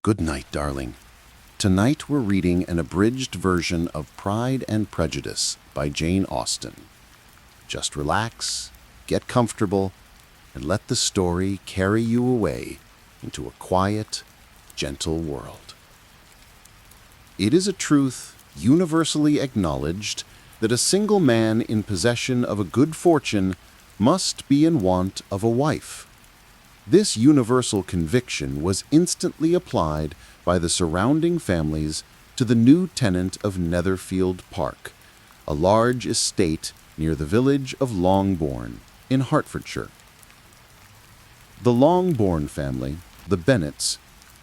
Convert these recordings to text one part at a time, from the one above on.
Good night, darling. Tonight we're reading an abridged version of Pride and Prejudice by Jane Austen. Just relax, get comfortable, and let the story carry you away into a quiet, gentle world. It is a truth universally acknowledged that a single man in possession of a good fortune must be in want of a wife. This universal conviction was instantly applied by the surrounding families to the new tenant of Netherfield Park, a large estate near the village of Longbourn in Hertfordshire. The Longbourn family, the Bennets,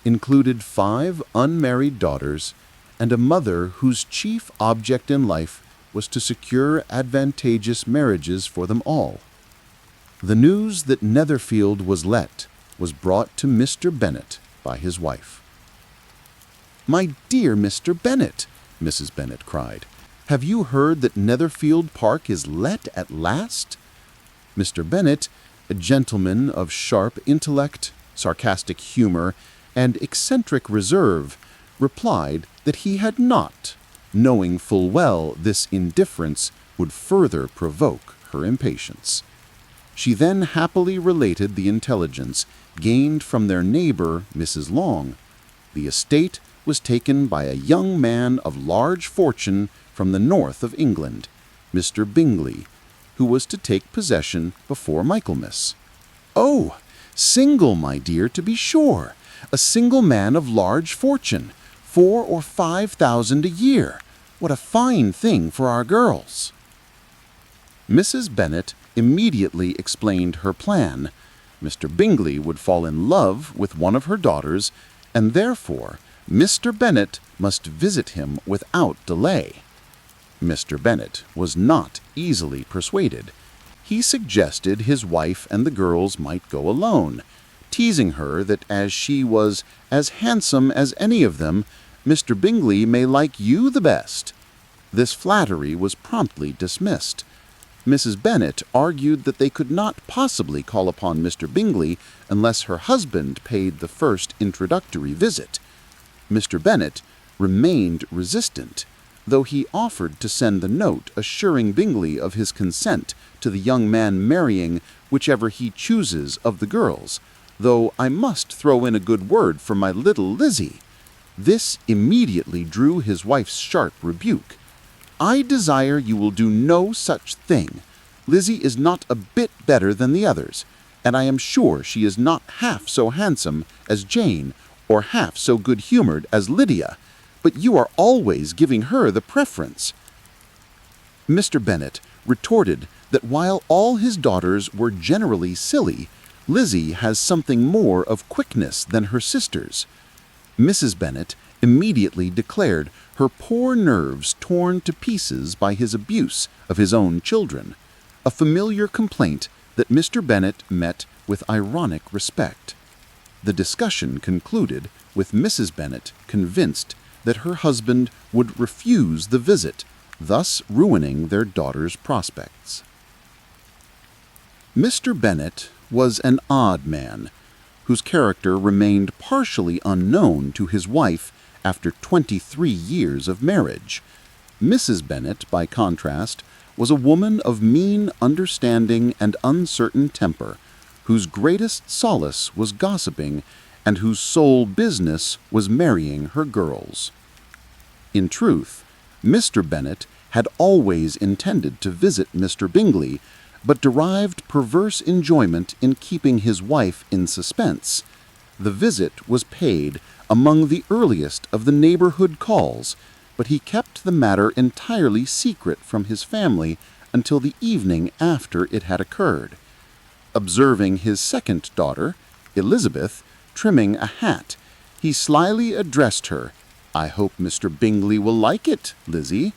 included 5 unmarried daughters and a mother whose chief object in life was to secure advantageous marriages for them all. The news that Netherfield was let was brought to Mr. Bennet by his wife. "My dear Mr. Bennet," Mrs. Bennet cried, "have you heard that Netherfield Park is let at last?" Mr. Bennet, a gentleman of sharp intellect, sarcastic humor, and eccentric reserve, replied that he had not, knowing full well this indifference would further provoke her impatience. She then happily related the intelligence gained from their neighbor, Mrs. Long. The estate was taken by a young man of large fortune from the north of England, Mr. Bingley, who was to take possession before Michaelmas. "Oh, single, my dear, to be sure. A single man of large fortune, 4,000 or 5,000 a year. What a fine thing for our girls!" Mrs. Bennet immediately explained her plan. Mr. Bingley would fall in love with one of her daughters, and therefore Mr. Bennet must visit him without delay. Mr. Bennet was not easily persuaded. He suggested his wife and the girls might go alone, teasing her that as she was as handsome as any of them, Mr. Bingley may like you the best. This flattery was promptly dismissed. Mrs. Bennet argued that they could not possibly call upon Mr. Bingley unless her husband paid the first introductory visit. Mr. Bennet remained resistant, though he offered to send the note assuring Bingley of his consent to the young man marrying whichever he chooses of the girls, though I must throw in a good word for my little Lizzie. This immediately drew his wife's sharp rebuke. "I desire you will do no such thing. Lizzie is not a bit better than the others, and I am sure she is not half so handsome as Jane or half so good-humored as Lydia, but you are always giving her the preference." Mr. Bennet retorted that while all his daughters were generally silly, Lizzie has something more of quickness than her sisters. Mrs. Bennet immediately declared her poor nerves torn to pieces by his abuse of his own children, a familiar complaint that Mr. Bennet met with ironic respect. The discussion concluded with Mrs. Bennet convinced that her husband would refuse the visit, thus ruining their daughter's prospects. Mr. Bennet was an odd man, whose character remained partially unknown to his wife after 23 years of marriage. Mrs. Bennet, by contrast, was a woman of mean understanding and uncertain temper, whose greatest solace was gossiping, and whose sole business was marrying her girls. In truth, Mr. Bennet had always intended to visit Mr. Bingley, but derived perverse enjoyment in keeping his wife in suspense. The visit was paid among the earliest of the neighborhood calls, but he kept the matter entirely secret from his family until the evening after it had occurred. Observing his second daughter, Elizabeth, trimming a hat, he slyly addressed her, "I hope Mr. Bingley will like it, Lizzie."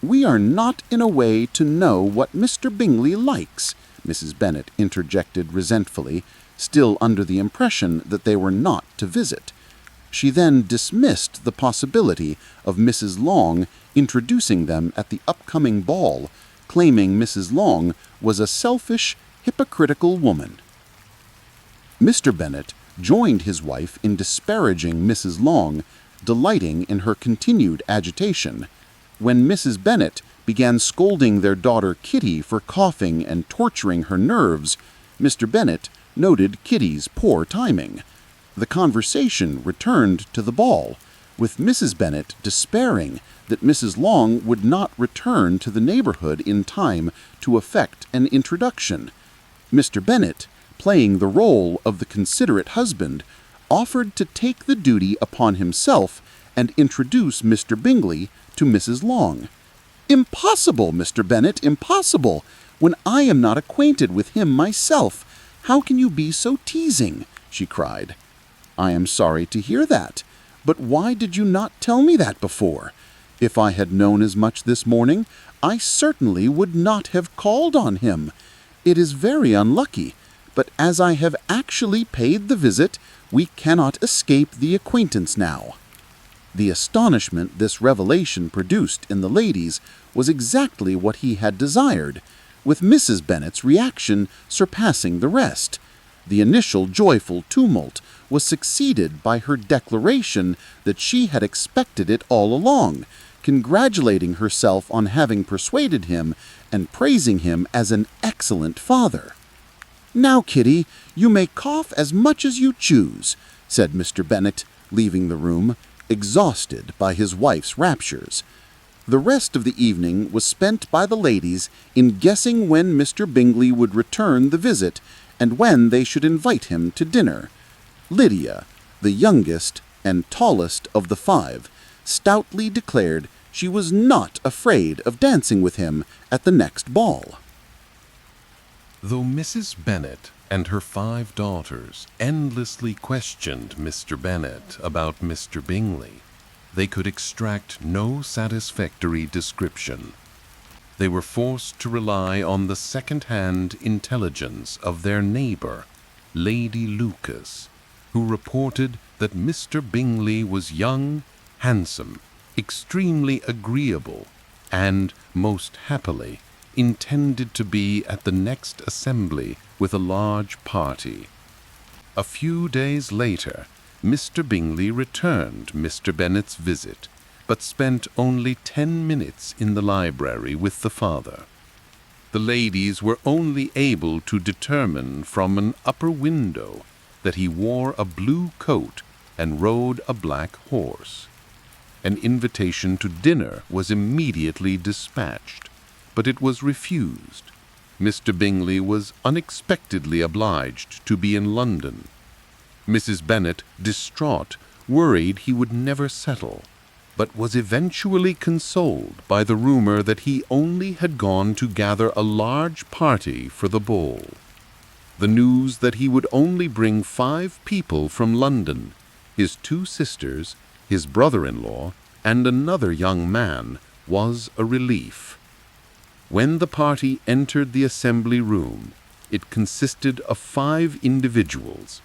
"We are not in a way to know what Mr. Bingley likes," Mrs. Bennet interjected resentfully, still under the impression that they were not to visit. She then dismissed the possibility of Mrs. Long introducing them at the upcoming ball, claiming Mrs. Long was a selfish, hypocritical woman. Mr. Bennet joined his wife in disparaging Mrs. Long, delighting in her continued agitation. When Mrs. Bennet began scolding their daughter Kitty for coughing and torturing her nerves, Mr. Bennet noted Kitty's poor timing. The conversation returned to the ball, with Mrs. Bennet despairing that Mrs. Long would not return to the neighborhood in time to effect an introduction. Mr. Bennet, playing the role of the considerate husband, offered to take the duty upon himself and introduce Mr. Bingley to Mrs. Long. "Impossible, Mr. Bennet, impossible! When I am not acquainted with him myself, how can you be so teasing?" she cried. "I am sorry to hear that, but why did you not tell me that before? If I had known as much this morning, I certainly would not have called on him. It is very unlucky, but as I have actually paid the visit, we cannot escape the acquaintance now." The astonishment this revelation produced in the ladies was exactly what he had desired, with Mrs. Bennet's reaction surpassing the rest. The initial joyful tumult was succeeded by her declaration that she had expected it all along, congratulating herself on having persuaded him and praising him as an excellent father. "Now, Kitty, you may cough as much as you choose," said Mr. Bennet, leaving the room, exhausted by his wife's raptures. The rest of the evening was spent by the ladies in guessing when Mr. Bingley would return the visit and when they should invite him to dinner. Lydia, the youngest and tallest of the five, stoutly declared she was not afraid of dancing with him at the next ball. Though Mrs. Bennet and her 5 daughters endlessly questioned Mr. Bennet about Mr. Bingley, they could extract no satisfactory description. They were forced to rely on the second-hand intelligence of their neighbor, Lady Lucas, who reported that Mr. Bingley was young, handsome, extremely agreeable, and, most happily, intended to be at the next assembly with a large party. A few days later, Mr. Bingley returned Mr. Bennet's visit, but spent only 10 minutes in the library with the father. The ladies were only able to determine from an upper window that he wore a blue coat and rode a black horse. An invitation to dinner was immediately dispatched, but it was refused. Mr. Bingley was unexpectedly obliged to be in London. Mrs. Bennet, distraught, worried he would never settle, but was eventually consoled by the rumor that he only had gone to gather a large party for the ball. The news that he would only bring 5 people from London, his 2 sisters, his brother-in-law, and another young man, was a relief. When the party entered the assembly room, it consisted of 5 individuals.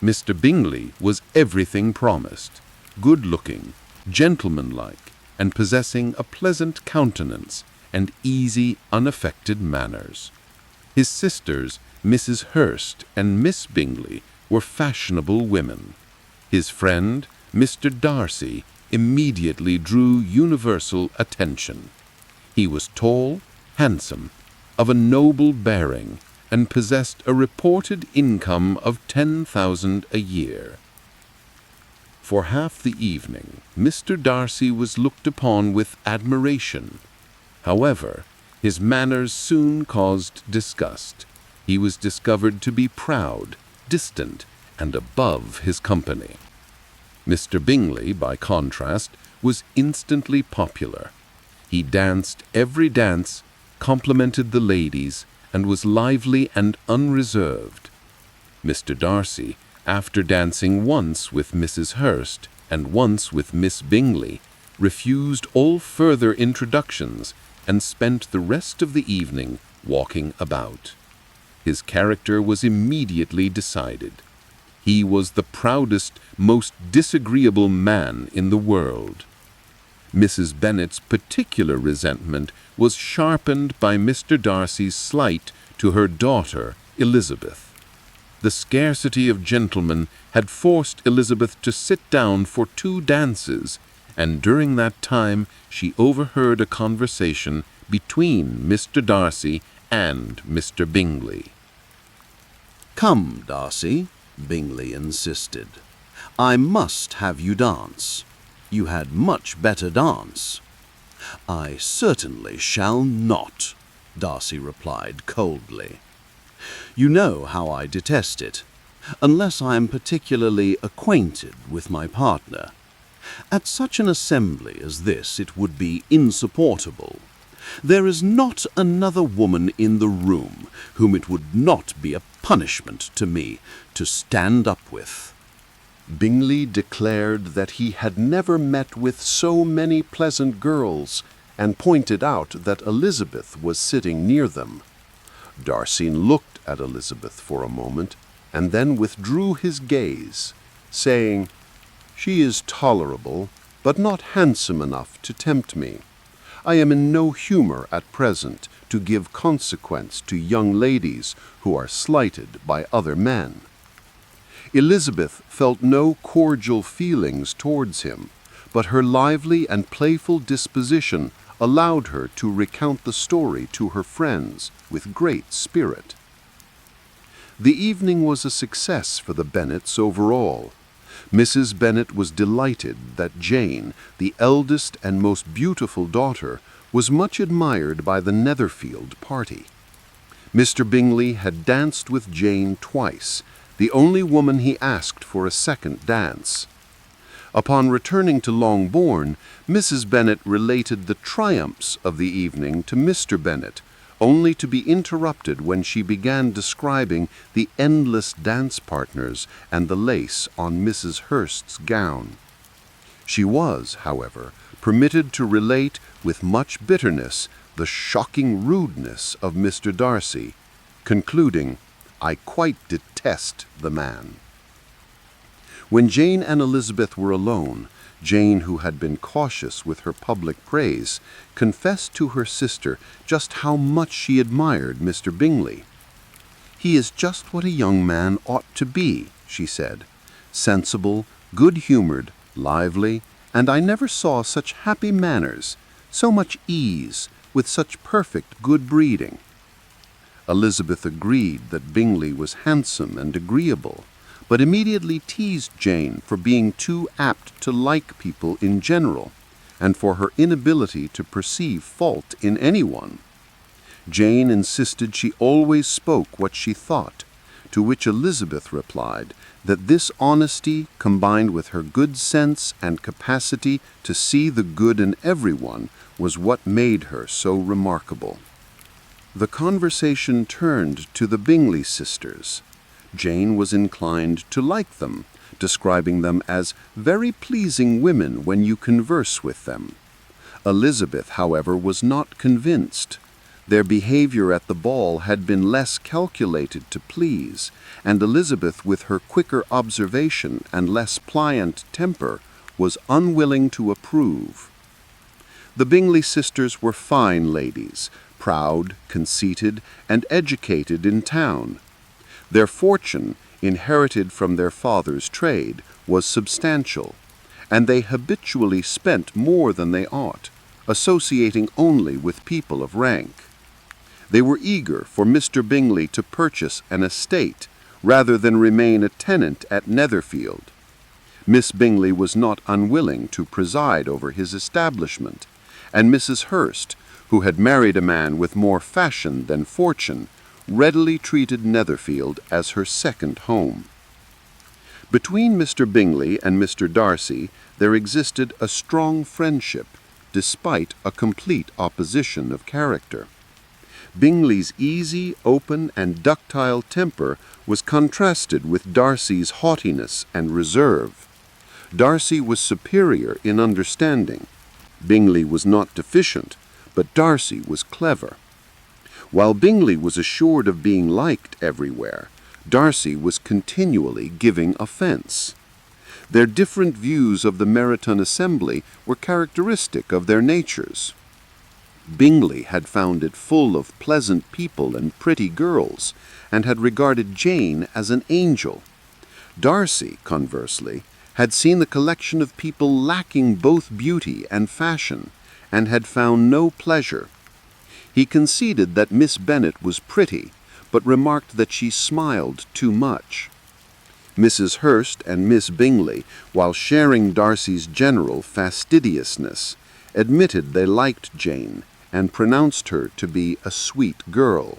Mr. Bingley was everything promised, good-looking, gentlemanlike, and possessing a pleasant countenance and easy, unaffected manners. His sisters, Mrs. Hurst and Miss Bingley, were fashionable women. His friend, Mr. Darcy, immediately drew universal attention. He was tall, handsome, of a noble bearing, and possessed a reported income of 10,000 a year. For half the evening, Mr. Darcy was looked upon with admiration. However, his manners soon caused disgust. He was discovered to be proud, distant, and above his company. Mr. Bingley, by contrast, was instantly popular. He danced every dance, complimented the ladies, and was lively and unreserved. Mr. Darcy, after dancing once with Mrs. Hurst and once with Miss Bingley, refused all further introductions and spent the rest of the evening walking about. His character was immediately decided. He was the proudest, most disagreeable man in the world. Mrs. Bennet's particular resentment was sharpened by Mr. Darcy's slight to her daughter, Elizabeth. The scarcity of gentlemen had forced Elizabeth to sit down for 2 dances, and during that time she overheard a conversation between Mr. Darcy and Mr. Bingley. "Come, Darcy," Bingley insisted. "I must have you dance. You had much better dance." "I certainly shall not," Darcy replied coldly. "You know how I detest it, unless I am particularly acquainted with my partner. At such an assembly as this it would be insupportable. There is not another woman in the room whom it would not be a punishment to me to stand up with." Bingley declared that he had never met with so many pleasant girls, and pointed out that Elizabeth was sitting near them. Darcy looked at Elizabeth for a moment, and then withdrew his gaze, saying, "She is tolerable, but not handsome enough to tempt me. I am in no humor at present to give consequence to young ladies who are slighted by other men." Elizabeth felt no cordial feelings towards him, but her lively and playful disposition allowed her to recount the story to her friends with great spirit. The evening was a success for the Bennets overall. Mrs. Bennet was delighted that Jane, the eldest and most beautiful daughter, was much admired by the Netherfield party. Mr. Bingley had danced with Jane twice, the only woman he asked for a second dance. Upon returning to Longbourn, Mrs. Bennet related the triumphs of the evening to Mr. Bennet, only to be interrupted when she began describing the endless dance partners and the lace on Mrs. Hurst's gown. She was, however, permitted to relate with much bitterness the shocking rudeness of Mr. Darcy, concluding, "I quite detest the man." When Jane and Elizabeth were alone, Jane, who had been cautious with her public praise, confessed to her sister just how much she admired Mr. Bingley. "He is just what a young man ought to be," she said, "sensible, good-humored, lively, and I never saw such happy manners, so much ease, with such perfect good breeding." Elizabeth agreed that Bingley was handsome and agreeable, but immediately teased Jane for being too apt to like people in general, and for her inability to perceive fault in anyone. Jane insisted she always spoke what she thought, to which Elizabeth replied that this honesty, combined with her good sense and capacity to see the good in everyone, was what made her so remarkable. The conversation turned to the Bingley sisters. Jane was inclined to like them, describing them as very pleasing women when you converse with them. Elizabeth, however, was not convinced. Their behavior at the ball had been less calculated to please, and Elizabeth, with her quicker observation and less pliant temper, was unwilling to approve. The Bingley sisters were fine ladies, proud, conceited, and educated in town. Their fortune, inherited from their father's trade, was substantial, and they habitually spent more than they ought, associating only with people of rank. They were eager for Mr. Bingley to purchase an estate, rather than remain a tenant at Netherfield. Miss Bingley was not unwilling to preside over his establishment, and Mrs. Hurst, who had married a man with more fashion than fortune, readily treated Netherfield as her second home. Between Mr. Bingley and Mr. Darcy there existed a strong friendship, despite a complete opposition of character. Bingley's easy, open, and ductile temper was contrasted with Darcy's haughtiness and reserve. Darcy was superior in understanding. Bingley was not deficient, but Darcy was clever. While Bingley was assured of being liked everywhere, Darcy was continually giving offense. Their different views of the Meryton Assembly were characteristic of their natures. Bingley had found it full of pleasant people and pretty girls, and had regarded Jane as an angel. Darcy, conversely, had seen the collection of people lacking both beauty and fashion, and had found no pleasure. He conceded that Miss Bennet was pretty, but remarked that she smiled too much. Mrs. Hurst and Miss Bingley, while sharing Darcy's general fastidiousness, admitted they liked Jane, and pronounced her to be a sweet girl.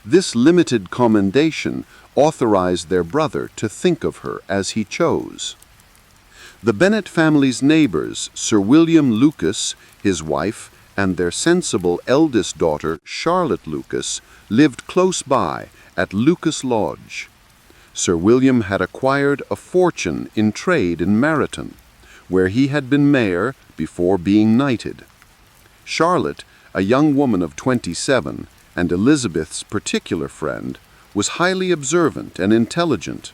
This limited commendation authorized their brother to think of her as he chose. The Bennet family's neighbors, Sir William Lucas, his wife, and their sensible eldest daughter, Charlotte Lucas, lived close by at Lucas Lodge. Sir William had acquired a fortune in trade in Meryton, where he had been mayor before being knighted. Charlotte, a young woman of 27, and Elizabeth's particular friend, was highly observant and intelligent.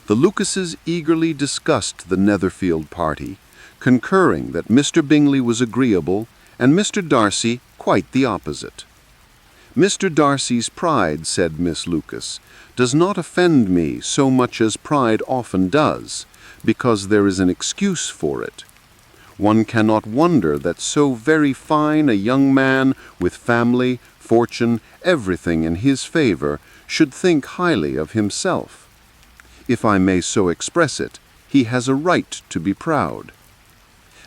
The Lucases eagerly discussed the Netherfield party, concurring that Mr. Bingley was agreeable and Mr. Darcy quite the opposite. Mr. Darcy's pride, said Miss Lucas, does not offend me so much as pride often does, because there is an excuse for it. One cannot wonder that so very fine a young man, with family, fortune, everything in his favor, should think highly of himself. If I may so express it, he has a right to be proud.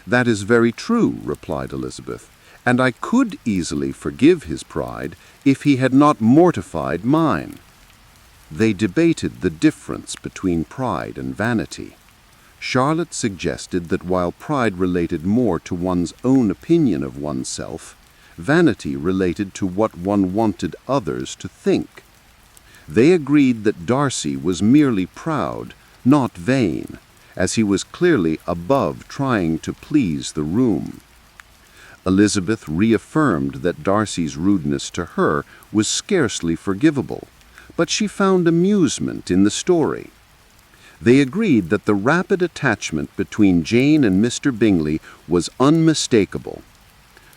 That is very true, replied Elizabeth, and I could easily forgive his pride if he had not mortified mine. They debated the difference between pride and vanity. Charlotte suggested that while pride related more to one's own opinion of oneself, vanity related to what one wanted others to think. They agreed that Darcy was merely proud, not vain, as he was clearly above trying to please the room. Elizabeth reaffirmed that Darcy's rudeness to her was scarcely forgivable, but she found amusement in the story. They agreed that the rapid attachment between Jane and Mr. Bingley was unmistakable.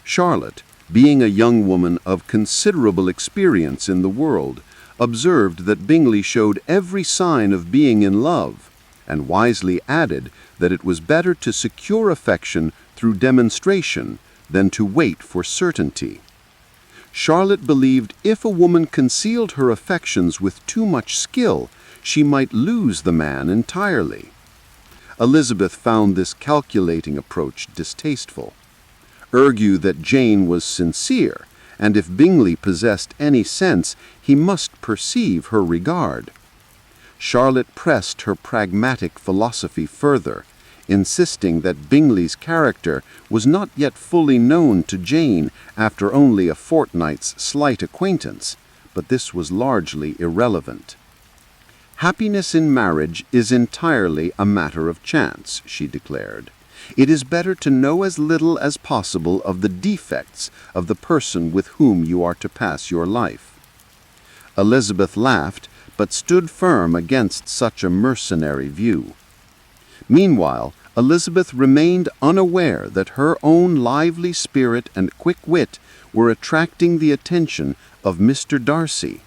Charlotte, being a young woman of considerable experience in the world, observed that Bingley showed every sign of being in love, and wisely added that it was better to secure affection through demonstration than to wait for certainty. Charlotte believed if a woman concealed her affections with too much skill, she might lose the man entirely. Elizabeth found this calculating approach distasteful. Argue that Jane was sincere, and if Bingley possessed any sense, he must perceive her regard. Charlotte pressed her pragmatic philosophy further, insisting that Bingley's character was not yet fully known to Jane after only a fortnight's slight acquaintance, but this was largely irrelevant. Happiness in marriage is entirely a matter of chance, she declared. It is better to know as little as possible of the defects of the person with whom you are to pass your life. Elizabeth laughed, but stood firm against such a mercenary view. Meanwhile, Elizabeth remained unaware that her own lively spirit and quick wit were attracting the attention of Mr. Darcy.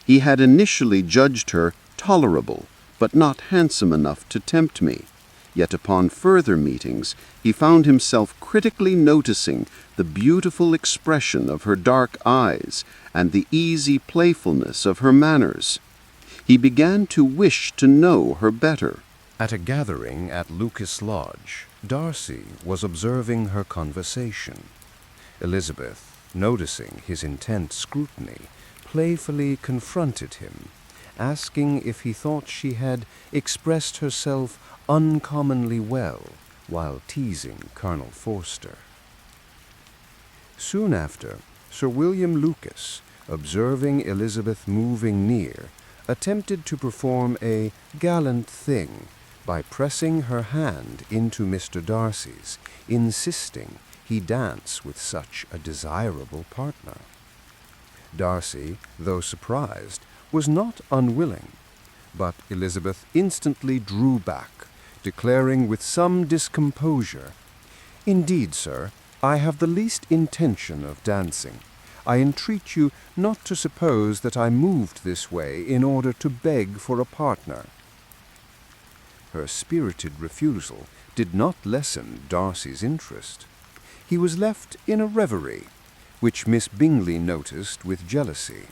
He had initially judged her tolerable, but not handsome enough to tempt me. Yet upon further meetings, he found himself critically noticing the beautiful expression of her dark eyes and the easy playfulness of her manners. He began to wish to know her better. At a gathering at Lucas Lodge, Darcy was observing her conversation. Elizabeth, noticing his intent scrutiny, playfully confronted him, asking if he thought she had expressed herself uncommonly well while teasing Colonel Forster. Soon after, Sir William Lucas, observing Elizabeth moving near, attempted to perform a gallant thing by pressing her hand into Mr. Darcy's, insisting he dance with such a desirable partner. Darcy, though surprised, was not unwilling, but Elizabeth instantly drew back, declaring with some discomposure, "Indeed, sir, I have the least intention of dancing. I entreat you not to suppose that I moved this way in order to beg for a partner." Her spirited refusal did not lessen Darcy's interest. He was left in a reverie, which Miss Bingley noticed with jealousy.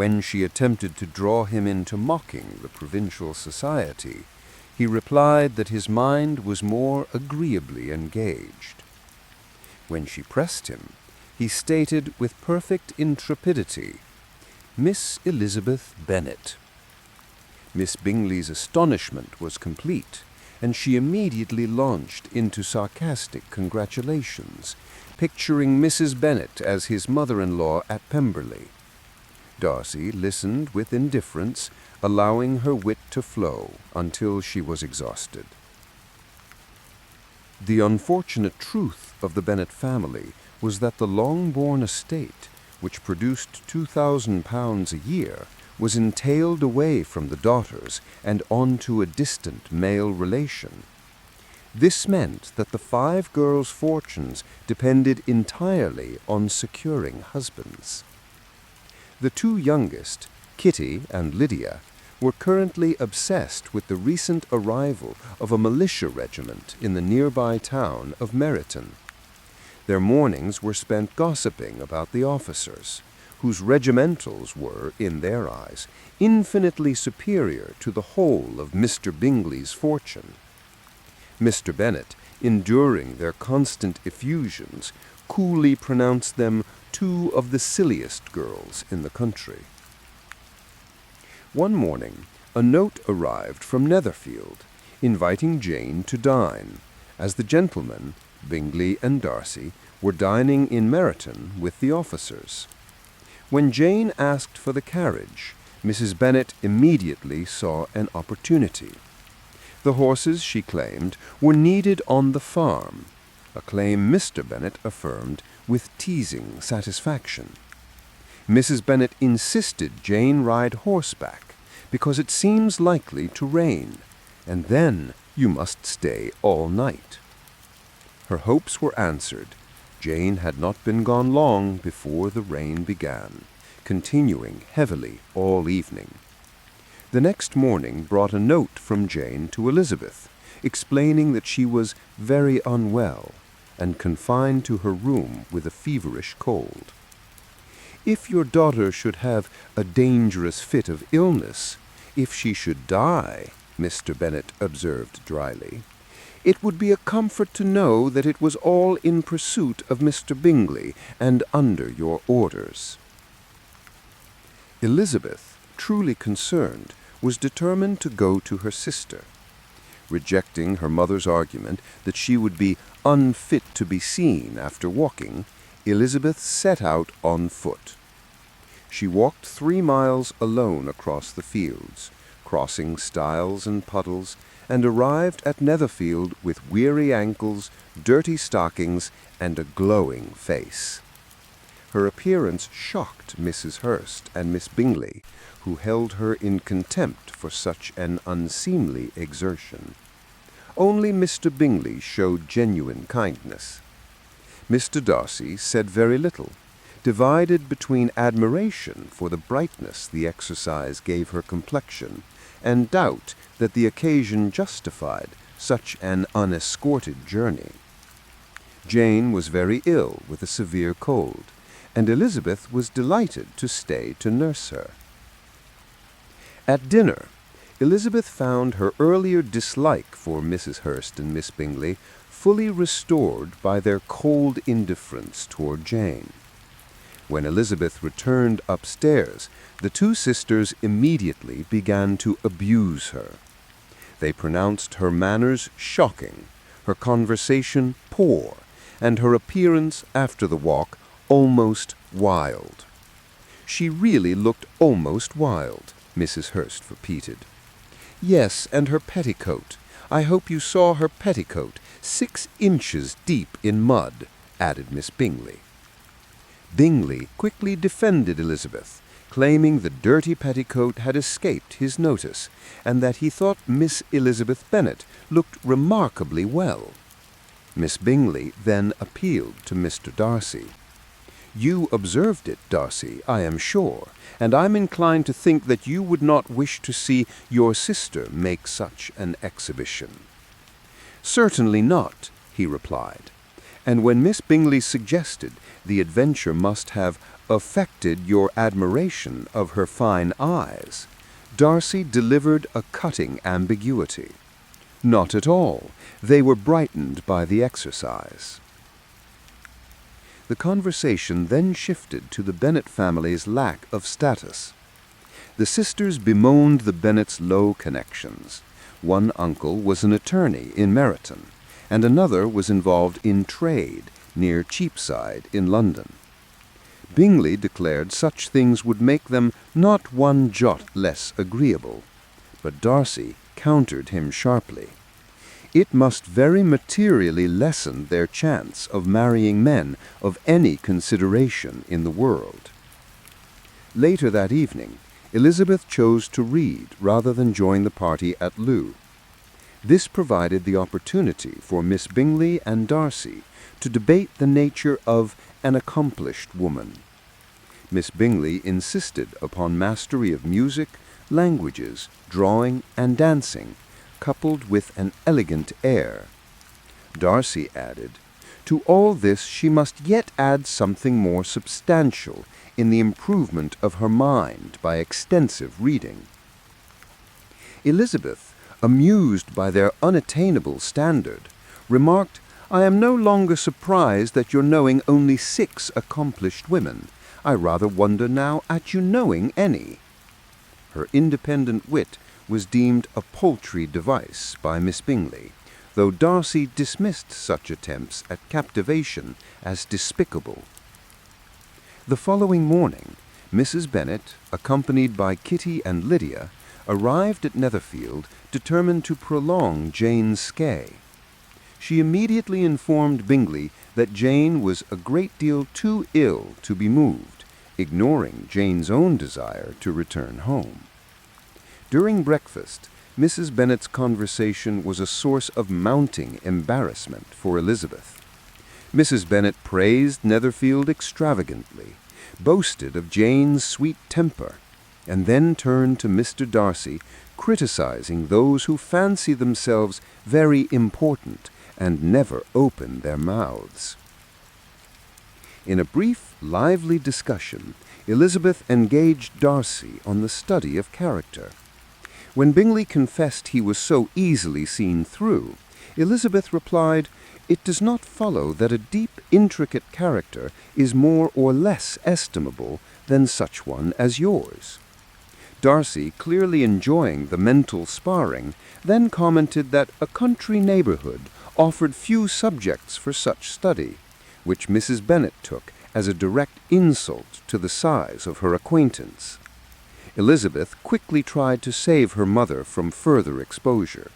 When she attempted to draw him into mocking the provincial society, he replied that his mind was more agreeably engaged. When she pressed him, he stated with perfect intrepidity, "Miss Elizabeth Bennet." Miss Bingley's astonishment was complete, and she immediately launched into sarcastic congratulations, picturing Mrs. Bennet as his mother-in-law at Pemberley. Darcy listened with indifference, allowing her wit to flow until she was exhausted. The unfortunate truth of the Bennet family was that the Longbourn estate, which produced £2,000 a year, was entailed away from the daughters and onto a distant male relation. This meant that the 5 girls' fortunes depended entirely on securing husbands. The 2 youngest, Kitty and Lydia, were currently obsessed with the recent arrival of a militia regiment in the nearby town of Meryton. Their mornings were spent gossiping about the officers, whose regimentals were, in their eyes, infinitely superior to the whole of Mr. Bingley's fortune. Mr. Bennet, enduring their constant effusions, coolly pronounced them 2 of the silliest girls in the country. One morning, a note arrived from Netherfield, inviting Jane to dine, as the gentlemen, Bingley and Darcy, were dining in Meryton with the officers. When Jane asked for the carriage, Mrs. Bennet immediately saw an opportunity. The horses, she claimed, were needed on the farm, a claim Mr. Bennet affirmed with teasing satisfaction. Mrs. Bennet insisted Jane ride horseback, because it seems likely to rain, and then you must stay all night. Her hopes were answered. Jane had not been gone long before the rain began, continuing heavily all evening. The next morning brought a note from Jane to Elizabeth, explaining that she was very unwell and confined to her room with a feverish cold. "If your daughter should have a dangerous fit of illness, if she should die," Mr. Bennet observed dryly, "it would be a comfort to know that it was all in pursuit of Mr. Bingley and under your orders." Elizabeth, truly concerned, was determined to go to her sister. Rejecting her mother's argument that she would be unfit to be seen after walking, Elizabeth set out on foot. She walked 3 miles alone across the fields, crossing stiles and puddles, and arrived at Netherfield with weary ankles, dirty stockings, and a glowing face. Her appearance shocked Mrs. Hurst and Miss Bingley, who held her in contempt for such an unseemly exertion. Only Mr. Bingley showed genuine kindness. Mr. Darcy said very little, divided between admiration for the brightness the exercise gave her complexion, and doubt that the occasion justified such an unescorted journey. Jane was very ill with a severe cold, and Elizabeth was delighted to stay to nurse her. At dinner, Elizabeth found her earlier dislike for Mrs. Hurst and Miss Bingley fully restored by their cold indifference toward Jane. When Elizabeth returned upstairs, the 2 sisters immediately began to abuse her. They pronounced her manners shocking, her conversation poor, and her appearance after the walk almost wild. "She really looked almost wild," Mrs. Hurst repeated. "Yes, and her petticoat. I hope you saw her petticoat, 6 inches deep in mud," added Miss Bingley. Bingley quickly defended Elizabeth, claiming the dirty petticoat had escaped his notice, and that he thought Miss Elizabeth Bennet looked remarkably well. Miss Bingley then appealed to Mr. Darcy. "You observed it, Darcy, I am sure, and I'm inclined to think that you would not wish to see your sister make such an exhibition." "Certainly not," he replied, and when Miss Bingley suggested the adventure must have affected your admiration of her fine eyes, Darcy delivered a cutting ambiguity. "Not at all. They were brightened by the exercise." The conversation then shifted to the Bennet family's lack of status. The sisters bemoaned the Bennets' low connections. One uncle was an attorney in Meryton, and another was involved in trade near Cheapside in London. Bingley declared such things would make them not one jot less agreeable, but Darcy countered him sharply. It must very materially lessen their chance of marrying men of any consideration in the world. Later that evening, Elizabeth chose to read rather than join the party at Loo. This provided the opportunity for Miss Bingley and Darcy to debate the nature of an accomplished woman. Miss Bingley insisted upon mastery of music, languages, drawing, and dancing, coupled with an elegant air. Darcy added, to all this she must yet add something more substantial in the improvement of her mind by extensive reading. Elizabeth, amused by their unattainable standard, remarked, "I am no longer surprised at your knowing only 6 accomplished women. I rather wonder now at you knowing any." Her independent wit was deemed a paltry device by Miss Bingley, though Darcy dismissed such attempts at captivation as despicable. The following morning, Mrs. Bennet, accompanied by Kitty and Lydia, arrived at Netherfield determined to prolong Jane's stay. She immediately informed Bingley that Jane was a great deal too ill to be moved, ignoring Jane's own desire to return home. During breakfast, Mrs. Bennet's conversation was a source of mounting embarrassment for Elizabeth. Mrs. Bennet praised Netherfield extravagantly, boasted of Jane's sweet temper, and then turned to Mr. Darcy, criticizing those who fancy themselves very important and never open their mouths. In a brief, lively discussion, Elizabeth engaged Darcy on the study of character. When Bingley confessed he was so easily seen through, Elizabeth replied, "It does not follow that a deep, intricate character is more or less estimable than such one as yours." Darcy, clearly enjoying the mental sparring, then commented that a country neighborhood offered few subjects for such study, which Mrs. Bennet took as a direct insult to the size of her acquaintance. Elizabeth quickly tried to save her mother from further exposure.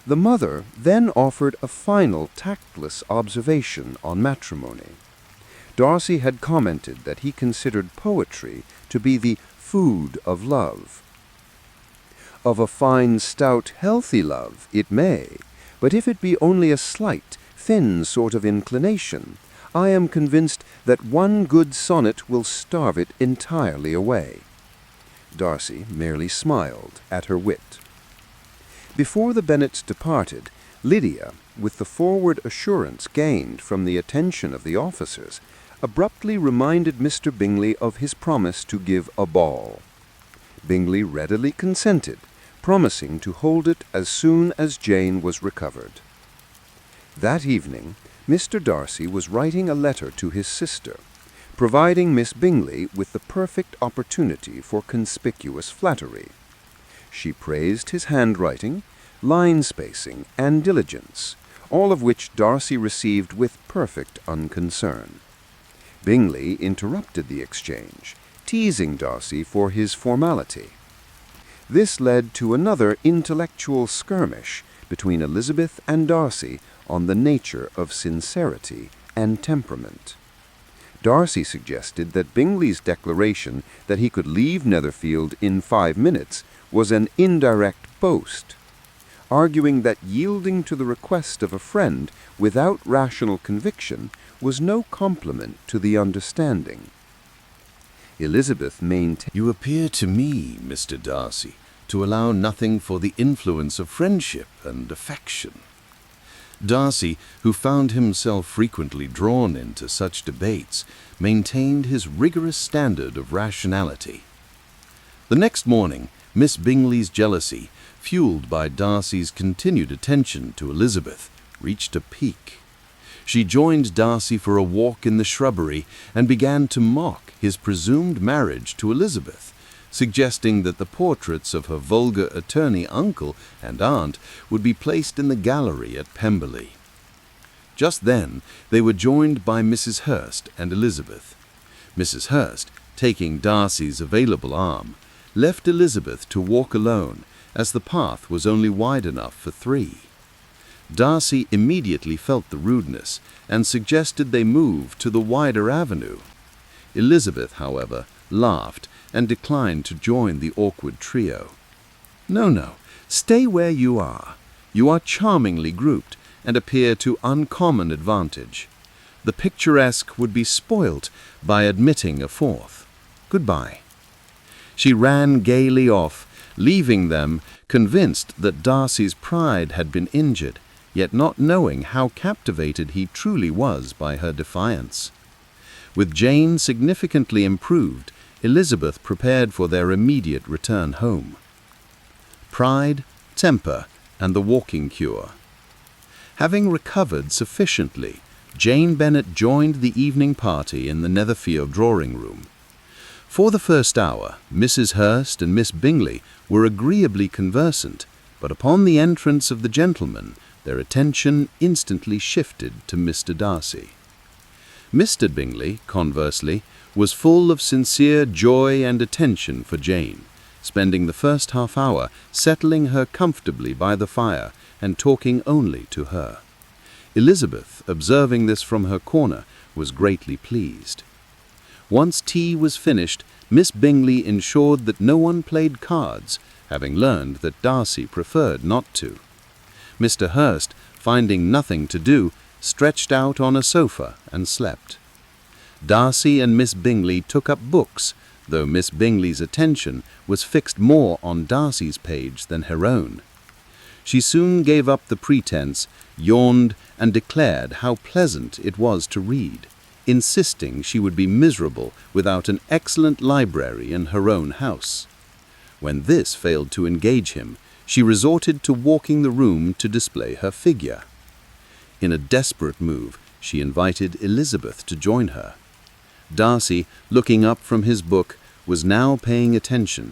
The mother then offered a final tactless observation on matrimony. Darcy had commented that he considered poetry to be the food of love. "Of a fine, stout, healthy love, it may, but if it be only a slight, thin sort of inclination, I am convinced that one good sonnet will starve it entirely away." Darcy merely smiled at her wit. Before the Bennets departed, Lydia, with the forward assurance gained from the attention of the officers, abruptly reminded Mr. Bingley of his promise to give a ball. Bingley readily consented, promising to hold it as soon as Jane was recovered. That evening, Mr. Darcy was writing a letter to his sister, providing Miss Bingley with the perfect opportunity for conspicuous flattery. She praised his handwriting, line spacing, and diligence, all of which Darcy received with perfect unconcern. Bingley interrupted the exchange, teasing Darcy for his formality. This led to another intellectual skirmish between Elizabeth and Darcy on the nature of sincerity and temperament. Darcy suggested that Bingley's declaration that he could leave Netherfield in 5 minutes was an indirect boast. arguing that yielding to the request of a friend without rational conviction was no compliment to the understanding. Elizabeth maintained, "You appear to me, Mr. Darcy, to allow nothing for the influence of friendship and affection." Darcy, who found himself frequently drawn into such debates, maintained his rigorous standard of rationality. The next morning, Miss Bingley's jealousy, fueled by Darcy's continued attention to Elizabeth, reached a peak. She joined Darcy for a walk in the shrubbery and began to mock his presumed marriage to Elizabeth, suggesting that the portraits of her vulgar attorney uncle and aunt would be placed in the gallery at Pemberley. Just then they were joined by Mrs. Hurst and Elizabeth. Mrs. Hurst, taking Darcy's available arm, left Elizabeth to walk alone, as the path was only wide enough for three. Darcy immediately felt the rudeness and suggested they move to the wider avenue. Elizabeth, however, laughed and declined to join the awkward trio. "No, stay where you are. You are charmingly grouped and appear to uncommon advantage. The picturesque would be spoilt by admitting a fourth. Goodbye." She ran gaily off, leaving them, convinced that Darcy's pride had been injured, yet not knowing how captivated he truly was by her defiance. With Jane significantly improved, Elizabeth prepared for their immediate return home. Pride, temper, and the walking cure. Having recovered sufficiently, Jane Bennet joined the evening party in the Netherfield drawing-room. For the first hour, Mrs. Hurst and Miss Bingley were agreeably conversant, but upon the entrance of the gentlemen, their attention instantly shifted to Mr. Darcy. Mr. Bingley, conversely, was full of sincere joy and attention for Jane, spending the first half-hour settling her comfortably by the fire and talking only to her. Elizabeth, observing this from her corner, was greatly pleased. Once tea was finished, Miss Bingley ensured that no one played cards, having learned that Darcy preferred not to. Mr. Hurst, finding nothing to do, stretched out on a sofa and slept. Darcy and Miss Bingley took up books, though Miss Bingley's attention was fixed more on Darcy's page than her own. She soon gave up the pretense, yawned, and declared how pleasant it was to read, insisting she would be miserable without an excellent library in her own house. When this failed to engage him, she resorted to walking the room to display her figure. In a desperate move, she invited Elizabeth to join her. Darcy, looking up from his book, was now paying attention.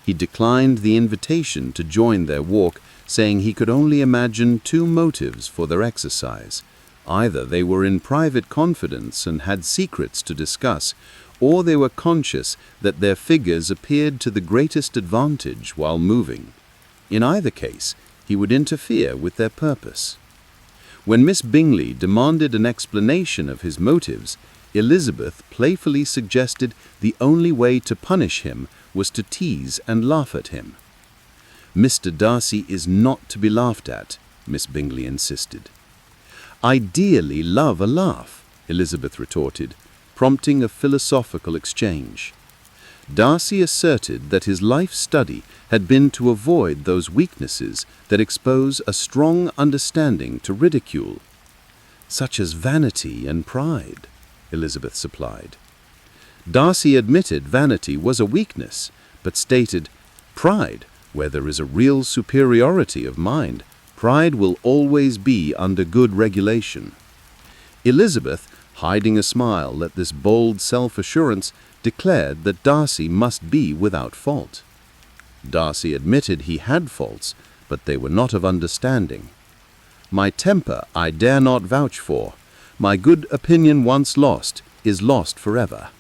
He declined the invitation to join their walk, saying he could only imagine two motives for their exercise. Either they were in private confidence and had secrets to discuss, or they were conscious that their figures appeared to the greatest advantage while moving. In either case, he would interfere with their purpose. When Miss Bingley demanded an explanation of his motives, Elizabeth playfully suggested the only way to punish him was to tease and laugh at him. "Mr. Darcy is not to be laughed at," Miss Bingley insisted. "I dearly love a laugh," Elizabeth retorted, prompting a philosophical exchange. Darcy asserted that his life study had been to avoid those weaknesses that expose a strong understanding to ridicule. "Such as vanity and pride," Elizabeth supplied. Darcy admitted vanity was a weakness, but stated, "Pride, where there is a real superiority of mind, pride will always be under good regulation." Elizabeth, hiding a smile at this bold self-assurance, declared that Darcy must be without fault. Darcy admitted he had faults, but they were not of understanding. "My temper I dare not vouch for. My good opinion once lost is lost forever."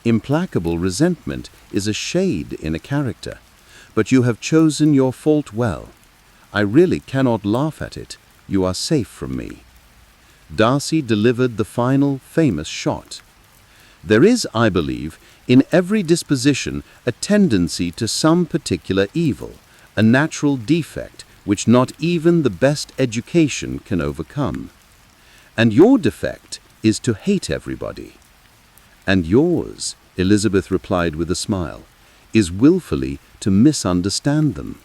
Implacable resentment is a shade in a character, but you have chosen your fault well. I really cannot laugh at it. You are safe from me. Darcy delivered the final famous shot. "There is, I believe, in every disposition a tendency to some particular evil, a natural defect which not even the best education can overcome. And your defect is to hate everybody. And yours, Elizabeth replied with a smile, is willfully to misunderstand them.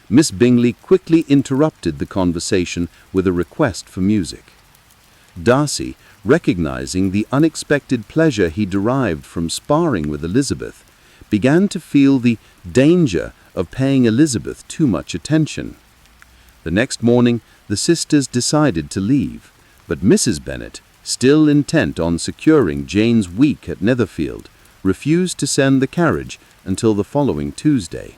Miss Bingley quickly interrupted the conversation with a request for music. Darcy, recognizing the unexpected pleasure he derived from sparring with Elizabeth, began to feel the danger of paying Elizabeth too much attention. The next morning, the sisters decided to leave, but Mrs. Bennet, still intent on securing Jane's week at Netherfield, refused to send the carriage until the following Tuesday.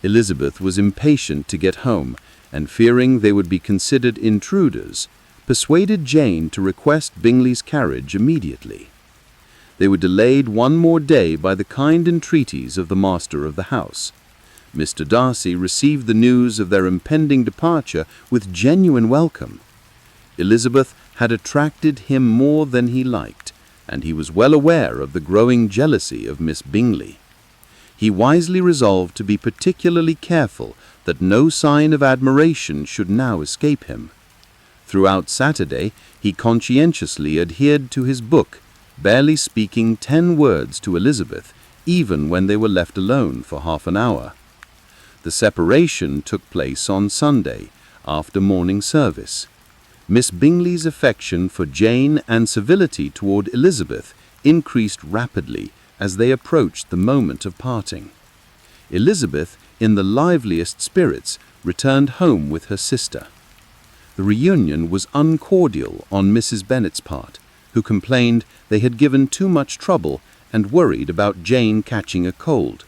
Elizabeth was impatient to get home, and fearing they would be considered intruders, persuaded Jane to request Bingley's carriage immediately. They were delayed one more day by the kind entreaties of the master of the house. Mr. Darcy received the news of their impending departure with genuine welcome. Elizabeth had attracted him more than he liked, and he was well aware of the growing jealousy of Miss Bingley. He wisely resolved to be particularly careful that no sign of admiration should now escape him. Throughout Saturday, he conscientiously adhered to his book, barely speaking 10 words to Elizabeth, even when they were left alone for half an hour. The separation took place on Sunday, after morning service. Miss Bingley's affection for Jane and civility toward Elizabeth increased rapidly as they approached the moment of parting. Elizabeth, in the liveliest spirits, returned home with her sister. The reunion was uncordial on Mrs. Bennet's part, who complained they had given too much trouble and worried about Jane catching a cold.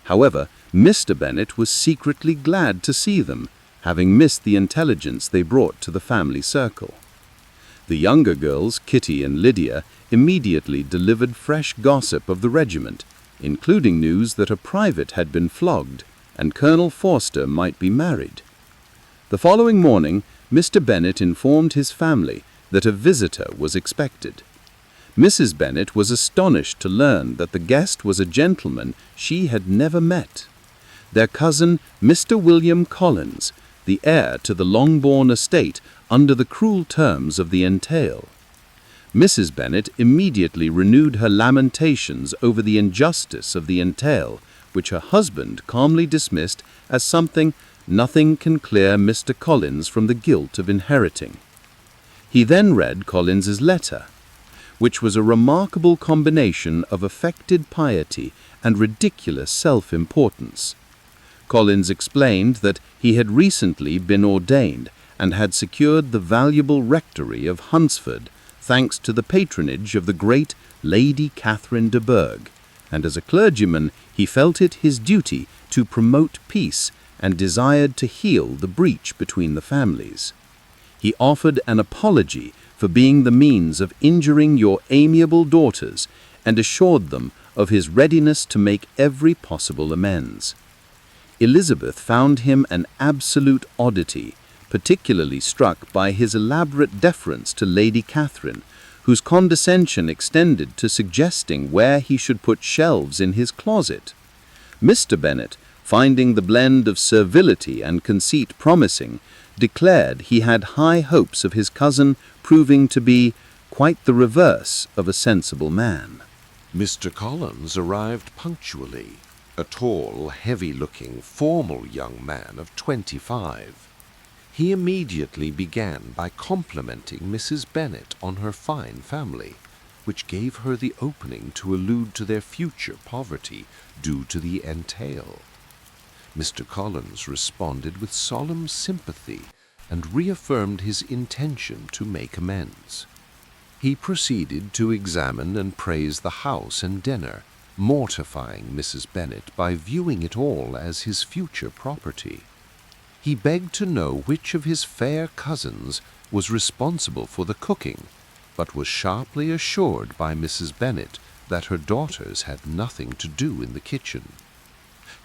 However, Mr. Bennet was secretly glad to see them, having missed the intelligence they brought to the family circle. The younger girls, Kitty and Lydia, immediately delivered fresh gossip of the regiment, including news that a private had been flogged and Colonel Forster might be married. The following morning, Mr. Bennet informed his family that a visitor was expected. Mrs. Bennet was astonished to learn that the guest was a gentleman she had never met. Their cousin, Mr. William Collins, the heir to the Longbourn estate under the cruel terms of the entail. Mrs. Bennet immediately renewed her lamentations over the injustice of the entail, which her husband calmly dismissed as something nothing can clear Mr. Collins from the guilt of inheriting. He then read Collins's letter, which was a remarkable combination of affected piety and ridiculous self-importance. Collins explained that he had recently been ordained and had secured the valuable rectory of Hunsford, thanks to the patronage of the great Lady Catherine de Bourgh, and as a clergyman he felt it his duty to promote peace and desired to heal the breach between the families. He offered an apology for being the means of injuring your amiable daughters and assured them of his readiness to make every possible amends. Elizabeth found him an absolute oddity, particularly struck by his elaborate deference to Lady Catherine, whose condescension extended to suggesting where he should put shelves in his closet. Mr. Bennet, finding the blend of servility and conceit promising, declared he had high hopes of his cousin proving to be quite the reverse of a sensible man. Mr. Collins arrived punctually, a tall, heavy-looking, formal young man of 25. He immediately began by complimenting Mrs. Bennet on her fine family, which gave her the opening to allude to their future poverty due to the entail. Mr. Collins responded with solemn sympathy and reaffirmed his intention to make amends. He proceeded to examine and praise the house and dinner, mortifying Mrs. Bennet by viewing it all as his future property. He begged to know which of his fair cousins was responsible for the cooking, but was sharply assured by Mrs. Bennet that her daughters had nothing to do in the kitchen.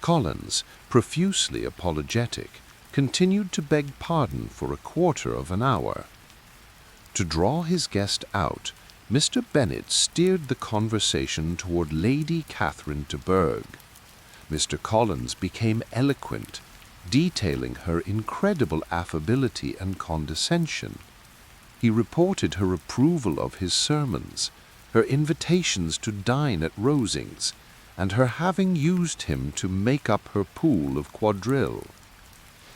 Collins, profusely apologetic, continued to beg pardon for a quarter of an hour. To draw his guest out, Mr. Bennet steered the conversation toward Lady Catherine de Bourgh. Mr. Collins became eloquent, detailing her incredible affability and condescension. He reported her approval of his sermons, her invitations to dine at Rosings, and her having used him to make up her pool of quadrille.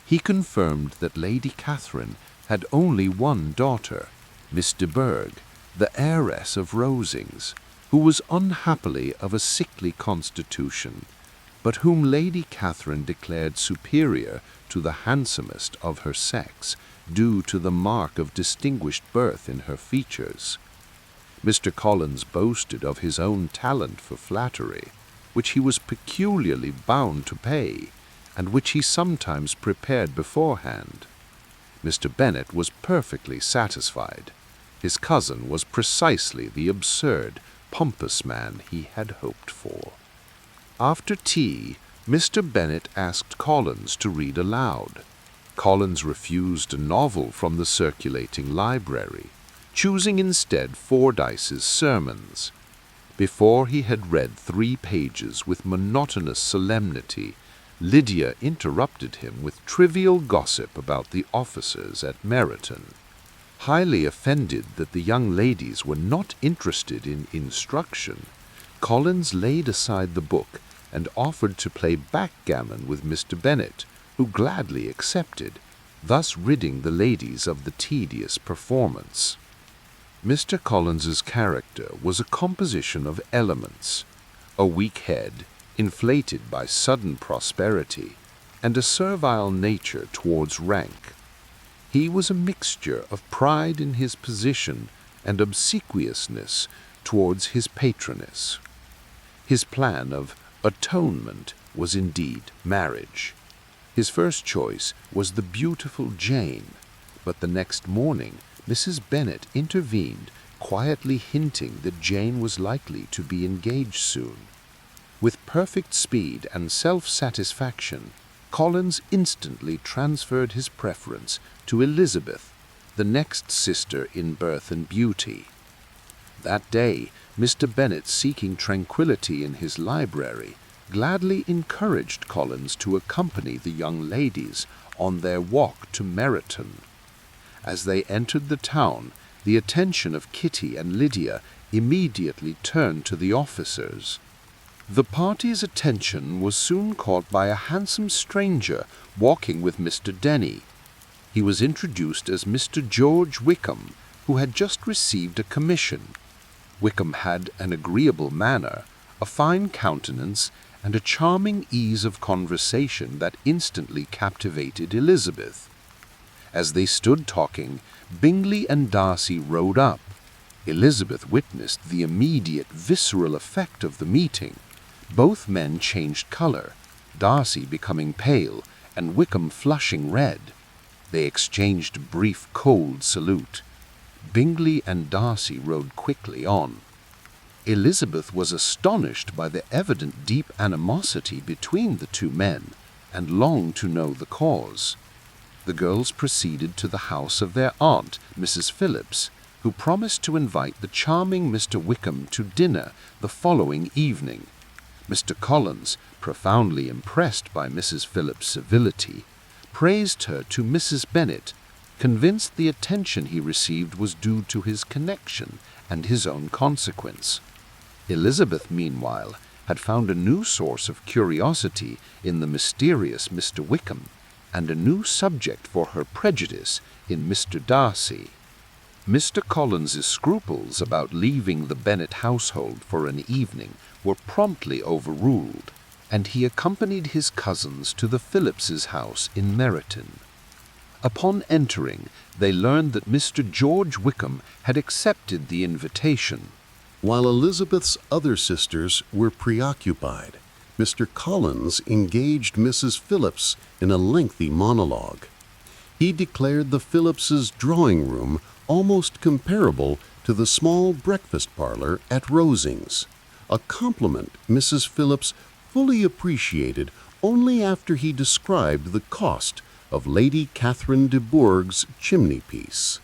He confirmed that Lady Catherine had only one daughter, Miss de Bourgh, the heiress of Rosings, who was unhappily of a sickly constitution, but whom Lady Catherine declared superior to the handsomest of her sex, due to the mark of distinguished birth in her features. Mr. Collins boasted of his own talent for flattery, which he was peculiarly bound to pay, and which he sometimes prepared beforehand. Mr. Bennet was perfectly satisfied. His cousin was precisely the absurd, pompous man he had hoped for. After tea, Mr. Bennet asked Collins to read aloud. Collins refused a novel from the circulating library, choosing instead Fordyce's Sermons. Before he had read 3 pages with monotonous solemnity, Lydia interrupted him with trivial gossip about the officers at Meryton. Highly offended that the young ladies were not interested in instruction, Collins laid aside the book and offered to play backgammon with Mr. Bennet, who gladly accepted, thus ridding the ladies of the tedious performance. Mr. Collins's character was a composition of elements: a weak head, inflated by sudden prosperity, and a servile nature towards rank. He was a mixture of pride in his position and obsequiousness towards his patroness. His plan of atonement was indeed marriage. His first choice was the beautiful Jane, but the next morning Mrs. Bennet intervened, quietly hinting that Jane was likely to be engaged soon. With perfect speed and self-satisfaction, Collins instantly transferred his preference to Elizabeth, the next sister in birth and beauty. That day, Mr. Bennet, seeking tranquillity in his library, gladly encouraged Collins to accompany the young ladies on their walk to Meryton. As they entered the town, the attention of Kitty and Lydia immediately turned to the officers. The party's attention was soon caught by a handsome stranger walking with Mr. Denny. He was introduced as Mr. George Wickham, who had just received a commission. Wickham had an agreeable manner, a fine countenance, and a charming ease of conversation that instantly captivated Elizabeth. As they stood talking, Bingley and Darcy rode up. Elizabeth witnessed the immediate visceral effect of the meeting. Both men changed color, Darcy becoming pale and Wickham flushing red. They exchanged a brief cold salute. Bingley and Darcy rode quickly on. Elizabeth was astonished by the evident deep animosity between the 2 men, and longed to know the cause. The girls proceeded to the house of their aunt, Mrs. Phillips, who promised to invite the charming Mr. Wickham to dinner the following evening. Mr. Collins, profoundly impressed by Mrs. Phillips' civility, praised her to Mrs. Bennet, convinced the attention he received was due to his connection and his own consequence. Elizabeth, meanwhile, had found a new source of curiosity in the mysterious Mr. Wickham, and a new subject for her prejudice in Mr. Darcy. Mr. Collins's scruples about leaving the Bennet household for an evening were promptly overruled, and he accompanied his cousins to the Phillipses' house in Meryton. Upon entering, they learned that Mr. George Wickham had accepted the invitation. While Elizabeth's other sisters were preoccupied, Mr. Collins engaged Mrs. Phillips in a lengthy monologue. He declared the Phillipses' drawing room almost comparable to the small breakfast parlor at Rosings, a compliment Mrs. Phillips fully appreciated only after he described the cost of Lady Catherine de Bourgh's chimney-piece.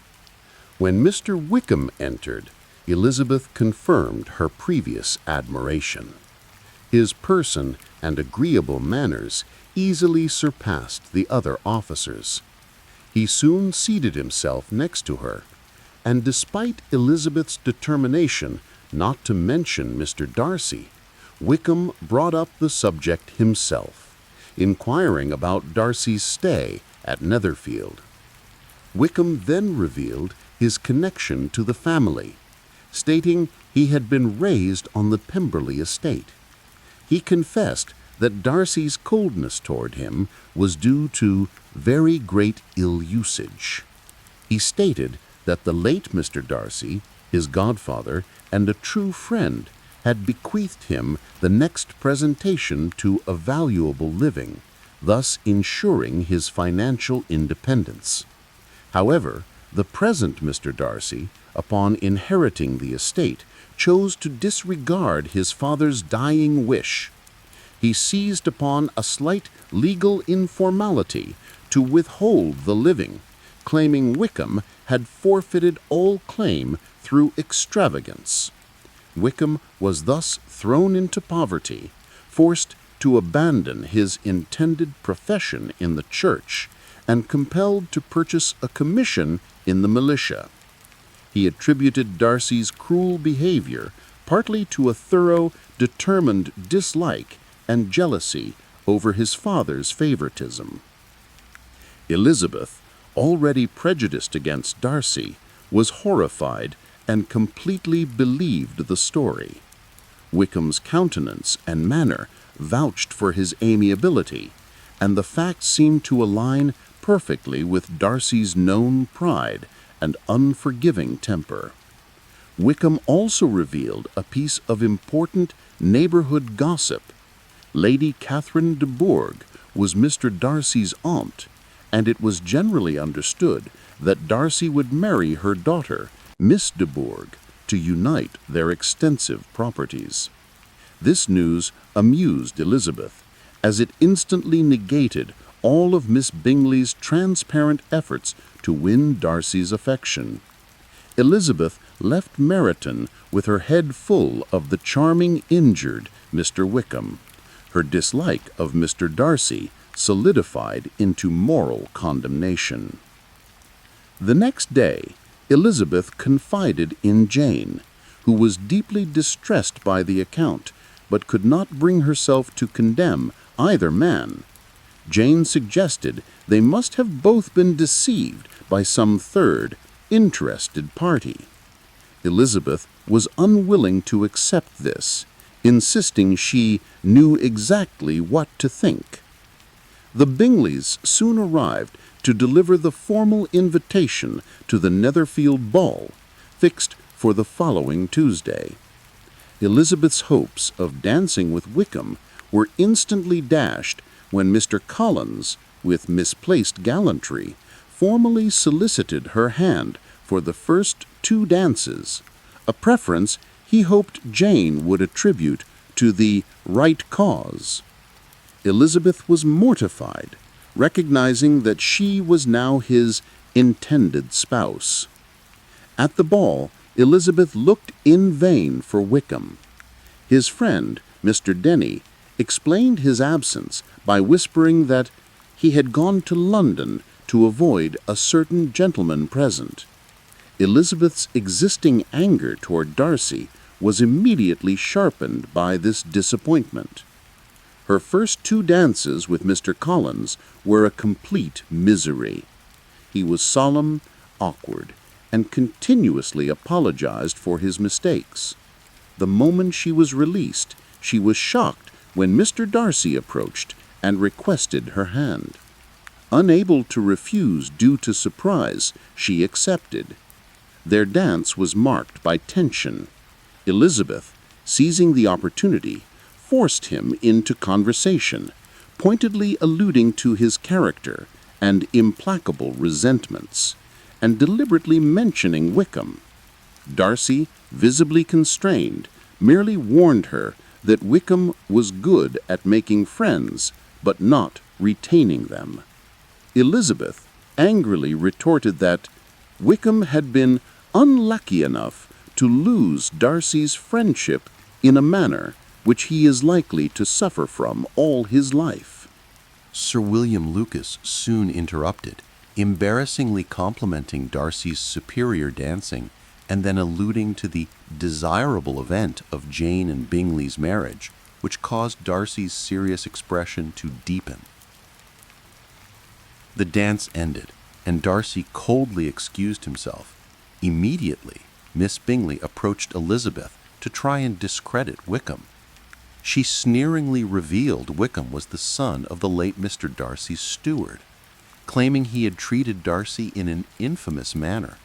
When Mr. Wickham entered, Elizabeth confirmed her previous admiration. His person and agreeable manners easily surpassed the other officers. He soon seated himself next to her, and despite Elizabeth's determination not to mention Mr. Darcy, Wickham brought up the subject himself, inquiring about Darcy's stay at Netherfield. Wickham then revealed his connection to the family, stating he had been raised on the Pemberley estate. He confessed that Darcy's coldness toward him was due to very great ill usage. He stated that the late Mr. Darcy, his godfather and a true friend, had bequeathed him the next presentation to a valuable living, thus ensuring his financial independence. However, the present Mr. Darcy, upon inheriting the estate, chose to disregard his father's dying wish. He seized upon a slight legal informality to withhold the living, claiming Wickham had forfeited all claim through extravagance. Wickham was thus thrown into poverty, forced to abandon his intended profession in the church, and compelled to purchase a commission in the militia. He attributed Darcy's cruel behavior partly to a thorough, determined dislike and jealousy over his father's favoritism. Elizabeth, already prejudiced against Darcy, was horrified and completely believed the story. Wickham's countenance and manner vouched for his amiability, and the facts seemed to align perfectly with Darcy's known pride and unforgiving temper. Wickham also revealed a piece of important neighborhood gossip. Lady Catherine de Bourgh was Mr. Darcy's aunt, and it was generally understood that Darcy would marry her daughter, Miss de Bourgh, to unite their extensive properties. This news amused Elizabeth, as it instantly negated all of Miss Bingley's transparent efforts to win Darcy's affection. Elizabeth left Meryton with her head full of the charming injured Mr. Wickham. Her dislike of Mr. Darcy solidified into moral condemnation. The next day, Elizabeth confided in Jane, who was deeply distressed by the account, but could not bring herself to condemn either man. Jane suggested they must have both been deceived by some third, interested party. Elizabeth was unwilling to accept this, insisting she knew exactly what to think. The Bingleys soon arrived to deliver the formal invitation to the Netherfield ball, fixed for the following Tuesday. Elizabeth's hopes of dancing with Wickham were instantly dashed when Mr. Collins, with misplaced gallantry, formally solicited her hand for the first 2 dances, a preference he hoped Jane would attribute to the right cause. Elizabeth was mortified, recognizing that she was now his intended spouse. At the ball, Elizabeth looked in vain for Wickham. His friend, Mr. Denny, explained his absence by whispering that he had gone to London to avoid a certain gentleman present. Elizabeth's existing anger toward Darcy was immediately sharpened by this disappointment. Her first 2 dances with Mr. Collins were a complete misery. He was solemn, awkward, and continuously apologized for his mistakes. The moment she was released, she was shocked when Mr. Darcy approached and requested her hand. Unable to refuse due to surprise, she accepted. Their dance was marked by tension. Elizabeth, seizing the opportunity, forced him into conversation, pointedly alluding to his character and implacable resentments, and deliberately mentioning Wickham. Darcy, visibly constrained, merely warned her that Wickham was good at making friends, but not retaining them. Elizabeth angrily retorted that Wickham had been unlucky enough to lose Darcy's friendship in a manner which he is likely to suffer from all his life. Sir William Lucas soon interrupted, embarrassingly complimenting Darcy's superior dancing and then alluding to the desirable event of Jane and Bingley's marriage, which caused Darcy's serious expression to deepen. The dance ended, and Darcy coldly excused himself. Immediately, Miss Bingley approached Elizabeth to try and discredit Wickham. She sneeringly revealed Wickham was the son of the late Mr. Darcy's steward, claiming he had treated Darcy in an infamous manner.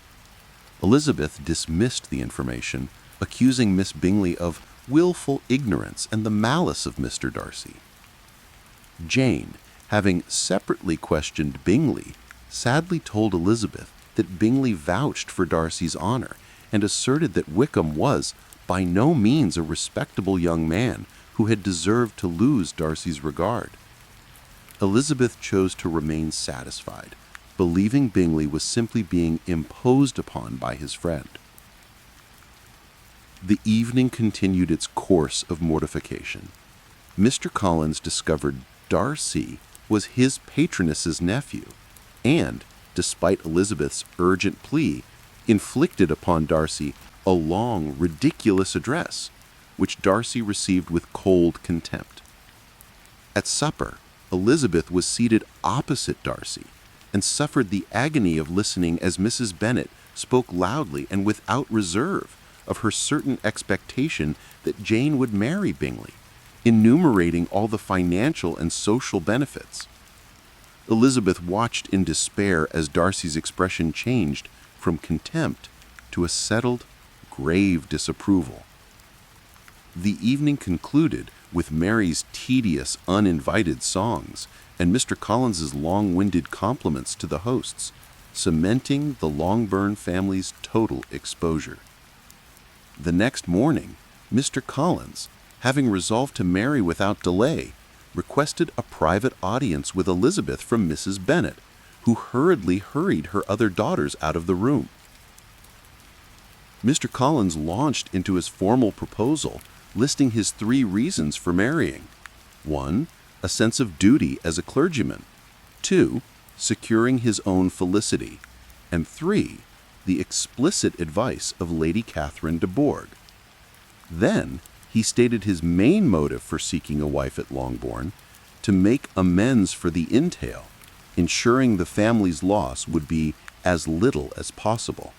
Elizabeth dismissed the information, accusing Miss Bingley of willful ignorance and the malice of Mr. Darcy. Jane, having separately questioned Bingley, sadly told Elizabeth that Bingley vouched for Darcy's honor and asserted that Wickham was by no means a respectable young man who had deserved to lose Darcy's regard. Elizabeth chose to remain satisfied, believing Bingley was simply being imposed upon by his friend. The evening continued its course of mortification. Mr. Collins discovered Darcy was his patroness's nephew, and, despite Elizabeth's urgent plea, inflicted upon Darcy a long, ridiculous address, which Darcy received with cold contempt. At supper, Elizabeth was seated opposite Darcy, and suffered the agony of listening as Mrs. Bennet spoke loudly and without reserve of her certain expectation that Jane would marry Bingley, enumerating all the financial and social benefits. Elizabeth watched in despair as Darcy's expression changed from contempt to a settled, grave disapproval. The evening concluded with Mary's tedious, uninvited songs and Mr. Collins's long-winded compliments to the hosts, cementing the Longbourn family's total exposure. The next morning, Mr. Collins, having resolved to marry without delay, requested a private audience with Elizabeth from Mrs. Bennet, who hurriedly hurried her other daughters out of the room. Mr. Collins launched into his formal proposal, listing his 3 reasons for marrying. 1. A sense of duty as a clergyman. 2. Securing his own felicity. And 3. The explicit advice of Lady Catherine de Bourgh. Then he stated his main motive for seeking a wife at Longbourn, to make amends for the entail, ensuring the family's loss would be as little as possible.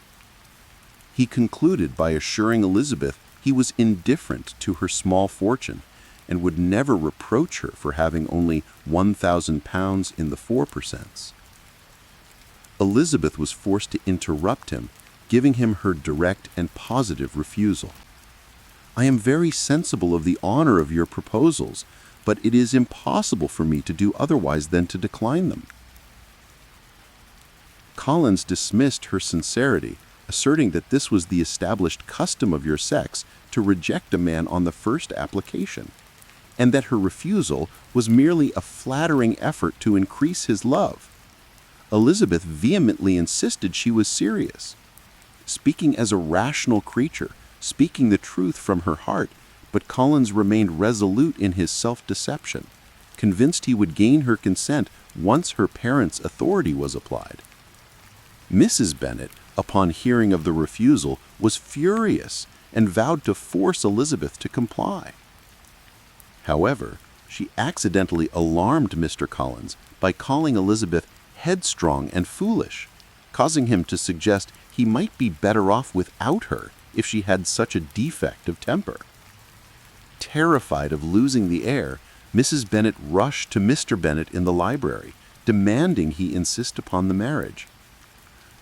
He concluded by assuring Elizabeth he was indifferent to her small fortune and would never reproach her for having only £1,000 in the 4%. Elizabeth was forced to interrupt him, giving him her direct and positive refusal. "I am very sensible of the honor of your proposals, but it is impossible for me to do otherwise than to decline them." Collins dismissed her sincerity, asserting that this was the established custom of your sex to reject a man on the first application, and that her refusal was merely a flattering effort to increase his love. Elizabeth vehemently insisted she was serious. Speaking as a rational creature, speaking the truth from her heart, but Collins remained resolute in his self-deception, convinced he would gain her consent once her parents' authority was applied. Mrs. Bennet, upon hearing of the refusal, was furious and vowed to force Elizabeth to comply. However, she accidentally alarmed Mr. Collins by calling Elizabeth headstrong and foolish, causing him to suggest he might be better off without her if she had such a defect of temper. Terrified of losing the heir, Mrs. Bennet rushed to Mr. Bennet in the library, demanding he insist upon the marriage.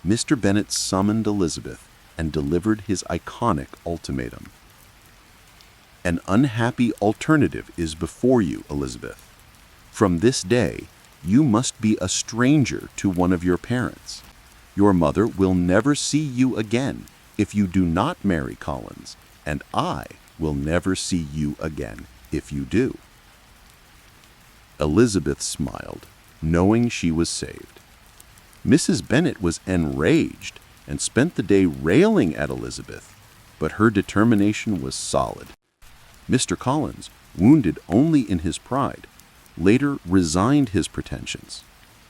Mr. Bennet summoned Elizabeth and delivered his iconic ultimatum. "An unhappy alternative is before you, Elizabeth. From this day, you must be a stranger to one of your parents. Your mother will never see you again if you do not marry Collins, and I will never see you again if you do." Elizabeth smiled, knowing she was saved. Mrs. Bennet was enraged and spent the day railing at Elizabeth, but her determination was solid. Mr. Collins, wounded only in his pride, later resigned his pretensions.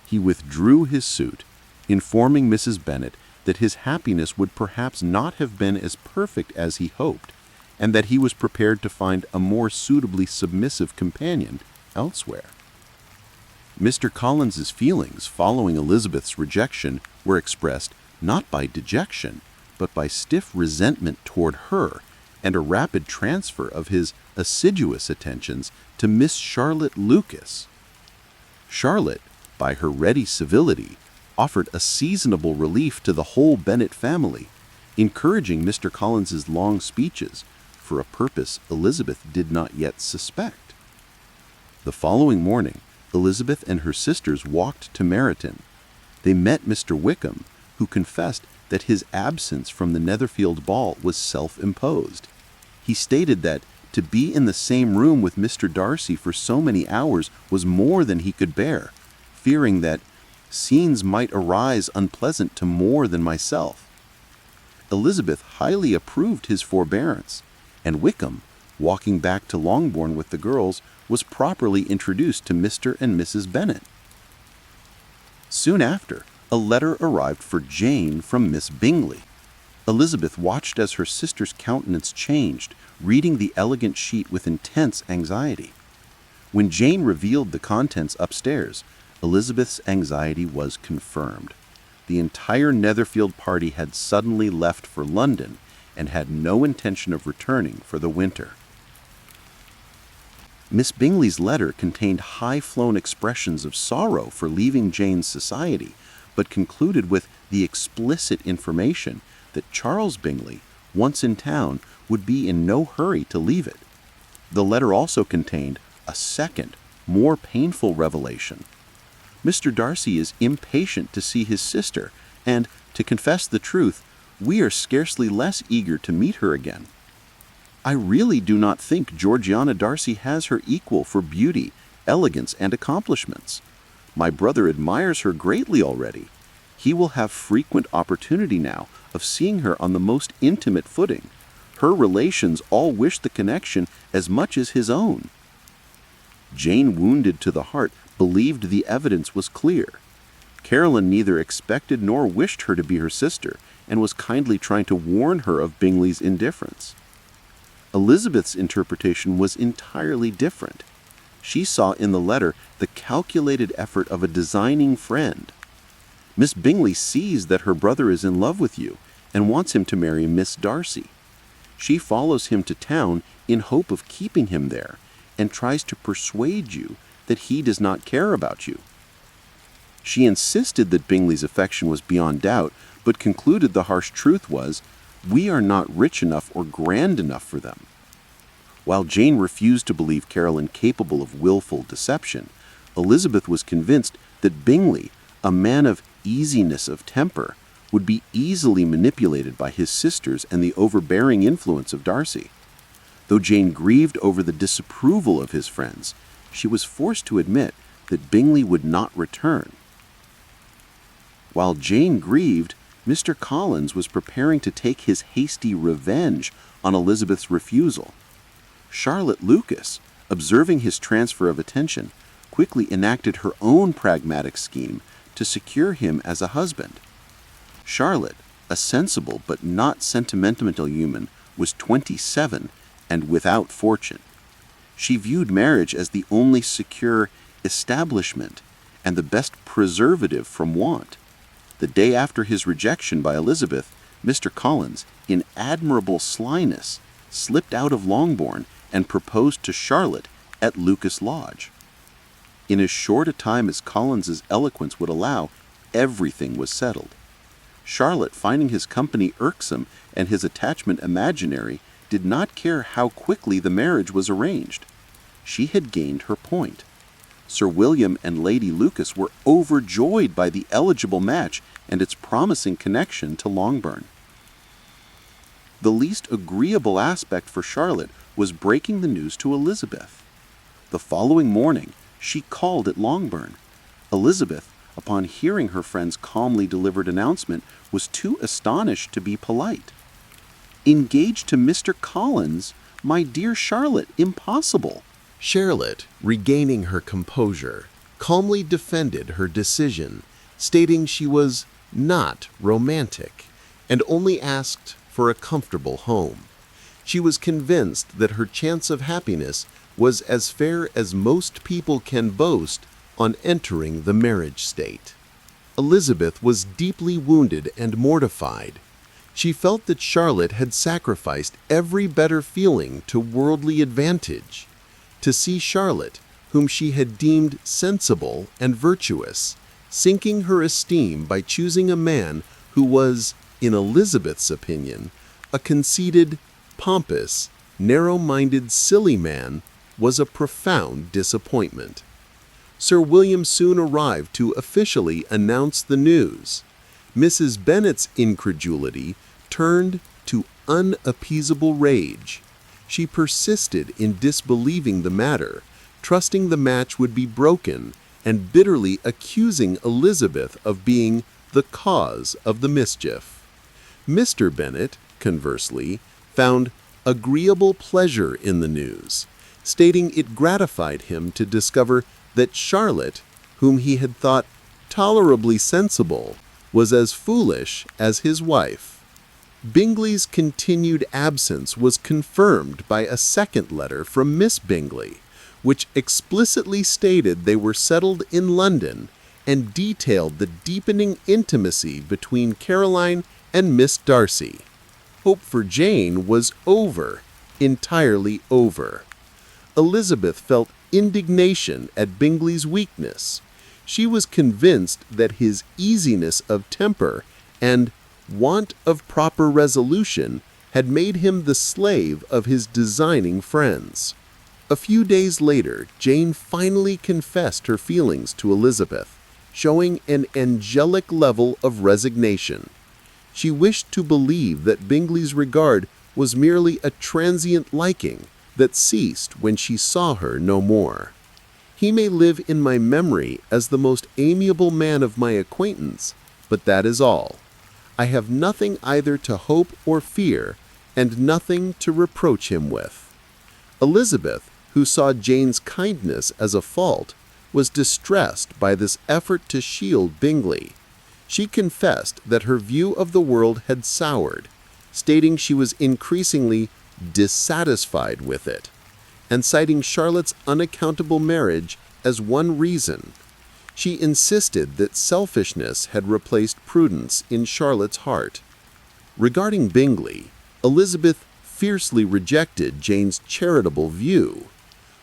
He withdrew his suit, informing Mrs. Bennet that his happiness would perhaps not have been as perfect as he hoped, and that he was prepared to find a more suitably submissive companion elsewhere. Mr. Collins's feelings following Elizabeth's rejection were expressed not by dejection, but by stiff resentment toward her and a rapid transfer of his assiduous attentions to Miss Charlotte Lucas. Charlotte, by her ready civility, offered a seasonable relief to the whole Bennet family, encouraging Mr. Collins's long speeches for a purpose Elizabeth did not yet suspect. The following morning, Elizabeth and her sisters walked to Meryton. They met Mr. Wickham, who confessed that his absence from the Netherfield ball was self-imposed. He stated that to be in the same room with Mr. Darcy for so many hours was more than he could bear, fearing that scenes might arise unpleasant to more than myself. Elizabeth highly approved his forbearance, and Wickham, walking back to Longbourn with the girls, was properly introduced to Mr. and Mrs. Bennet. Soon after, a letter arrived for Jane from Miss Bingley. Elizabeth watched as her sister's countenance changed, reading the elegant sheet with intense anxiety. When Jane revealed the contents upstairs, Elizabeth's anxiety was confirmed. The entire Netherfield party had suddenly left for London and had no intention of returning for the winter. Miss Bingley's letter contained high-flown expressions of sorrow for leaving Jane's society, but concluded with the explicit information that Charles Bingley, once in town, would be in no hurry to leave it. The letter also contained a second, more painful revelation. Mr. Darcy is impatient to see his sister, and, to confess the truth, we are scarcely less eager to meet her again. I really do not think Georgiana Darcy has her equal for beauty, elegance, and accomplishments. My brother admires her greatly already. He will have frequent opportunity now of seeing her on the most intimate footing. Her relations all wish the connection as much as his own. Jane, wounded to the heart, believed the evidence was clear. Caroline neither expected nor wished her to be her sister, and was kindly trying to warn her of Bingley's indifference. Elizabeth's interpretation was entirely different. She saw in the letter the calculated effort of a designing friend. Miss Bingley sees that her brother is in love with you and wants him to marry Miss Darcy. She follows him to town in hope of keeping him there and tries to persuade you that he does not care about you. She insisted that Bingley's affection was beyond doubt, but concluded the harsh truth was, we are not rich enough or grand enough for them. While Jane refused to believe Caroline capable of willful deception, Elizabeth was convinced that Bingley, a man of easiness of temper, would be easily manipulated by his sisters and the overbearing influence of Darcy. Though Jane grieved over the disapproval of his friends, she was forced to admit that Bingley would not return. While Jane grieved, Mr. Collins was preparing to take his hasty revenge on Elizabeth's refusal. Charlotte Lucas, observing his transfer of attention, quickly enacted her own pragmatic scheme to secure him as a husband. Charlotte, a sensible but not sentimental human, was 27 and without fortune. She viewed marriage as the only secure establishment and the best preservative from want. The day after his rejection by Elizabeth, Mr. Collins, in admirable slyness, slipped out of Longbourn and proposed to Charlotte at Lucas Lodge. In as short a time as Collins's eloquence would allow, everything was settled. Charlotte, finding his company irksome and his attachment imaginary, did not care how quickly the marriage was arranged. She had gained her point. Sir William and Lady Lucas were overjoyed by the eligible match and its promising connection to Longbourn. The least agreeable aspect for Charlotte was breaking the news to Elizabeth. The following morning, she called at Longbourn. Elizabeth, upon hearing her friend's calmly delivered announcement, was too astonished to be polite. "Engaged to Mr. Collins? My dear Charlotte, impossible. Charlotte, regaining her composure, calmly defended her decision, stating she was not romantic and only asked for a comfortable home. She was convinced that her chance of happiness was as fair as most people can boast on entering the marriage state. Elizabeth was deeply wounded and mortified. She felt that Charlotte had sacrificed every better feeling to worldly advantage. To see Charlotte, whom she had deemed sensible and virtuous, sinking her esteem by choosing a man who was, in Elizabeth's opinion, a conceited, pompous, narrow-minded, silly man, was a profound disappointment. Sir William soon arrived to officially announce the news. Mrs. Bennet's incredulity turned to unappeasable rage. She persisted in disbelieving the matter, trusting the match would be broken, and bitterly accusing Elizabeth of being the cause of the mischief. Mr. Bennet, conversely, found agreeable pleasure in the news, stating it gratified him to discover that Charlotte, whom he had thought tolerably sensible, was as foolish as his wife. Bingley's continued absence was confirmed by a second letter from Miss Bingley, which explicitly stated they were settled in London and detailed the deepening intimacy between Caroline and Miss Darcy. Hope for Jane was over, entirely over. Elizabeth felt indignation at Bingley's weakness. She was convinced that his easiness of temper and want of proper resolution had made him the slave of his designing friends. A few days later, Jane finally confessed her feelings to Elizabeth, showing an angelic level of resignation. She wished to believe that Bingley's regard was merely a transient liking that ceased when she saw her no more. He may live in my memory as the most amiable man of my acquaintance, but that is all. I have nothing either to hope or fear, and nothing to reproach him with. Elizabeth, who saw Jane's kindness as a fault, was distressed by this effort to shield Bingley. She confessed that her view of the world had soured, stating she was increasingly dissatisfied with it, and citing Charlotte's unaccountable marriage as one reason. She insisted that selfishness had replaced prudence in Charlotte's heart. Regarding Bingley, Elizabeth fiercely rejected Jane's charitable view.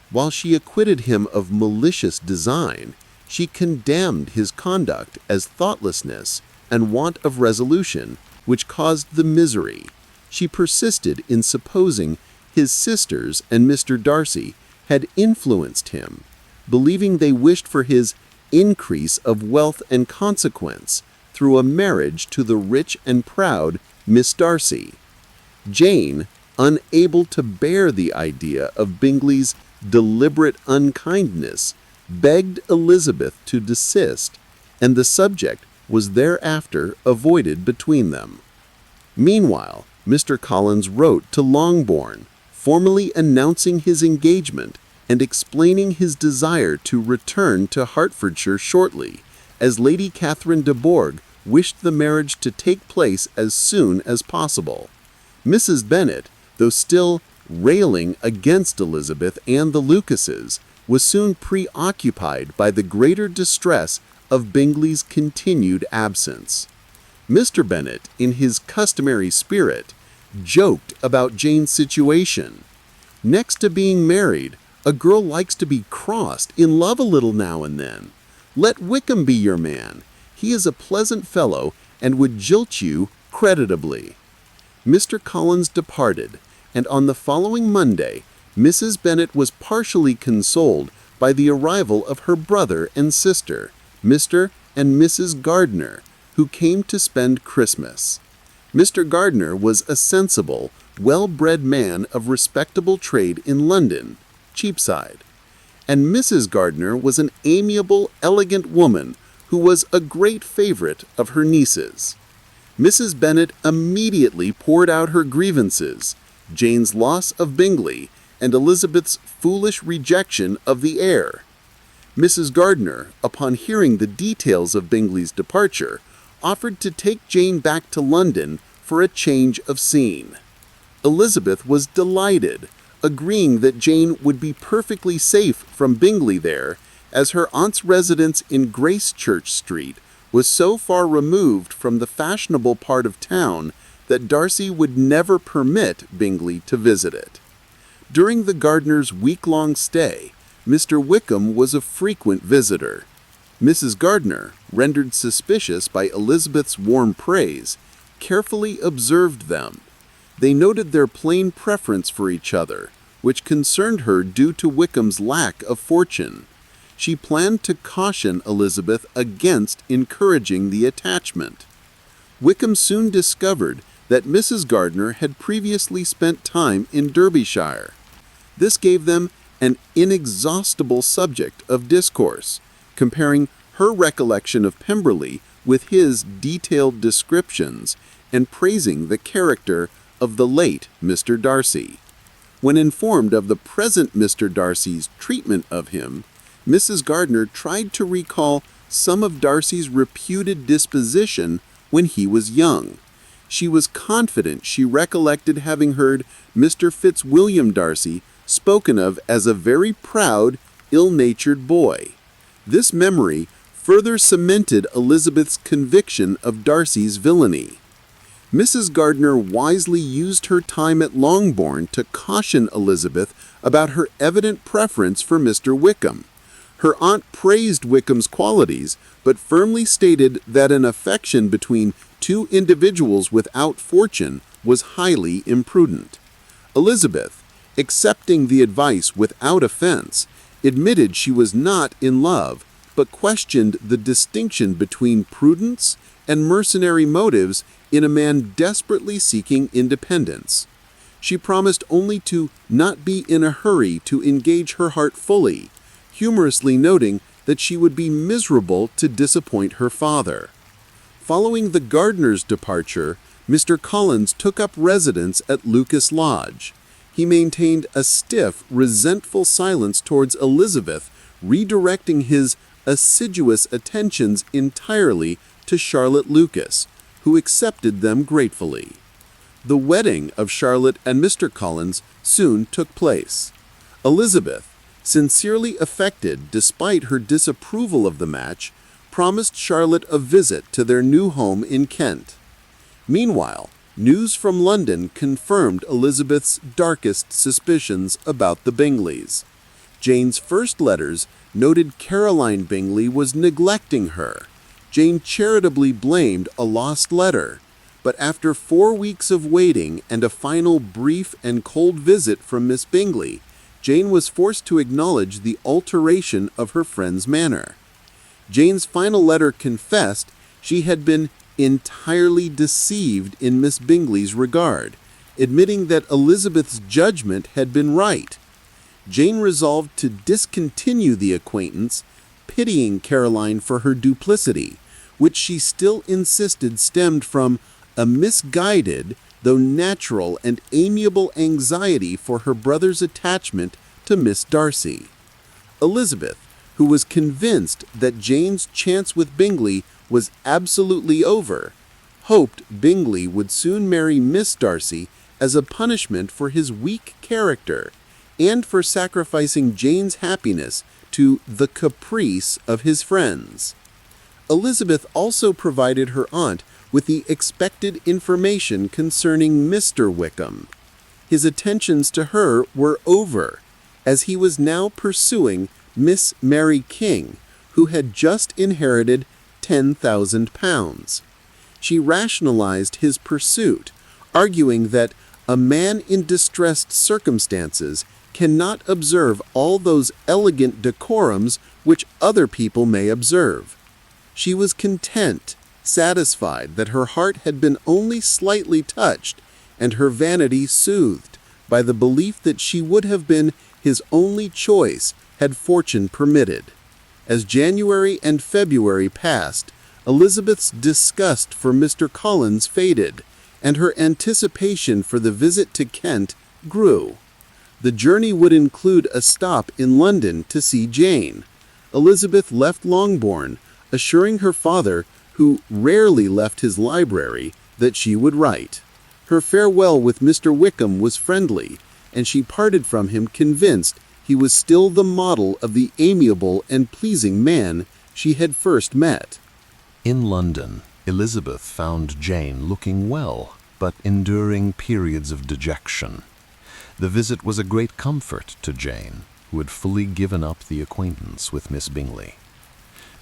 While she acquitted him of malicious design, she condemned his conduct as thoughtlessness and want of resolution, which caused the misery. She persisted in supposing his sisters and Mr. Darcy had influenced him, believing they wished for his increase of wealth and consequence through a marriage to the rich and proud Miss Darcy. Jane, unable to bear the idea of Bingley's deliberate unkindness, begged Elizabeth to desist, and the subject was thereafter avoided between them. Meanwhile, Mr. Collins wrote to Longbourn, formally announcing his engagement and explaining his desire to return to Hertfordshire shortly, as Lady Catherine de Bourgh wished the marriage to take place as soon as possible. Mrs. Bennet, though still railing against Elizabeth and the Lucases, was soon preoccupied by the greater distress of Bingley's continued absence. Mr. Bennet, in his customary spirit, joked about Jane's situation. Next to being married, a girl likes to be crossed in love a little now and then. Let Wickham be your man. He is a pleasant fellow and would jilt you creditably. Mr. Collins departed, and on the following Monday, Mrs. Bennet was partially consoled by the arrival of her brother and sister, Mr. and Mrs. Gardiner, who came to spend Christmas. Mr. Gardiner was a sensible, well-bred man of respectable trade in London, Cheapside, and Mrs. Gardiner was an amiable, elegant woman who was a great favorite of her nieces. Mrs. Bennet immediately poured out her grievances, Jane's loss of Bingley, and Elizabeth's foolish rejection of the heir. Mrs. Gardiner, upon hearing the details of Bingley's departure, offered to take Jane back to London for a change of scene. Elizabeth was delighted, agreeing that Jane would be perfectly safe from Bingley there, as her aunt's residence in Gracechurch Street was so far removed from the fashionable part of town that Darcy would never permit Bingley to visit it. During the Gardiners' week-long stay, Mr. Wickham was a frequent visitor. Mrs. Gardiner, rendered suspicious by Elizabeth's warm praise, carefully observed them. They noted their plain preference for each other, which concerned her due to Wickham's lack of fortune. She planned to caution Elizabeth against encouraging the attachment. Wickham soon discovered that Mrs. Gardiner had previously spent time in Derbyshire. This gave them an inexhaustible subject of discourse, comparing her recollection of Pemberley with his detailed descriptions and praising the character of the late Mr. Darcy. When informed of the present Mr. Darcy's treatment of him, Mrs. Gardiner tried to recall some of Darcy's reputed disposition when he was young. She was confident she recollected having heard Mr. Fitzwilliam Darcy spoken of as a very proud, ill-natured boy. This memory further cemented Elizabeth's conviction of Darcy's villainy. Mrs. Gardiner wisely used her time at Longbourn to caution Elizabeth about her evident preference for Mr. Wickham. Her aunt praised Wickham's qualities, but firmly stated that an affection between two individuals without fortune was highly imprudent. Elizabeth, accepting the advice without offense, admitted she was not in love, but questioned the distinction between prudence and mercenary motives in a man desperately seeking independence. She promised only to not be in a hurry to engage her heart fully, humorously noting that she would be miserable to disappoint her father. Following the Gardiners' departure, Mr. Collins took up residence at Lucas Lodge. He maintained a stiff, resentful silence towards Elizabeth, redirecting his assiduous attentions entirely to Charlotte Lucas, who accepted them gratefully. The wedding of Charlotte and Mr. Collins soon took place. Elizabeth, sincerely affected despite her disapproval of the match, promised Charlotte a visit to their new home in Kent. Meanwhile, news from London confirmed Elizabeth's darkest suspicions about the Bingleys. Jane's first letters noted Caroline Bingley was neglecting her. Jane charitably blamed a lost letter, but after 4 weeks of waiting and a final brief and cold visit from Miss Bingley, Jane was forced to acknowledge the alteration of her friend's manner. Jane's final letter confessed she had been entirely deceived in Miss Bingley's regard, admitting that Elizabeth's judgment had been right. Jane resolved to discontinue the acquaintance, pitying Caroline for her duplicity, which she still insisted stemmed from a misguided, though natural and amiable anxiety for her brother's attachment to Miss Darcy. Elizabeth, who was convinced that Jane's chance with Bingley was absolutely over, hoped Bingley would soon marry Miss Darcy as a punishment for his weak character and for sacrificing Jane's happiness to the caprice of his friends. Elizabeth also provided her aunt with the expected information concerning Mr. Wickham. His attentions to her were over, as he was now pursuing Miss Mary King, who had just inherited £10,000. She rationalized his pursuit, arguing that a man in distressed circumstances cannot observe all those elegant decorums which other people may observe. She was content, satisfied that her heart had been only slightly touched, and her vanity soothed by the belief that she would have been his only choice had fortune permitted. As January and February passed, Elizabeth's disgust for Mr. Collins faded, and her anticipation for the visit to Kent grew. The journey would include a stop in London to see Jane. Elizabeth left Longbourn, assuring her father, who rarely left his library, that she would write. Her farewell with Mr. Wickham was friendly, and she parted from him convinced he was still the model of the amiable and pleasing man she had first met. In London, Elizabeth found Jane looking well, but enduring periods of dejection. The visit was a great comfort to Jane, who had fully given up the acquaintance with Miss Bingley.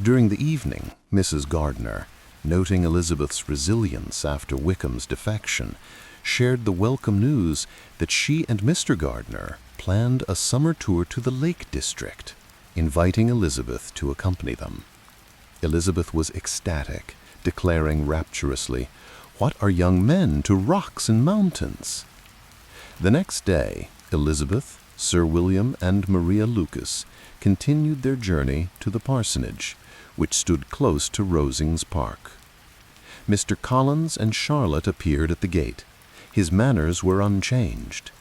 During the evening, Mrs. Gardiner, noting Elizabeth's resilience after Wickham's defection, shared the welcome news that she and Mr. Gardiner planned a summer tour to the Lake District, inviting Elizabeth to accompany them. Elizabeth was ecstatic, declaring rapturously, "What are young men to rocks and mountains?" The next day, Elizabeth, Sir William, and Maria Lucas continued their journey to the parsonage, which stood close to Rosings Park. Mr. Collins and Charlotte appeared at the gate. His manners were unchanged.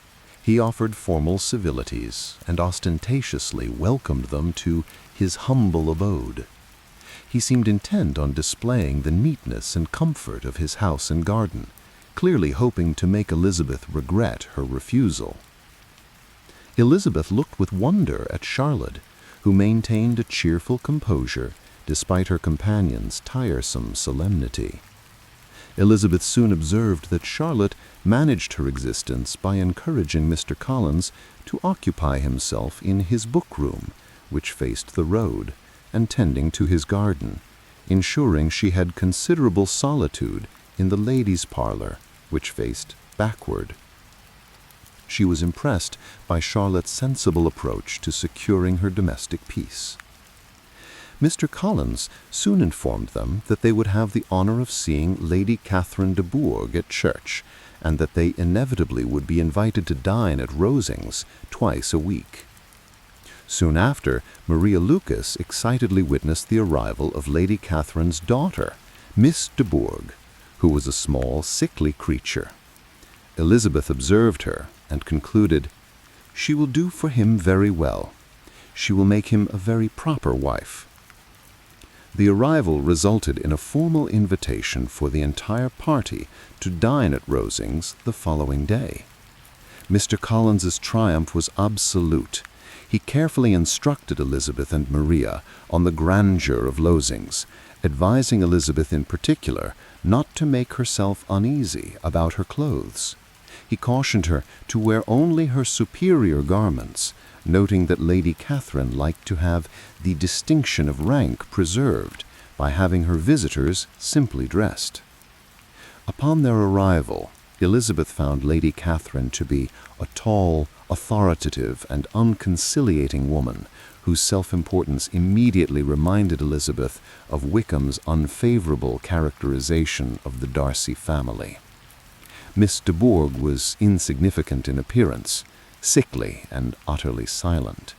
He offered formal civilities and ostentatiously welcomed them to his humble abode. He seemed intent on displaying the neatness and comfort of his house and garden, clearly hoping to make Elizabeth regret her refusal. Elizabeth looked with wonder at Charlotte, who maintained a cheerful composure despite her companion's tiresome solemnity. Elizabeth soon observed that Charlotte managed her existence by encouraging Mr. Collins to occupy himself in his book-room, which faced the road, and tending to his garden, ensuring she had considerable solitude in the ladies' parlor, which faced backward. She was impressed by Charlotte's sensible approach to securing her domestic peace. Mr. Collins soon informed them that they would have the honor of seeing Lady Catherine de Bourgh at church, and that they inevitably would be invited to dine at Rosings twice a week. Soon after, Maria Lucas excitedly witnessed the arrival of Lady Catherine's daughter, Miss de Bourgh, who was a small, sickly creature. Elizabeth observed her and concluded, "She will do for him very well. She will make him a very proper wife." The arrival resulted in a formal invitation for the entire party to dine at Rosings the following day. Mr. Collins's triumph was absolute. He carefully instructed Elizabeth and Maria on the grandeur of Rosings, advising Elizabeth in particular not to make herself uneasy about her clothes. He cautioned her to wear only her superior garments, noting that Lady Catherine liked to have the distinction of rank preserved by having her visitors simply dressed. Upon their arrival, Elizabeth found Lady Catherine to be a tall, authoritative, and unconciliating woman whose self-importance immediately reminded Elizabeth of Wickham's unfavorable characterization of the Darcy family. Miss de Bourgh was insignificant in appearance, sickly and utterly silent.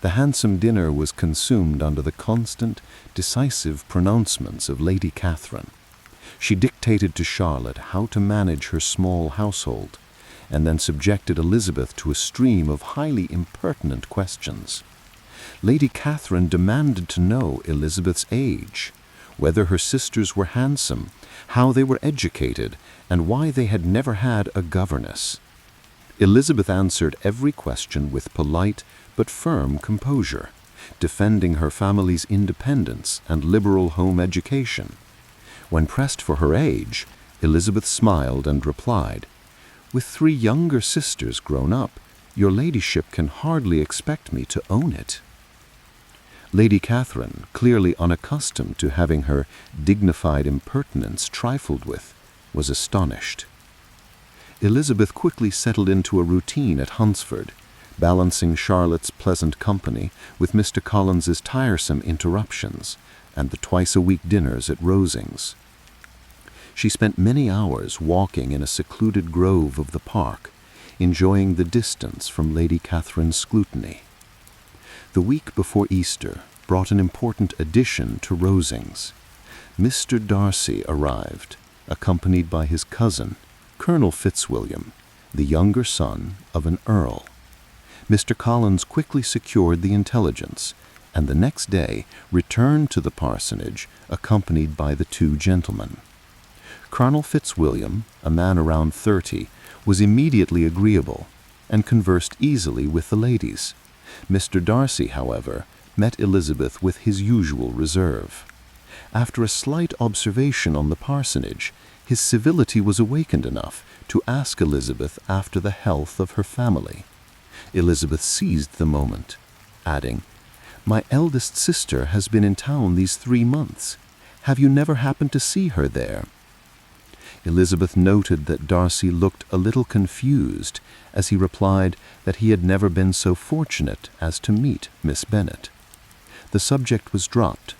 The handsome dinner was consumed under the constant, decisive pronouncements of Lady Catherine. She dictated to Charlotte how to manage her small household, and then subjected Elizabeth to a stream of highly impertinent questions. Lady Catherine demanded to know Elizabeth's age, whether her sisters were handsome, how they were educated, and why they had never had a governess. Elizabeth answered every question with polite but firm composure, defending her family's independence and liberal home education. When pressed for her age, Elizabeth smiled and replied, "With 3 younger sisters grown up, your ladyship can hardly expect me to own it." Lady Catherine, clearly unaccustomed to having her dignified impertinence trifled with, was astonished. Elizabeth quickly settled into a routine at Hunsford, balancing Charlotte's pleasant company with Mr. Collins's tiresome interruptions and the twice-a-week dinners at Rosings. She spent many hours walking in a secluded grove of the park, enjoying the distance from Lady Catherine's scrutiny. The week before Easter brought an important addition to Rosings. Mr. Darcy arrived, accompanied by his cousin, Colonel Fitzwilliam, the younger son of an earl. Mr. Collins quickly secured the intelligence, and the next day returned to the parsonage accompanied by the two gentlemen. Colonel Fitzwilliam, a man around 30, was immediately agreeable, and conversed easily with the ladies. Mr. Darcy, however, met Elizabeth with his usual reserve. After a slight observation on the parsonage, his civility was awakened enough to ask Elizabeth after the health of her family. Elizabeth seized the moment, adding, "My eldest sister has been in town these 3 months. Have you never happened to see her there?" Elizabeth noted that Darcy looked a little confused as he replied that he had never been so fortunate as to meet Miss Bennet. The subject was dropped,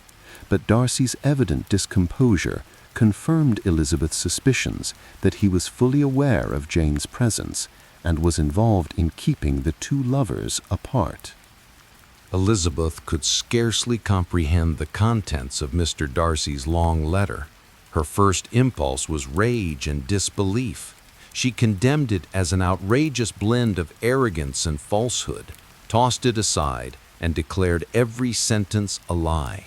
but Darcy's evident discomposure confirmed Elizabeth's suspicions that he was fully aware of Jane's presence and was involved in keeping the two lovers apart. Elizabeth could scarcely comprehend the contents of Mr. Darcy's long letter. Her first impulse was rage and disbelief. She condemned it as an outrageous blend of arrogance and falsehood, tossed it aside, and declared every sentence a lie.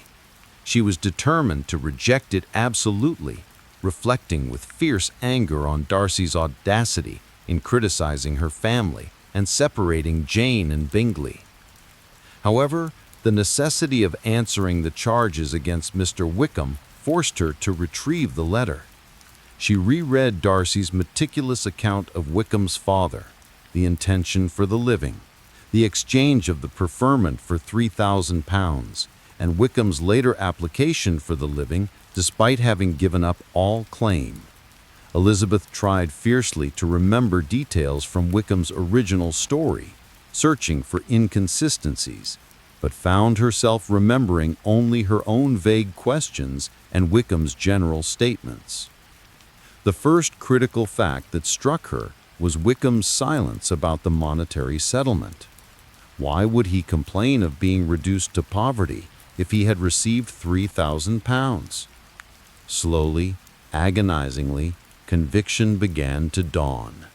She was determined to reject it absolutely, reflecting with fierce anger on Darcy's audacity in criticizing her family and separating Jane and Bingley. However, the necessity of answering the charges against Mr. Wickham forced her to retrieve the letter. She reread Darcy's meticulous account of Wickham's father, the intention for the living, the exchange of the preferment for £3,000, and Wickham's later application for the living despite having given up all claim. Elizabeth tried fiercely to remember details from Wickham's original story, searching for inconsistencies, but found herself remembering only her own vague questions and Wickham's general statements. The first critical fact that struck her was Wickham's silence about the monetary settlement. Why would he complain of being reduced to poverty if he had received £3,000? Slowly, agonizingly, conviction began to dawn.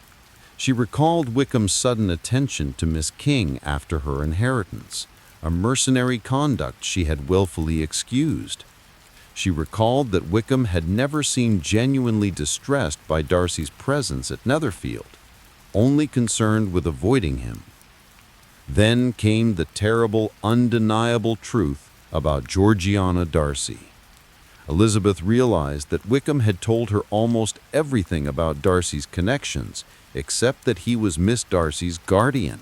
She recalled Wickham's sudden attention to Miss King after her inheritance, a mercenary conduct she had willfully excused. She recalled that Wickham had never seemed genuinely distressed by Darcy's presence at Netherfield, only concerned with avoiding him. Then came the terrible, undeniable truth about Georgiana Darcy. Elizabeth realized that Wickham had told her almost everything about Darcy's connections, except that he was Miss Darcy's guardian.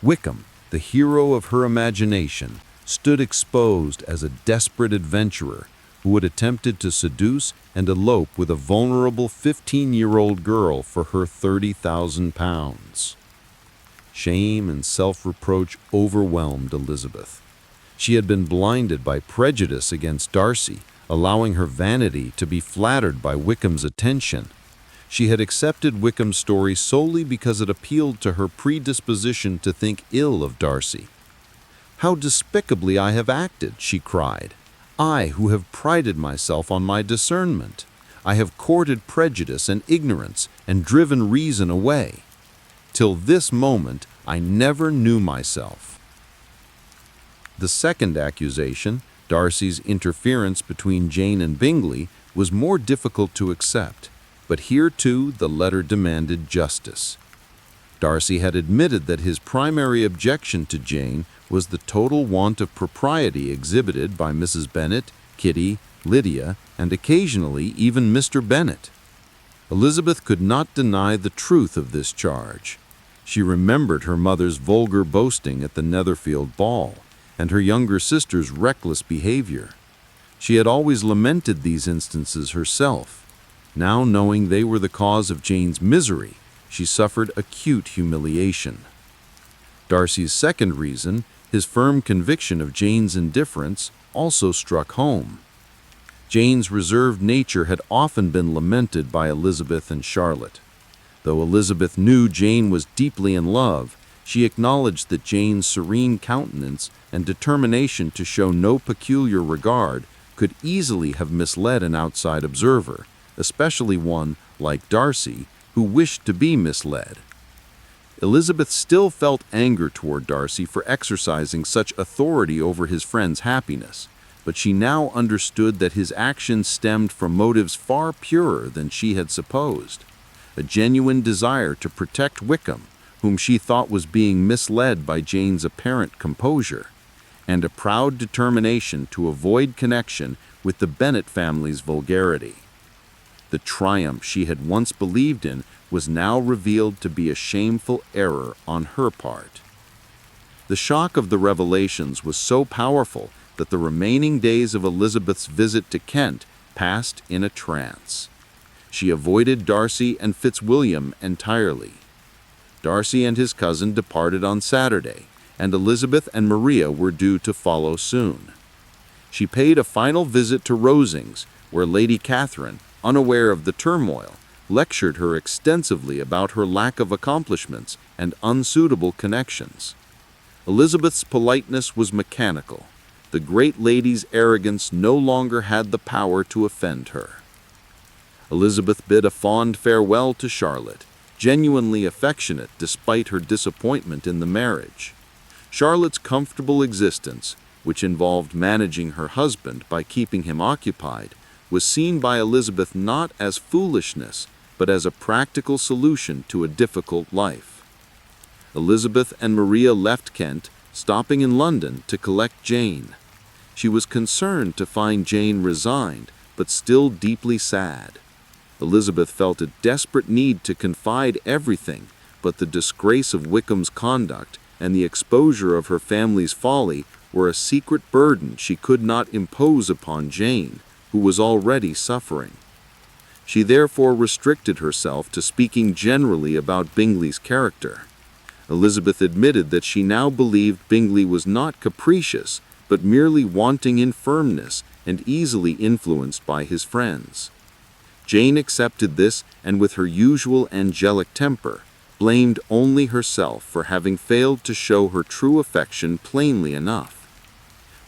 Wickham, the hero of her imagination, stood exposed as a desperate adventurer who had attempted to seduce and elope with a vulnerable 15-year-old girl for her £30,000. Shame and self-reproach overwhelmed Elizabeth. She had been blinded by prejudice against Darcy, allowing her vanity to be flattered by Wickham's attention. She had accepted Wickham's story solely because it appealed to her predisposition to think ill of Darcy. "How despicably I have acted," she cried. "I who have prided myself on my discernment. I have courted prejudice and ignorance and driven reason away. Till this moment I never knew myself." The second accusation, Darcy's interference between Jane and Bingley, was more difficult to accept, but here too the letter demanded justice. Darcy had admitted that his primary objection to Jane was the total want of propriety exhibited by Mrs. Bennet, Kitty, Lydia, and occasionally even Mr. Bennet. Elizabeth could not deny the truth of this charge. She remembered her mother's vulgar boasting at the Netherfield ball, and her younger sister's reckless behavior. She had always lamented these instances herself. Now, knowing they were the cause of Jane's misery, she suffered acute humiliation. Darcy's second reason, his firm conviction of Jane's indifference, also struck home. Jane's reserved nature had often been lamented by Elizabeth and Charlotte. Though Elizabeth knew Jane was deeply in love, she acknowledged that Jane's serene countenance and determination to show no peculiar regard could easily have misled an outside observer, especially one, like Darcy, who wished to be misled. Elizabeth still felt anger toward Darcy for exercising such authority over his friend's happiness, but she now understood that his actions stemmed from motives far purer than she had supposed. A genuine desire to protect Wickham, whom she thought was being misled by Jane's apparent composure, and a proud determination to avoid connection with the Bennet family's vulgarity. The triumph she had once believed in was now revealed to be a shameful error on her part. The shock of the revelations was so powerful that the remaining days of Elizabeth's visit to Kent passed in a trance. She avoided Darcy and Fitzwilliam entirely. Darcy and his cousin departed on Saturday, and Elizabeth and Maria were due to follow soon. She paid a final visit to Rosings, where Lady Catherine, unaware of the turmoil, lectured her extensively about her lack of accomplishments and unsuitable connections. Elizabeth's politeness was mechanical. The great lady's arrogance no longer had the power to offend her. Elizabeth bid a fond farewell to Charlotte, genuinely affectionate despite her disappointment in the marriage. Charlotte's comfortable existence, which involved managing her husband by keeping him occupied, was seen by Elizabeth not as foolishness, but as a practical solution to a difficult life. Elizabeth and Maria left Kent, stopping in London to collect Jane. She was concerned to find Jane resigned, but still deeply sad. Elizabeth felt a desperate need to confide everything, but the disgrace of Wickham's conduct and the exposure of her family's folly were a secret burden she could not impose upon Jane, who was already suffering. She therefore restricted herself to speaking generally about Bingley's character. Elizabeth admitted that she now believed Bingley was not capricious, but merely wanting in firmness and easily influenced by his friends. Jane accepted this and, with her usual angelic temper, blamed only herself for having failed to show her true affection plainly enough.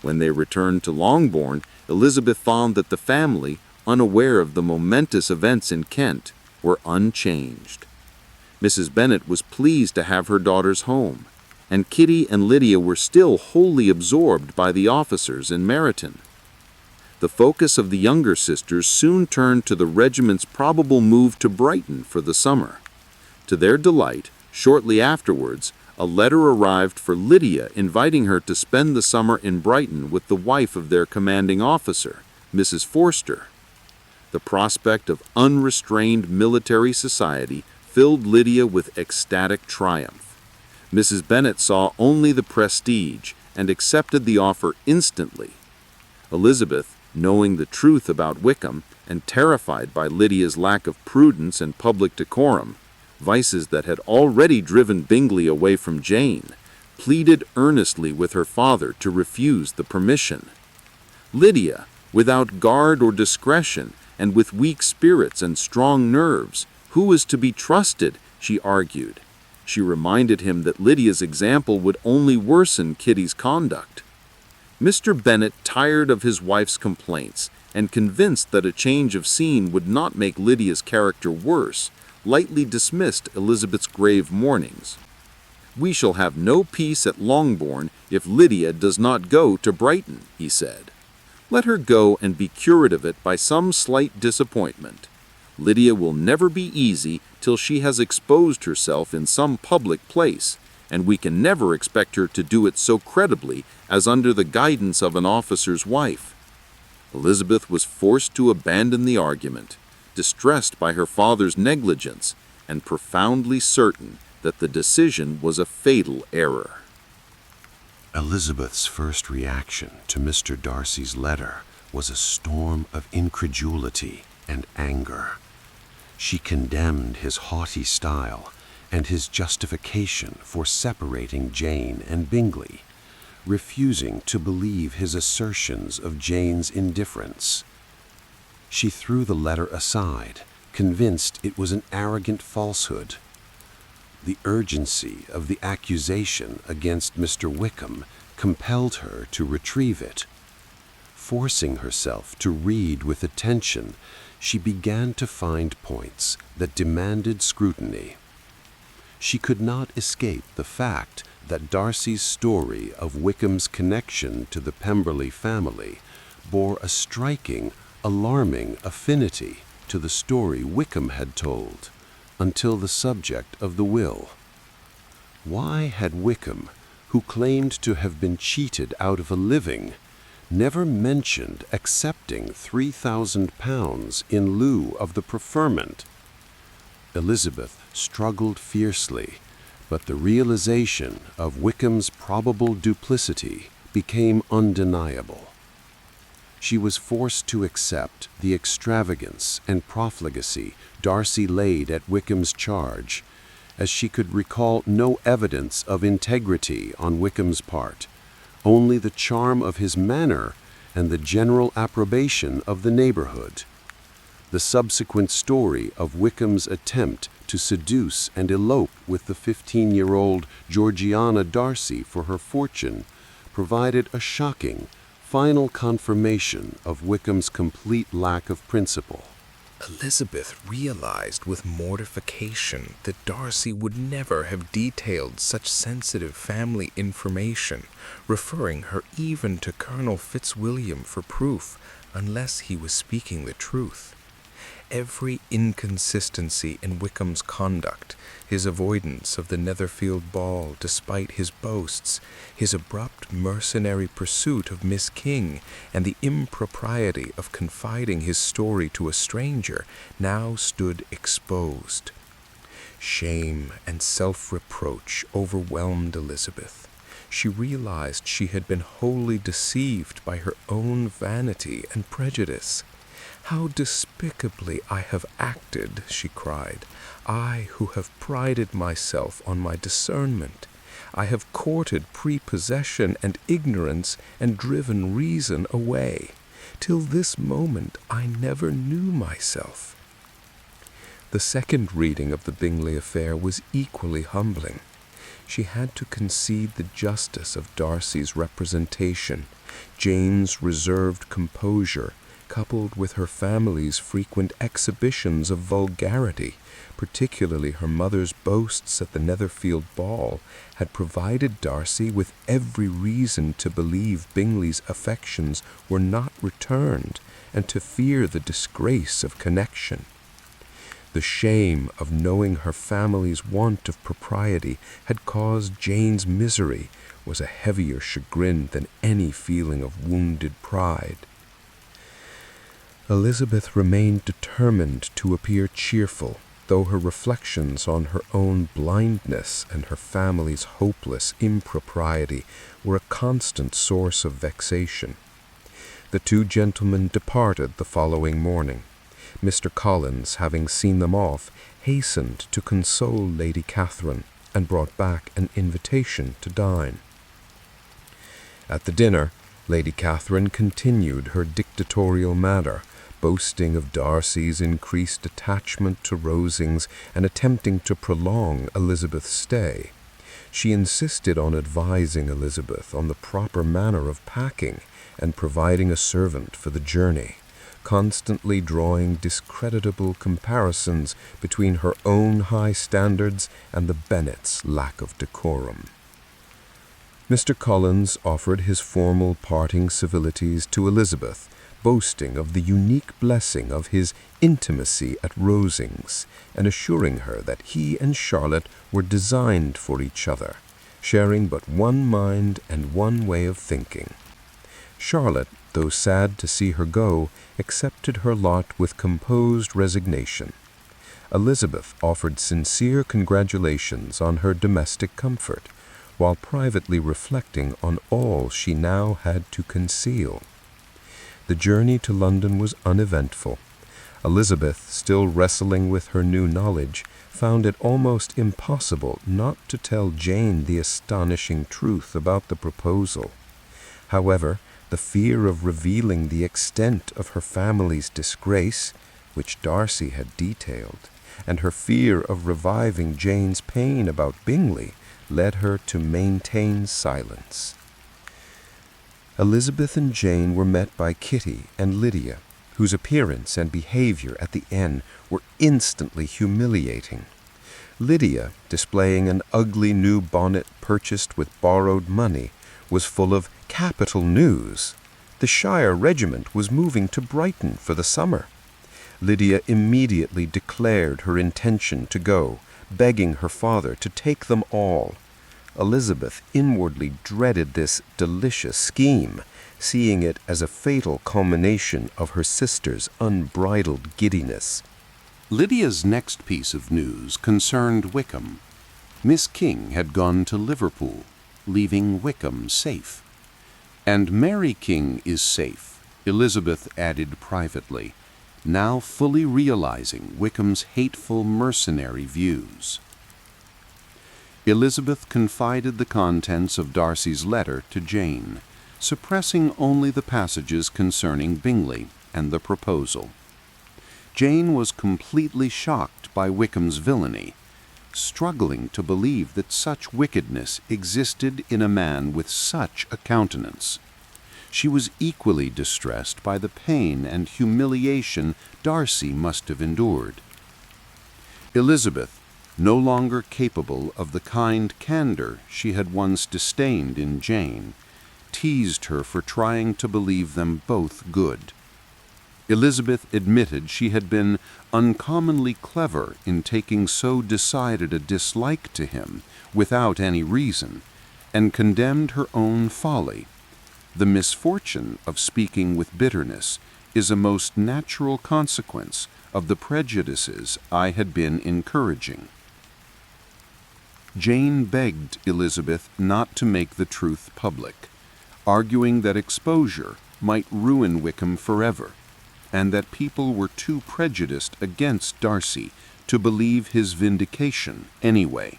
When they returned to Longbourn, Elizabeth found that the family, unaware of the momentous events in Kent, were unchanged. Mrs. Bennet was pleased to have her daughters home, and Kitty and Lydia were still wholly absorbed by the officers in Meryton. The focus of the younger sisters soon turned to the regiment's probable move to Brighton for the summer. To their delight, shortly afterwards, a letter arrived for Lydia inviting her to spend the summer in Brighton with the wife of their commanding officer, Mrs. Forster. The prospect of unrestrained military society filled Lydia with ecstatic triumph. Mrs. Bennet saw only the prestige and accepted the offer instantly. Elizabeth, knowing the truth about Wickham and terrified by Lydia's lack of prudence and public decorum, vices that had already driven Bingley away from Jane, pleaded earnestly with her father to refuse the permission. Lydia, without guard or discretion, and with weak spirits and strong nerves, who was to be trusted, she argued. She reminded him that Lydia's example would only worsen Kitty's conduct. Mr. Bennet, tired of his wife's complaints, and convinced that a change of scene would not make Lydia's character worse, lightly dismissed Elizabeth's grave warnings. "We shall have no peace at Longbourn if Lydia does not go to Brighton," he said. "Let her go and be cured of it by some slight disappointment. Lydia will never be easy till she has exposed herself in some public place, and we can never expect her to do it so credibly as under the guidance of an officer's wife." Elizabeth was forced to abandon the argument, distressed by her father's negligence, and profoundly certain that the decision was a fatal error. Elizabeth's first reaction to Mr. Darcy's letter was a storm of incredulity and anger. She condemned his haughty style and his justification for separating Jane and Bingley, refusing to believe his assertions of Jane's indifference. She threw the letter aside, convinced it was an arrogant falsehood. The urgency of the accusation against Mr. Wickham compelled her to retrieve it. Forcing herself to read with attention, she began to find points that demanded scrutiny. she could not escape the fact that Darcy's story of Wickham's connection to the Pemberley family bore a striking, alarming affinity to the story Wickham had told, until the subject of the will. Why had Wickham, who claimed to have been cheated out of a living, never mentioned accepting £3,000 in lieu of the preferment? Elizabeth struggled fiercely, but the realization of Wickham's probable duplicity became undeniable. She was forced to accept the extravagance and profligacy Darcy laid at Wickham's charge, as she could recall no evidence of integrity on Wickham's part, only the charm of his manner and the general approbation of the neighborhood. The subsequent story of Wickham's attempt to seduce and elope with the 15-year-old Georgiana Darcy for her fortune provided a shocking, final confirmation of Wickham's complete lack of principle. Elizabeth realized with mortification that Darcy would never have detailed such sensitive family information, referring her even to Colonel Fitzwilliam for proof, unless he was speaking the truth. Every inconsistency in Wickham's conduct, his avoidance of the Netherfield ball despite his boasts, his abrupt mercenary pursuit of Miss King, and the impropriety of confiding his story to a stranger, now stood exposed. Shame and self-reproach overwhelmed Elizabeth. She realized she had been wholly deceived by her own vanity and prejudice. "How despicably I have acted," she cried, "I who have prided myself on my discernment. I have courted prepossession and ignorance and driven reason away. Till this moment I never knew myself." The second reading of the Bingley affair was equally humbling. She had to concede the justice of Darcy's representation, Jane's reserved composure, coupled with her family's frequent exhibitions of vulgarity, particularly her mother's boasts at the Netherfield ball, had provided Darcy with every reason to believe Bingley's affections were not returned, and to fear the disgrace of connection. The shame of knowing her family's want of propriety had caused Jane's misery was a heavier chagrin than any feeling of wounded pride. Elizabeth remained determined to appear cheerful, though her reflections on her own blindness and her family's hopeless impropriety were a constant source of vexation. The two gentlemen departed the following morning. Mr. Collins, having seen them off, hastened to console Lady Catherine, and brought back an invitation to dine. At the dinner, Lady Catherine continued her dictatorial manner, boasting of Darcy's increased attachment to Rosings and attempting to prolong Elizabeth's stay. She insisted on advising Elizabeth on the proper manner of packing and providing a servant for the journey, constantly drawing discreditable comparisons between her own high standards and the Bennets' lack of decorum. Mr. Collins offered his formal parting civilities to Elizabeth, boasting of the unique blessing of his intimacy at Rosings, and assuring her that he and Charlotte were designed for each other, sharing but one mind and one way of thinking. Charlotte, though sad to see her go, accepted her lot with composed resignation. Elizabeth offered sincere congratulations on her domestic comfort, while privately reflecting on all she now had to conceal. The journey to London was uneventful. Elizabeth, still wrestling with her new knowledge, found it almost impossible not to tell Jane the astonishing truth about the proposal. However, the fear of revealing the extent of her family's disgrace, which Darcy had detailed, and her fear of reviving Jane's pain about Bingley, led her to maintain silence. Elizabeth and Jane were met by Kitty and Lydia, whose appearance and behavior at the inn were instantly humiliating. Lydia, displaying an ugly new bonnet purchased with borrowed money, was full of capital news. The Shire regiment was moving to Brighton for the summer. Lydia immediately declared her intention to go, begging her father to take them all. Elizabeth inwardly dreaded this delicious scheme, seeing it as a fatal culmination of her sister's unbridled giddiness. Lydia's next piece of news concerned Wickham. Miss King had gone to Liverpool, leaving Wickham safe. "And Mary King is safe," Elizabeth added privately, now fully realizing Wickham's hateful mercenary views. Elizabeth confided the contents of Darcy's letter to Jane, suppressing only the passages concerning Bingley and the proposal. Jane was completely shocked by Wickham's villainy, struggling to believe that such wickedness existed in a man with such a countenance. She was equally distressed by the pain and humiliation Darcy must have endured. Elizabeth, no longer capable of the kind candor she had once disdained in Jane, teased her for trying to believe them both good. Elizabeth admitted she had been uncommonly clever in taking so decided a dislike to him without any reason, and condemned her own folly. The misfortune of speaking with bitterness is a most natural consequence of the prejudices I had been encouraging. Jane begged Elizabeth not to make the truth public, arguing that exposure might ruin Wickham forever, and that people were too prejudiced against Darcy to believe his vindication anyway.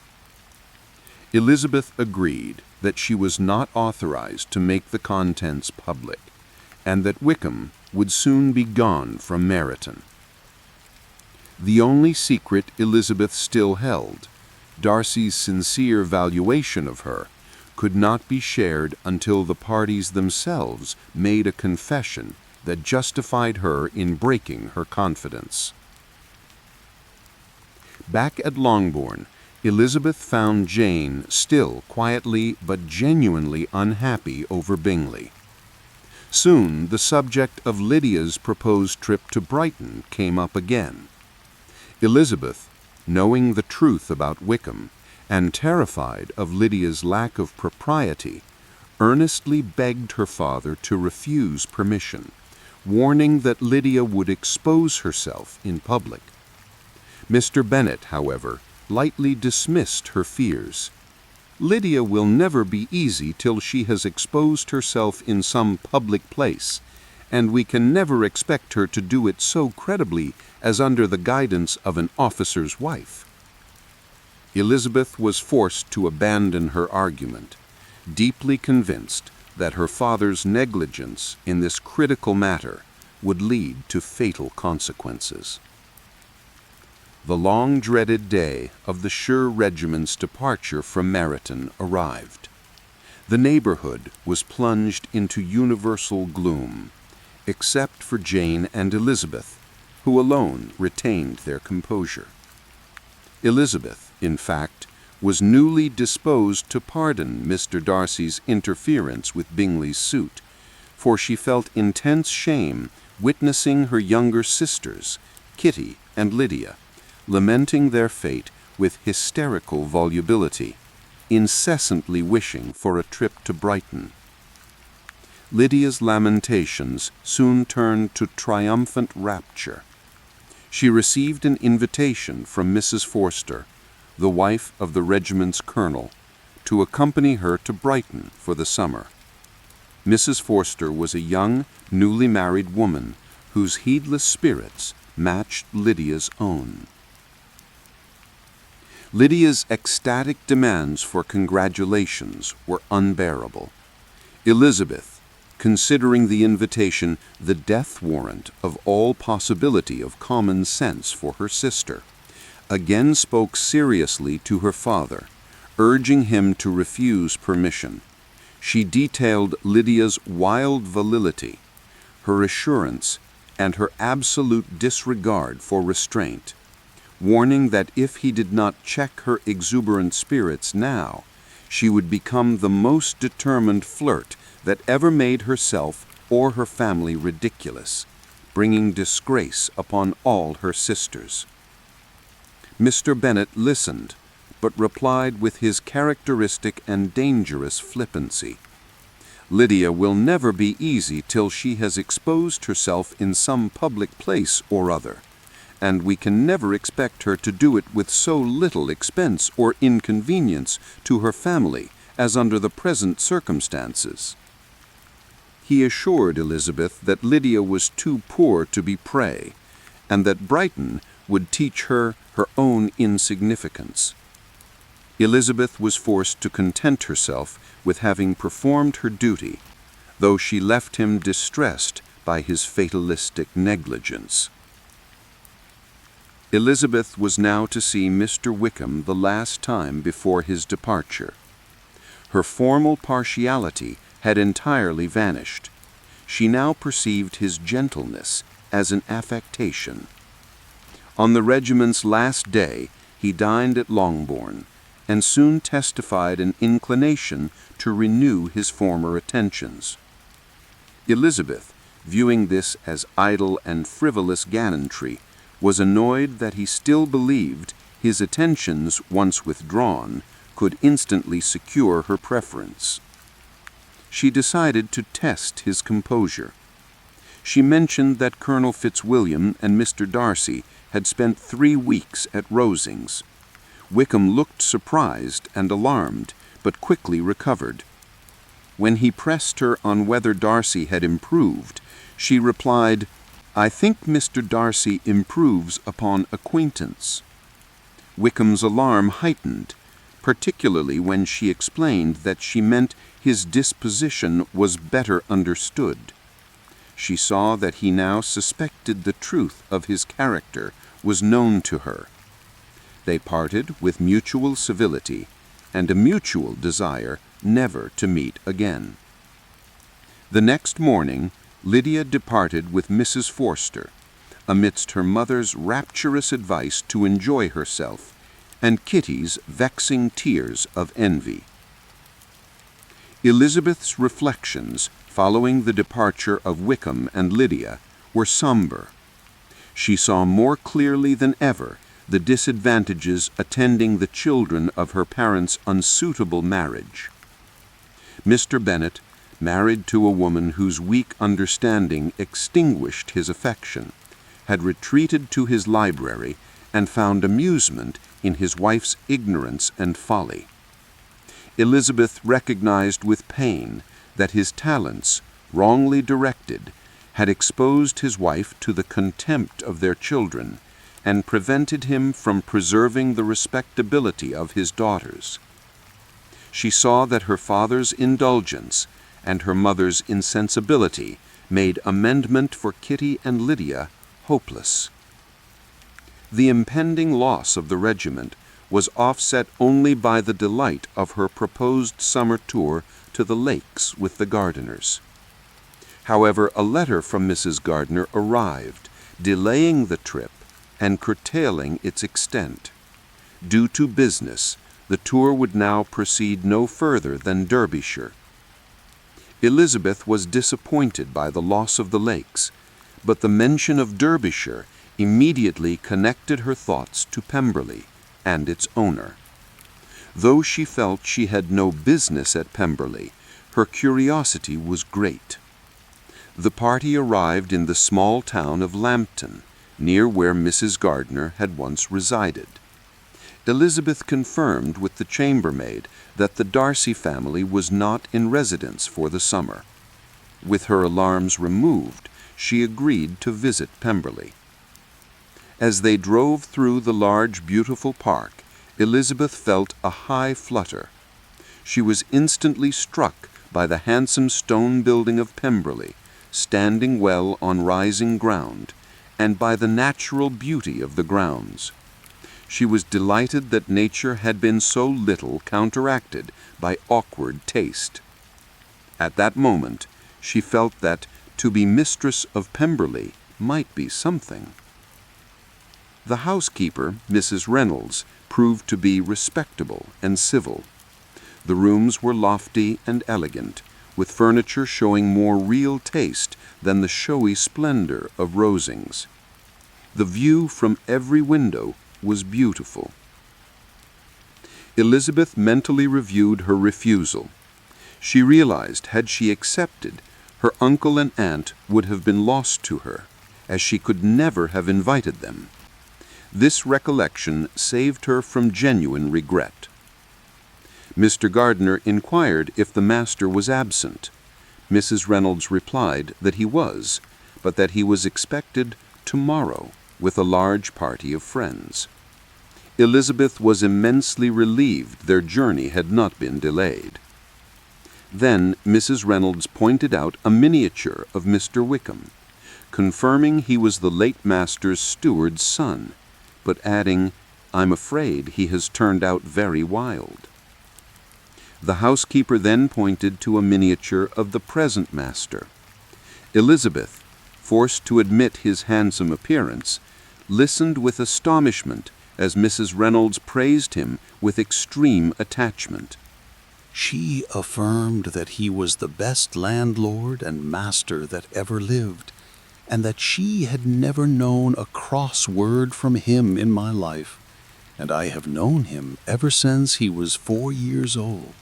Elizabeth agreed that she was not authorized to make the contents public, and that Wickham would soon be gone from Meryton. The only secret Elizabeth still held, Darcy's sincere valuation of her, could not be shared until the parties themselves made a confession that justified her in breaking her confidence. Back at Longbourn, Elizabeth found Jane still quietly but genuinely unhappy over Bingley. Soon the subject of Lydia's proposed trip to Brighton came up again. Elizabeth, knowing the truth about Wickham and terrified of Lydia's lack of propriety, earnestly begged her father to refuse permission, warning that Lydia would expose herself in public. Mr. Bennet, however, lightly dismissed her fears. "Lydia will never be easy till she has exposed herself in some public place, and we can never expect her to do it so credibly as under the guidance of an officer's wife." Elizabeth was forced to abandon her argument, deeply convinced that her father's negligence in this critical matter would lead to fatal consequences. The long-dreaded day of the Shire regiment's departure from Meryton arrived. The neighborhood was plunged into universal gloom, except for Jane and Elizabeth, who alone retained their composure. Elizabeth, in fact, was newly disposed to pardon Mr. Darcy's interference with Bingley's suit, for she felt intense shame witnessing her younger sisters, Kitty and Lydia, lamenting their fate with hysterical volubility, incessantly wishing for a trip to Brighton. Lydia's lamentations soon turned to triumphant rapture. She received an invitation from Mrs. Forster, the wife of the regiment's colonel, to accompany her to Brighton for the summer. Mrs. Forster was a young, newly married woman whose heedless spirits matched Lydia's own. Lydia's ecstatic demands for congratulations were unbearable. Elizabeth, considering the invitation the death warrant of all possibility of common sense for her sister, again spoke seriously to her father, urging him to refuse permission. She detailed Lydia's wild volatility, her assurance, and her absolute disregard for restraint, warning that if he did not check her exuberant spirits now, she would become the most determined flirt that ever made herself or her family ridiculous, bringing disgrace upon all her sisters. Mr. Bennet listened, but replied with his characteristic and dangerous flippancy. Lydia will never be easy till she has exposed herself in some public place or other, and we can never expect her to do it with so little expense or inconvenience to her family as under the present circumstances. He assured Elizabeth that Lydia was too poor to be prey, and that Brighton would teach her her own insignificance. Elizabeth was forced to content herself with having performed her duty, though she left him distressed by his fatalistic negligence. Elizabeth was now to see Mr. Wickham the last time before his departure. Her formal partiality had entirely vanished. She now perceived his gentleness as an affectation. On the regiment's last day he dined at Longbourn, and soon testified an inclination to renew his former attentions. Elizabeth, viewing this as idle and frivolous gallantry, was annoyed that he still believed his attentions, once withdrawn, could instantly secure her preference. She decided to test his composure. She mentioned that Colonel Fitzwilliam and Mr. Darcy had spent 3 weeks at Rosings. Wickham looked surprised and alarmed, but quickly recovered. When he pressed her on whether Darcy had improved, she replied, "I think Mr. Darcy improves upon acquaintance." Wickham's alarm heightened, particularly when she explained that she meant his disposition was better understood. She saw that he now suspected the truth of his character was known to her. They parted with mutual civility and a mutual desire never to meet again. The next morning, Lydia departed with Mrs. Forster, amidst her mother's rapturous advice to enjoy herself, and Kitty's vexing tears of envy. Elizabeth's reflections following the departure of Wickham and Lydia were somber. She saw more clearly than ever the disadvantages attending the children of her parents' unsuitable marriage. Mr. Bennet, married to a woman whose weak understanding extinguished his affection, had retreated to his library and found amusement in his wife's ignorance and folly. Elizabeth recognized with pain that his talents, wrongly directed, had exposed his wife to the contempt of their children and prevented him from preserving the respectability of his daughters. She saw that her father's indulgence and her mother's insensibility made amendment for Kitty and Lydia hopeless. The impending loss of the regiment was offset only by the delight of her proposed summer tour to the lakes with the Gardiners. However, a letter from Mrs. Gardiner arrived, delaying the trip and curtailing its extent. Due to business, the tour would now proceed no further than Derbyshire. Elizabeth was disappointed by the loss of the lakes, but the mention of Derbyshire immediately connected her thoughts to Pemberley and its owner. Though she felt she had no business at Pemberley, her curiosity was great. The party arrived in the small town of Lambton, near where Mrs. Gardiner had once resided. Elizabeth confirmed with the chambermaid that the Darcy family was not in residence for the summer. With her alarms removed, she agreed to visit Pemberley. As they drove through the large, beautiful park, Elizabeth felt a high flutter. She was instantly struck by the handsome stone building of Pemberley, standing well on rising ground, and by the natural beauty of the grounds. She was delighted that nature had been so little counteracted by awkward taste. At that moment, she felt that to be mistress of Pemberley might be something. The housekeeper, Mrs. Reynolds, proved to be respectable and civil. The rooms were lofty and elegant, with furniture showing more real taste than the showy splendor of Rosings. The view from every window was beautiful. Elizabeth mentally reviewed her refusal. She realized, had she accepted, her uncle and aunt would have been lost to her, as she could never have invited them. This recollection saved her from genuine regret. Mr. Gardiner inquired if the master was absent. Mrs. Reynolds replied that he was, but that he was expected tomorrow with a large party of friends. Elizabeth was immensely relieved their journey had not been delayed. Then Mrs. Reynolds pointed out a miniature of Mr. Wickham, confirming he was the late master's steward's son, but adding, "I'm afraid he has turned out very wild." The housekeeper then pointed to a miniature of the present master. Elizabeth, forced to admit his handsome appearance, listened with astonishment as Mrs. Reynolds praised him with extreme attachment. She affirmed that he was the best landlord and master that ever lived, and that she had never known a cross word from him in my life, and I have known him ever since he was 4 years old.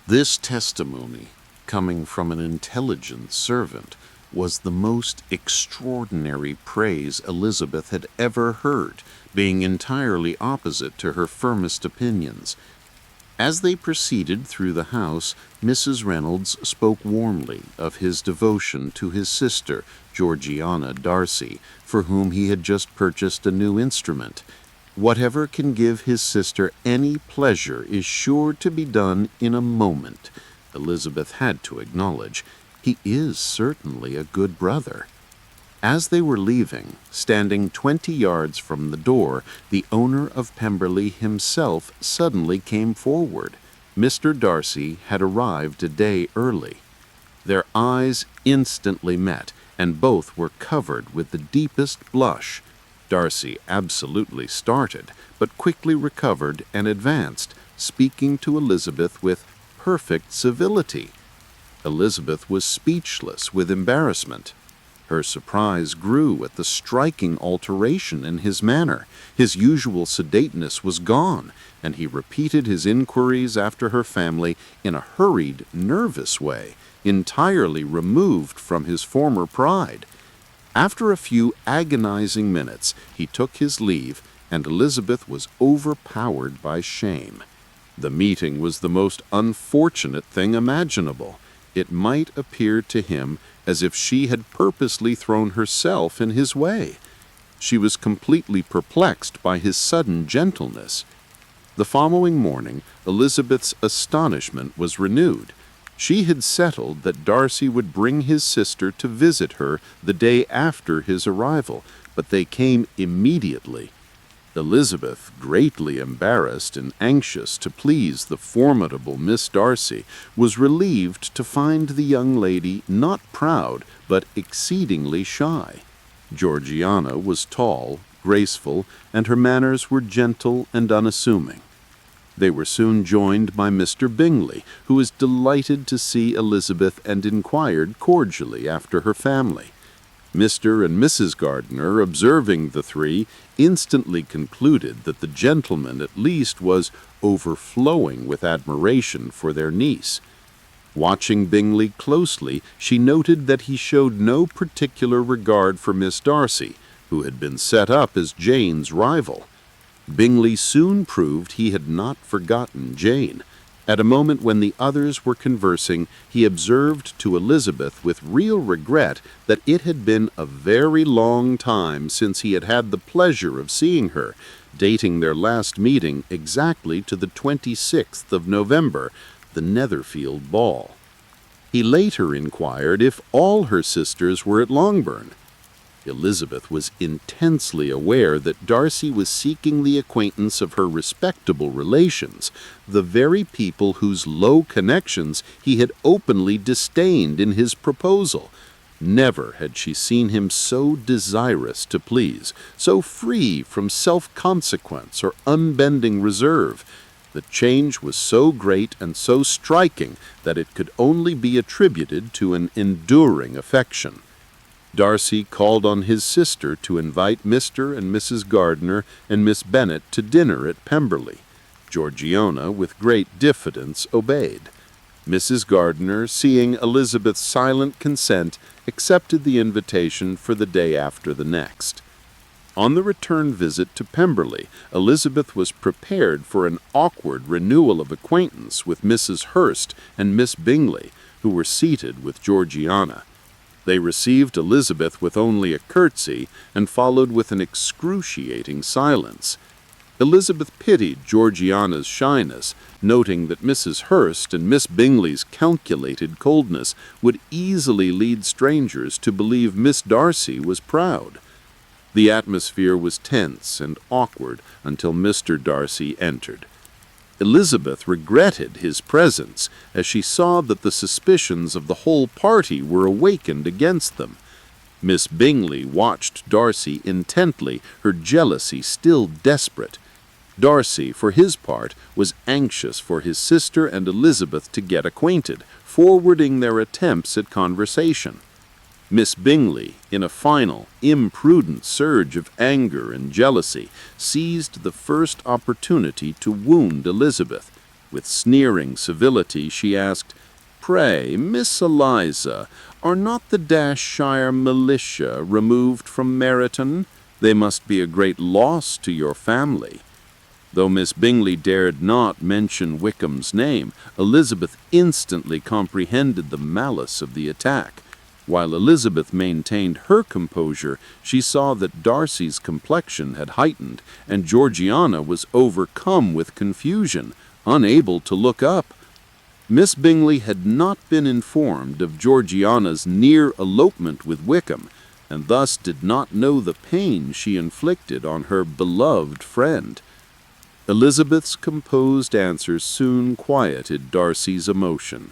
This testimony, coming from an intelligent servant, was the most extraordinary praise Elizabeth had ever heard, being entirely opposite to her firmest opinions. As they proceeded through the house, Mrs. Reynolds spoke warmly of his devotion to his sister, Georgiana Darcy, for whom he had just purchased a new instrument. Whatever can give his sister any pleasure is sure to be done in a moment. Elizabeth had to acknowledge, he is certainly a good brother. As they were leaving, standing 20 yards from the door, the owner of Pemberley himself suddenly came forward. Mr. Darcy had arrived a day early. Their eyes instantly met, and both were covered with the deepest blush. Darcy absolutely started, but quickly recovered and advanced, speaking to Elizabeth with perfect civility. Elizabeth was speechless with embarrassment. Her surprise grew at the striking alteration in his manner. His usual sedateness was gone, and he repeated his inquiries after her family in a hurried, nervous way, entirely removed from his former pride. After a few agonizing minutes, he took his leave, and Elizabeth was overpowered by shame. The meeting was the most unfortunate thing imaginable. It might appear to him as if she had purposely thrown herself in his way. She was completely perplexed by his sudden gentleness. The following morning, Elizabeth's astonishment was renewed. She had settled that Darcy would bring his sister to visit her the day after his arrival, but they came immediately. Elizabeth, greatly embarrassed and anxious to please the formidable Miss Darcy, was relieved to find the young lady not proud but exceedingly shy. Georgiana was tall, graceful, and her manners were gentle and unassuming. They were soon joined by Mr. Bingley, who was delighted to see Elizabeth and inquired cordially after her family. Mr. and Mrs. Gardiner, observing the three, instantly concluded that the gentleman at least was overflowing with admiration for their niece. Watching Bingley closely, she noted that he showed no particular regard for Miss Darcy, who had been set up as Jane's rival. Bingley soon proved he had not forgotten Jane. At a moment when the others were conversing, he observed to Elizabeth with real regret that it had been a very long time since he had had the pleasure of seeing her, dating their last meeting exactly to the 26th of November, the Netherfield ball. He later inquired if all her sisters were at Longbourn. Elizabeth was intensely aware that Darcy was seeking the acquaintance of her respectable relations, the very people whose low connections he had openly disdained in his proposal. Never had she seen him so desirous to please, so free from self-consequence or unbending reserve. The change was so great and so striking that it could only be attributed to an enduring affection. Darcy called on his sister to invite Mr. and Mrs. Gardiner and Miss Bennet to dinner at Pemberley. Georgiana, with great diffidence, obeyed. Mrs. Gardiner, seeing Elizabeth's silent consent, accepted the invitation for the day after the next. On the return visit to Pemberley, Elizabeth was prepared for an awkward renewal of acquaintance with Mrs. Hurst and Miss Bingley, who were seated with Georgiana. They received Elizabeth with only a curtsy and followed with an excruciating silence. Elizabeth pitied Georgiana's shyness, noting that Mrs. Hurst and Miss Bingley's calculated coldness would easily lead strangers to believe Miss Darcy was proud. The atmosphere was tense and awkward until Mr. Darcy entered. Elizabeth regretted his presence as she saw that the suspicions of the whole party were awakened against them. Miss Bingley watched Darcy intently, her jealousy still desperate. Darcy, for his part, was anxious for his sister and Elizabeth to get acquainted, forwarding their attempts at conversation. Miss Bingley, in a final, imprudent surge of anger and jealousy, seized the first opportunity to wound Elizabeth. With sneering civility, she asked, "Pray, Miss Eliza, are not the Dashshire militia removed from Meryton? They must be a great loss to your family." Though Miss Bingley dared not mention Wickham's name, Elizabeth instantly comprehended the malice of the attack. While Elizabeth maintained her composure, she saw that Darcy's complexion had heightened, and Georgiana was overcome with confusion, unable to look up. Miss Bingley had not been informed of Georgiana's near elopement with Wickham, and thus did not know the pain she inflicted on her beloved friend. Elizabeth's composed answers soon quieted Darcy's emotion.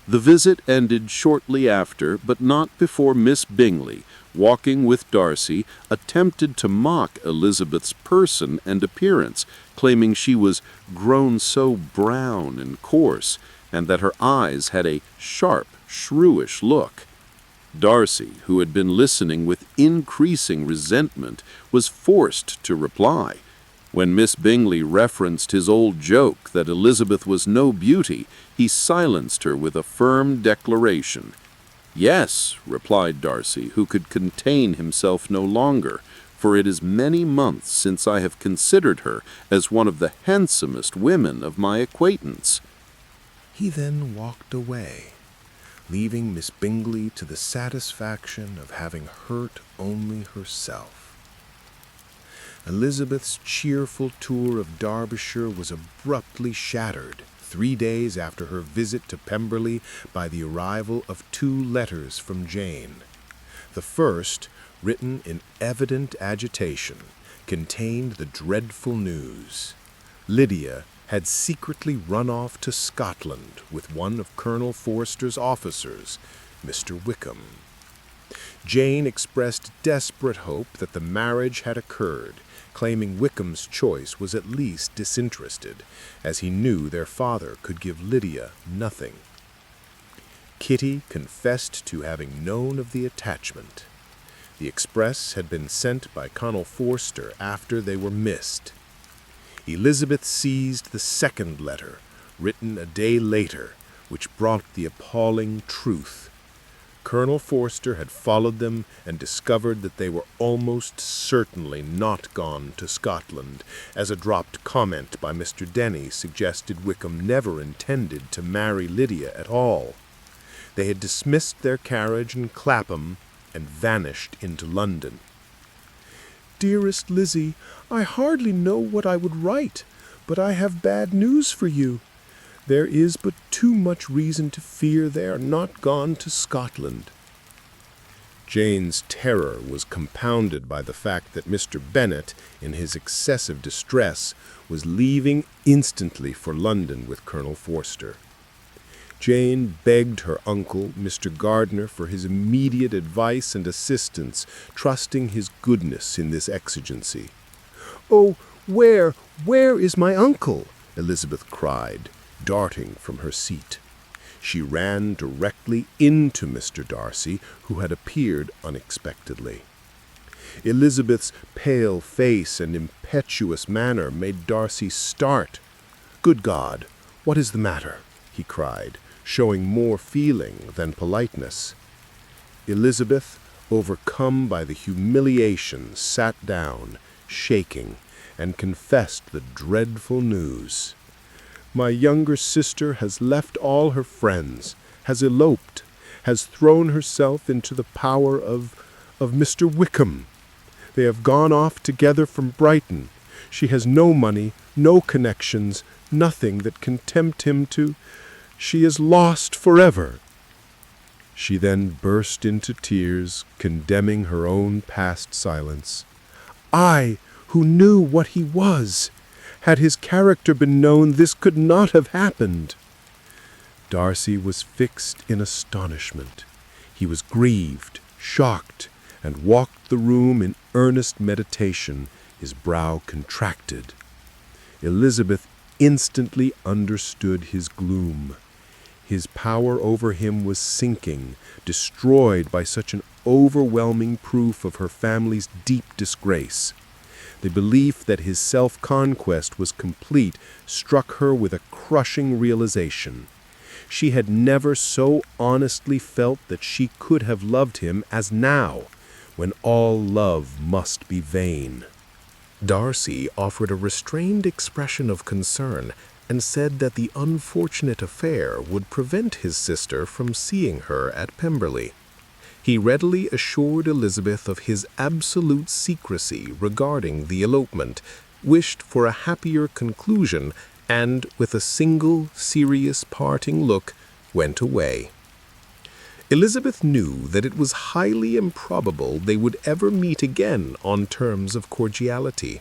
The visit ended shortly after, but not before Miss Bingley, walking with Darcy, attempted to mock Elizabeth's person and appearance, claiming she was grown so brown and coarse, and that her eyes had a sharp, shrewish look. Darcy, who had been listening with increasing resentment, was forced to reply. When Miss Bingley referenced his old joke that Elizabeth was no beauty, he silenced her with a firm declaration. "Yes," replied Darcy, who could contain himself no longer, "for it is many months since I have considered her as one of the handsomest women of my acquaintance." He then walked away, leaving Miss Bingley to the satisfaction of having hurt only herself. Elizabeth's cheerful tour of Derbyshire was abruptly shattered 3 days after her visit to Pemberley by the arrival of 2 letters from Jane. The first, written in evident agitation, contained the dreadful news. Lydia had secretly run off to Scotland with one of Colonel Forster's officers, Mr. Wickham. Jane expressed desperate hope that the marriage had occurred, claiming Wickham's choice was at least disinterested, as he knew their father could give Lydia nothing. Kitty confessed to having known of the attachment. The express had been sent by Colonel Forster after they were missed. Elizabeth seized the second letter, written a day later, which brought the appalling truth. Colonel Forster had followed them and discovered that they were almost certainly not gone to Scotland, as a dropped comment by Mr. Denny suggested Wickham never intended to marry Lydia at all. They had dismissed their carriage in Clapham and vanished into London. "Dearest Lizzie, I hardly know what I would write, but I have bad news for you. There is but too much reason to fear they are not gone to Scotland." Jane's terror was compounded by the fact that Mr. Bennet, in his excessive distress, was leaving instantly for London with Colonel Forster. Jane begged her uncle, Mr. Gardner, for his immediate advice and assistance, trusting his goodness in this exigency. "Oh, where is my uncle?" Elizabeth cried, darting from her seat. She ran directly into Mr. Darcy, who had appeared unexpectedly. Elizabeth's pale face and impetuous manner made Darcy start. "Good God, what is the matter?" he cried, showing more feeling than politeness. Elizabeth, overcome by the humiliation, sat down, shaking, and confessed the dreadful news. "My younger sister has left all her friends, has eloped, has thrown herself into the power of Mr. Wickham. They have gone off together from Brighton. She has no money, no connections, nothing that can tempt him to... She is lost forever." She then burst into tears, condemning her own past silence. "I, who knew what he was. Had his character been known, this could not have happened." Darcy was fixed in astonishment. He was grieved, shocked, and walked the room in earnest meditation, his brow contracted. Elizabeth instantly understood his gloom. His power over him was sinking, destroyed by such an overwhelming proof of her family's deep disgrace. The belief that his self-conquest was complete struck her with a crushing realization. She had never so honestly felt that she could have loved him as now, when all love must be vain. Darcy offered a restrained expression of concern and said that the unfortunate affair would prevent his sister from seeing her at Pemberley. He readily assured Elizabeth of his absolute secrecy regarding the elopement, wished for a happier conclusion, and, with a single serious parting look, went away. Elizabeth knew that it was highly improbable they would ever meet again on terms of cordiality.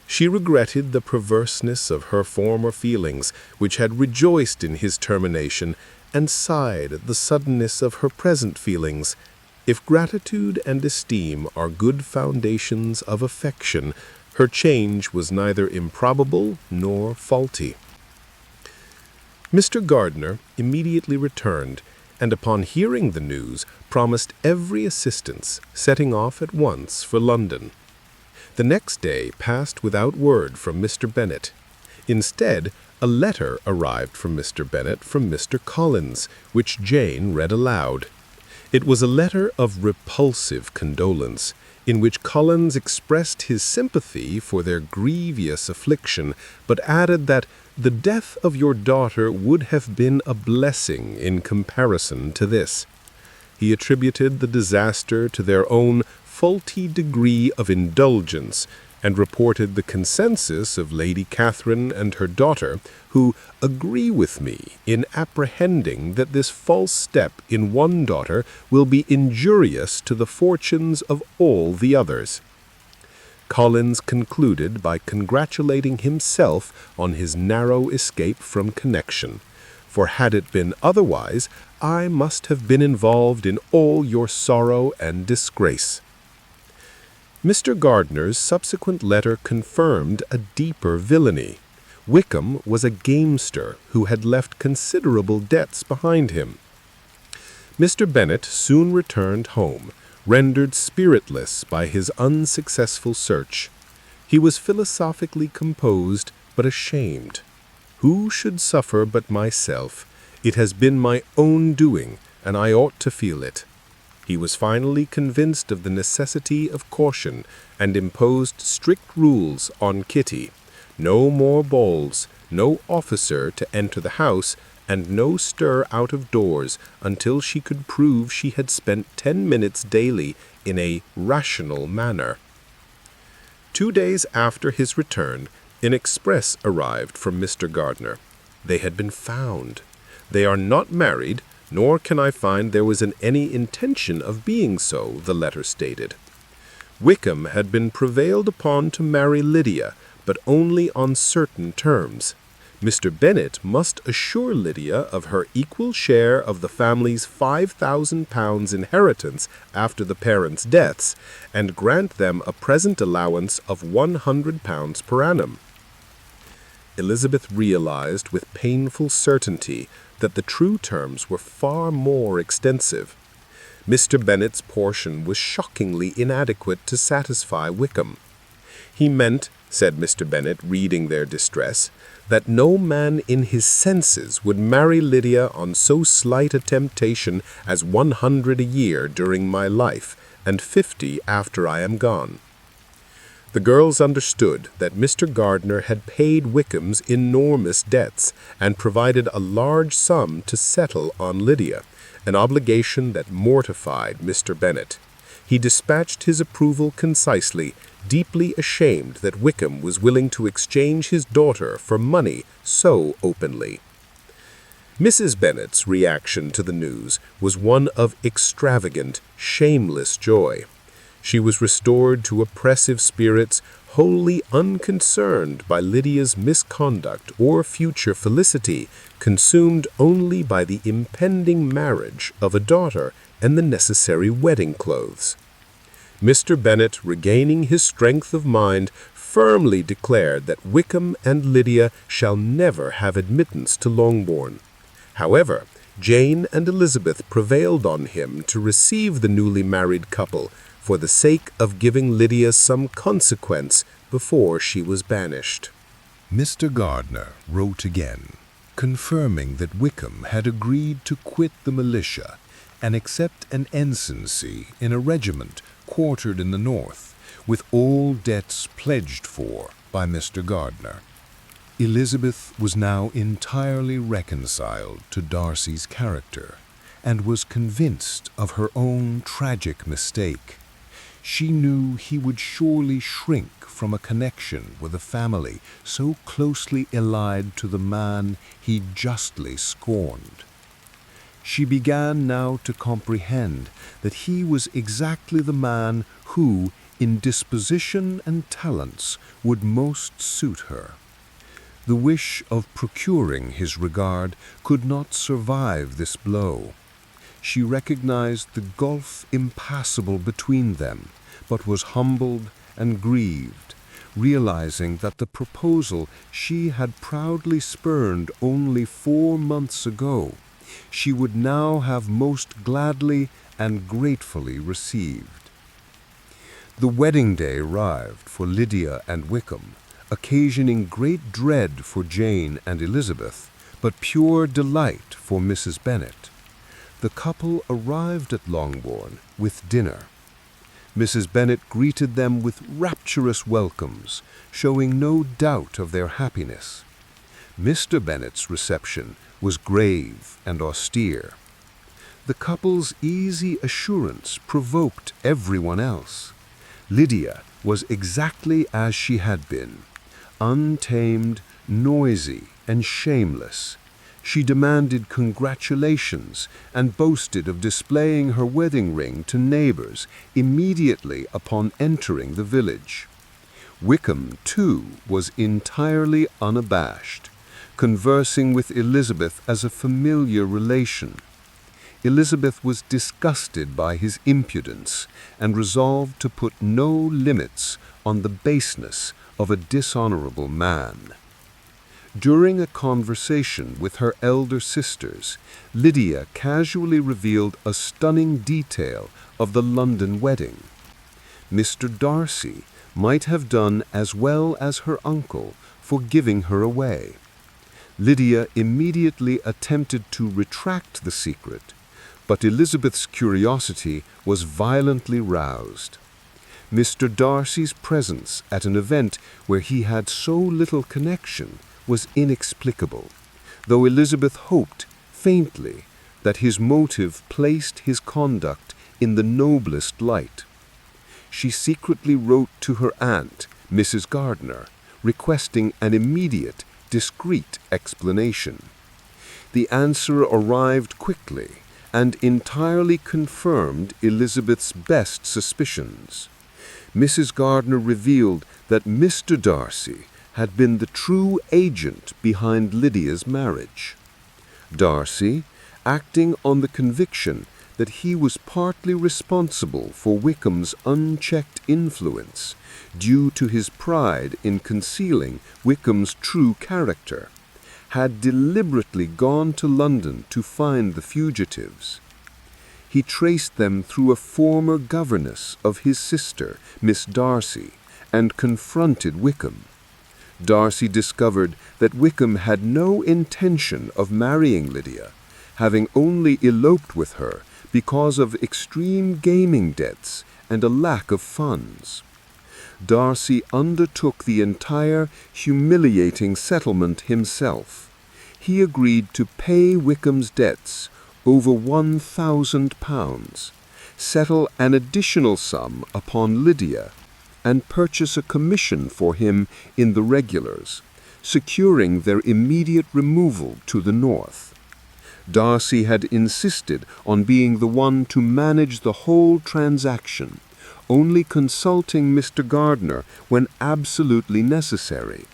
She regretted the perverseness of her former feelings, which had rejoiced in his termination, and sighed at the suddenness of her present feelings. If gratitude and esteem are good foundations of affection, her change was neither improbable nor faulty. Mr. Gardner immediately returned, and upon hearing the news, promised every assistance, setting off at once for London. The next day passed without word from Mr. Bennet. Instead, a letter arrived from Mr. Bennet from Mr. Collins, which Jane read aloud. It was a letter of repulsive condolence, in which Collins expressed his sympathy for their grievous affliction, but added that the death of your daughter would have been a blessing in comparison to this. He attributed the disaster to their own faulty degree of indulgence, and reported the consensus of Lady Catherine and her daughter, who agree with me in apprehending that this false step in one daughter will be injurious to the fortunes of all the others. Collins concluded by congratulating himself on his narrow escape from connection, for had it been otherwise, I must have been involved in all your sorrow and disgrace. Mr. Gardner's subsequent letter confirmed a deeper villainy. Wickham was a gamester who had left considerable debts behind him. Mr. Bennet soon returned home, rendered spiritless by his unsuccessful search. He was philosophically composed, but ashamed. Who should suffer but myself? It has been my own doing, and I ought to feel it. He was finally convinced of the necessity of caution, and imposed strict rules on Kitty. No more balls, no officer to enter the house, and no stir out of doors until she could prove she had spent 10 minutes daily in a rational manner. 2 days after his return, an express arrived from Mr. Gardner. They had been found. They are not married, nor can I find there was any intention of being so, the letter stated. Wickham had been prevailed upon to marry Lydia, but only on certain terms. Mr. Bennet must assure Lydia of her equal share of the family's £5,000 inheritance after the parents' deaths, and grant them a present allowance of £100 per annum. Elizabeth realized with painful certainty that the true terms were far more extensive. Mr. Bennet's portion was shockingly inadequate to satisfy Wickham. He meant, said Mr. Bennet, reading their distress, that no man in his senses would marry Lydia on so slight a temptation as 100 a year during my life, and 50 after I am gone. The girls understood that Mr. Gardiner had paid Wickham's enormous debts and provided a large sum to settle on Lydia, an obligation that mortified Mr. Bennet. He dispatched his approval concisely, deeply ashamed that Wickham was willing to exchange his daughter for money so openly. Mrs. Bennet's reaction to the news was one of extravagant, shameless joy. She was restored to oppressive spirits, wholly unconcerned by Lydia's misconduct or future felicity, consumed only by the impending marriage of a daughter and the necessary wedding clothes. Mr. Bennet, regaining his strength of mind, firmly declared that Wickham and Lydia shall never have admittance to Longbourn. However, Jane and Elizabeth prevailed on him to receive the newly married couple for the sake of giving Lydia some consequence before she was banished. Mr. Gardiner wrote again, confirming that Wickham had agreed to quit the militia and accept an ensigncy in a regiment quartered in the north, with all debts pledged for by Mr. Gardiner. Elizabeth was now entirely reconciled to Darcy's character, and was convinced of her own tragic mistake. She knew he would surely shrink from a connection with a family so closely allied to the man he justly scorned. She began now to comprehend that he was exactly the man who, in disposition and talents, would most suit her. The wish of procuring his regard could not survive this blow. She recognized the gulf impassable between them, but was humbled and grieved, realizing that the proposal she had proudly spurned only 4 months ago, she would now have most gladly and gratefully received. The wedding day arrived for Lydia and Wickham, occasioning great dread for Jane and Elizabeth, but pure delight for Mrs. Bennet. The couple arrived at Longbourn with dinner. Mrs. Bennet greeted them with rapturous welcomes, showing no doubt of their happiness. Mr. Bennet's reception was grave and austere. The couple's easy assurance provoked everyone else. Lydia was exactly as she had been, untamed, noisy, and shameless. She demanded congratulations and boasted of displaying her wedding ring to neighbors immediately upon entering the village. Wickham, too, was entirely unabashed, conversing with Elizabeth as a familiar relation. Elizabeth was disgusted by his impudence and resolved to put no limits on the baseness of a dishonorable man. During a conversation with her elder sisters, Lydia casually revealed a stunning detail of the London wedding. Mr. Darcy might have done as well as her uncle for giving her away. Lydia immediately attempted to retract the secret, but Elizabeth's curiosity was violently roused. Mr. Darcy's presence at an event where he had so little connection was inexplicable, though Elizabeth hoped, faintly, that his motive placed his conduct in the noblest light. She secretly wrote to her aunt, Mrs. Gardiner, requesting an immediate, discreet explanation. The answer arrived quickly and entirely confirmed Elizabeth's best suspicions. Mrs. Gardiner revealed that Mr. Darcy had been the true agent behind Lydia's marriage. Darcy, acting on the conviction that he was partly responsible for Wickham's unchecked influence due to his pride in concealing Wickham's true character, had deliberately gone to London to find the fugitives. He traced them through a former governess of his sister, Miss Darcy, and confronted Wickham. Darcy discovered that Wickham had no intention of marrying Lydia, having only eloped with her because of extreme gaming debts and a lack of funds. Darcy undertook the entire humiliating settlement himself. He agreed to pay Wickham's debts, over £1,000, settle an additional sum upon Lydia, and purchase a commission for him in the regulars, securing their immediate removal to the north. Darcy had insisted on being the one to manage the whole transaction, only consulting Mr. Gardiner when absolutely necessary,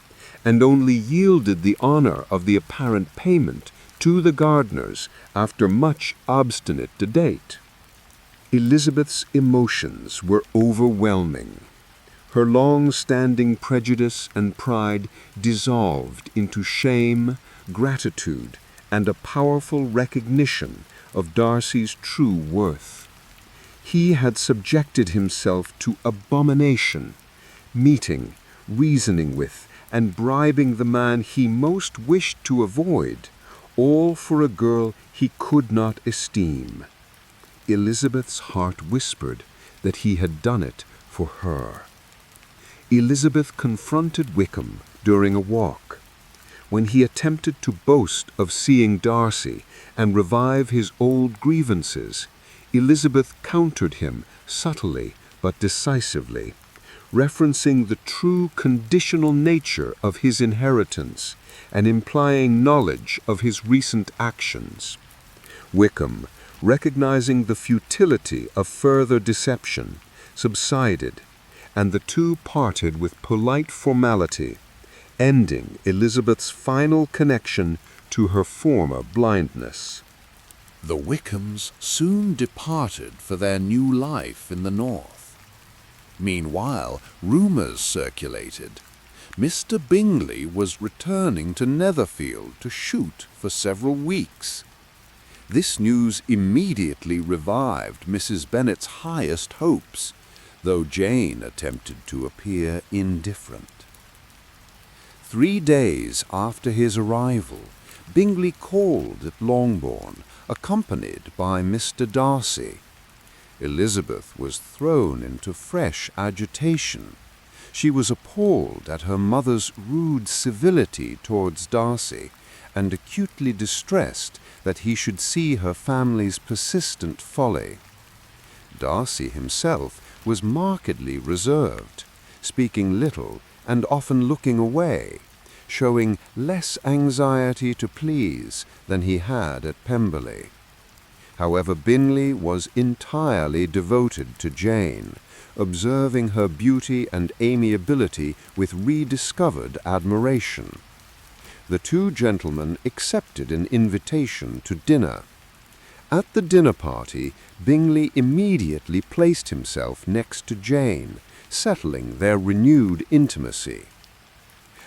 and only yielded the honor of the apparent payment to the Gardiners after much obstinate debate. Elizabeth's emotions were overwhelming. Her long-standing prejudice and pride dissolved into shame, gratitude, and a powerful recognition of Darcy's true worth. He had subjected himself to abomination, meeting, reasoning with, and bribing the man he most wished to avoid, all for a girl he could not esteem. Elizabeth's heart whispered that he had done it for her. Elizabeth confronted Wickham during a walk. When he attempted to boast of seeing Darcy and revive his old grievances, Elizabeth countered him subtly but decisively, referencing the true conditional nature of his inheritance and implying knowledge of his recent actions. Wickham, recognizing the futility of further deception, subsided, and the two parted with polite formality, ending Elizabeth's final connection to her former blindness. The Wickhams soon departed for their new life in the north. Meanwhile, rumours circulated. Mr. Bingley was returning to Netherfield to shoot for several weeks. This news immediately revived Mrs. Bennet's highest hopes, though Jane attempted to appear indifferent. 3 days after his arrival, Bingley called at Longbourn, accompanied by Mr. Darcy. Elizabeth was thrown into fresh agitation. She was appalled at her mother's rude civility towards Darcy, and acutely distressed that he should see her family's persistent folly. Darcy himself was markedly reserved, speaking little and often looking away, showing less anxiety to please than he had at Pemberley. However, Bingley was entirely devoted to Jane, observing her beauty and amiability with rediscovered admiration. The two gentlemen accepted an invitation to dinner. At the dinner party, Bingley immediately placed himself next to Jane, settling their renewed intimacy.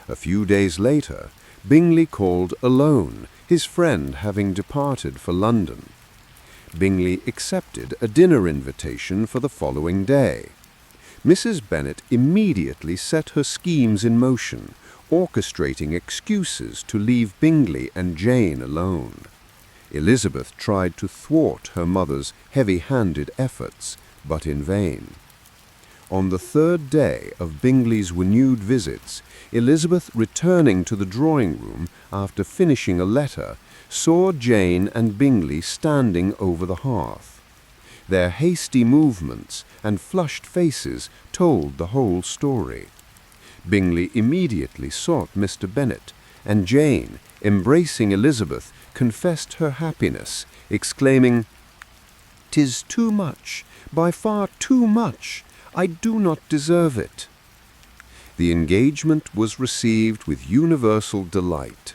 A few days later, Bingley called alone, his friend having departed for London. Bingley accepted a dinner invitation for the following day. Mrs. Bennet immediately set her schemes in motion, orchestrating excuses to leave Bingley and Jane alone. Elizabeth tried to thwart her mother's heavy-handed efforts, but in vain. On the 3rd day of Bingley's renewed visits, Elizabeth, returning to the drawing-room after finishing a letter, saw Jane and Bingley standing over the hearth. Their hasty movements and flushed faces told the whole story. Bingley immediately sought Mr. Bennet, and Jane, embracing Elizabeth, confessed her happiness, exclaiming, "'Tis too much, by far too much. I do not deserve it." The engagement was received with universal delight.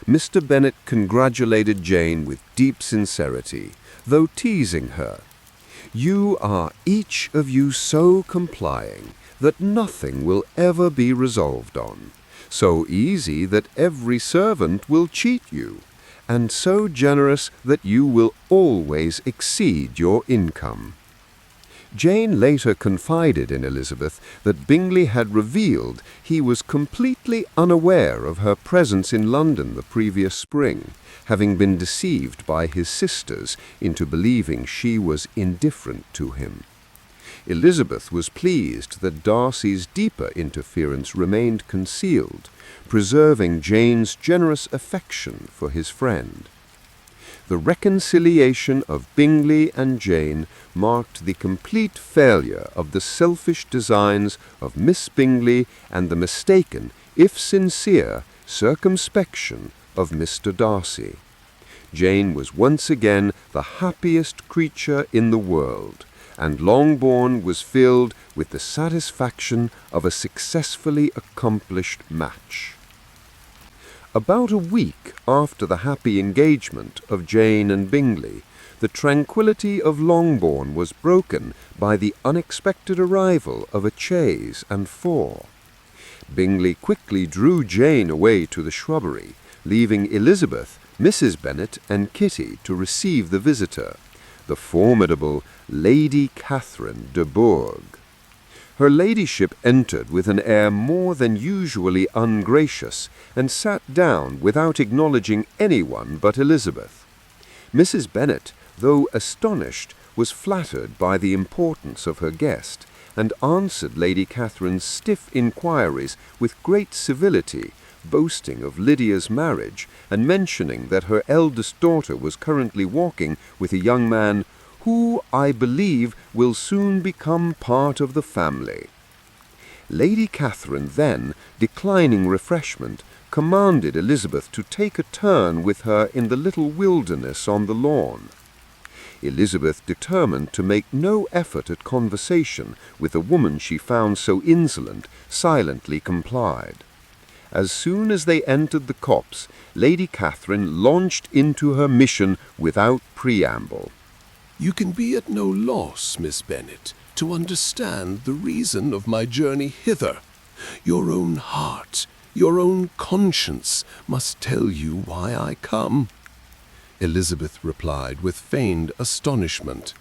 Mr. Bennet congratulated Jane with deep sincerity, though teasing her. "You are each of you so complying that nothing will ever be resolved on, so easy that every servant will cheat you, and so generous that you will always exceed your income." Jane later confided in Elizabeth that Bingley had revealed he was completely unaware of her presence in London the previous spring, having been deceived by his sisters into believing she was indifferent to him. Elizabeth was pleased that Darcy's deeper interference remained concealed, preserving Jane's generous affection for his friend. The reconciliation of Bingley and Jane marked the complete failure of the selfish designs of Miss Bingley and the mistaken, if sincere, circumspection of Mr. Darcy. Jane was once again the happiest creature in the world, and Longbourn was filled with the satisfaction of a successfully accomplished match. About a week after the happy engagement of Jane and Bingley, the tranquillity of Longbourn was broken by the unexpected arrival of a chaise and four. Bingley quickly drew Jane away to the shrubbery, leaving Elizabeth, Mrs. Bennet, and Kitty to receive the visitor, the formidable Lady Catherine de Bourgh. Her ladyship entered with an air more than usually ungracious, and sat down without acknowledging anyone but Elizabeth. Mrs. Bennet, though astonished, was flattered by the importance of her guest, and answered Lady Catherine's stiff inquiries with great civility, boasting of Lydia's marriage, and mentioning that her eldest daughter was currently walking with a young man who, I believe, will soon become part of the family. Lady Catherine then, declining refreshment, commanded Elizabeth to take a turn with her in the little wilderness on the lawn. Elizabeth, determined to make no effort at conversation with a woman she found so insolent, silently complied. As soon as they entered the copse, Lady Catherine launched into her mission without preamble. "You can be at no loss, Miss Bennet, to understand the reason of my journey hither. Your own heart, your own conscience must tell you why I come." Elizabeth replied with feigned astonishment.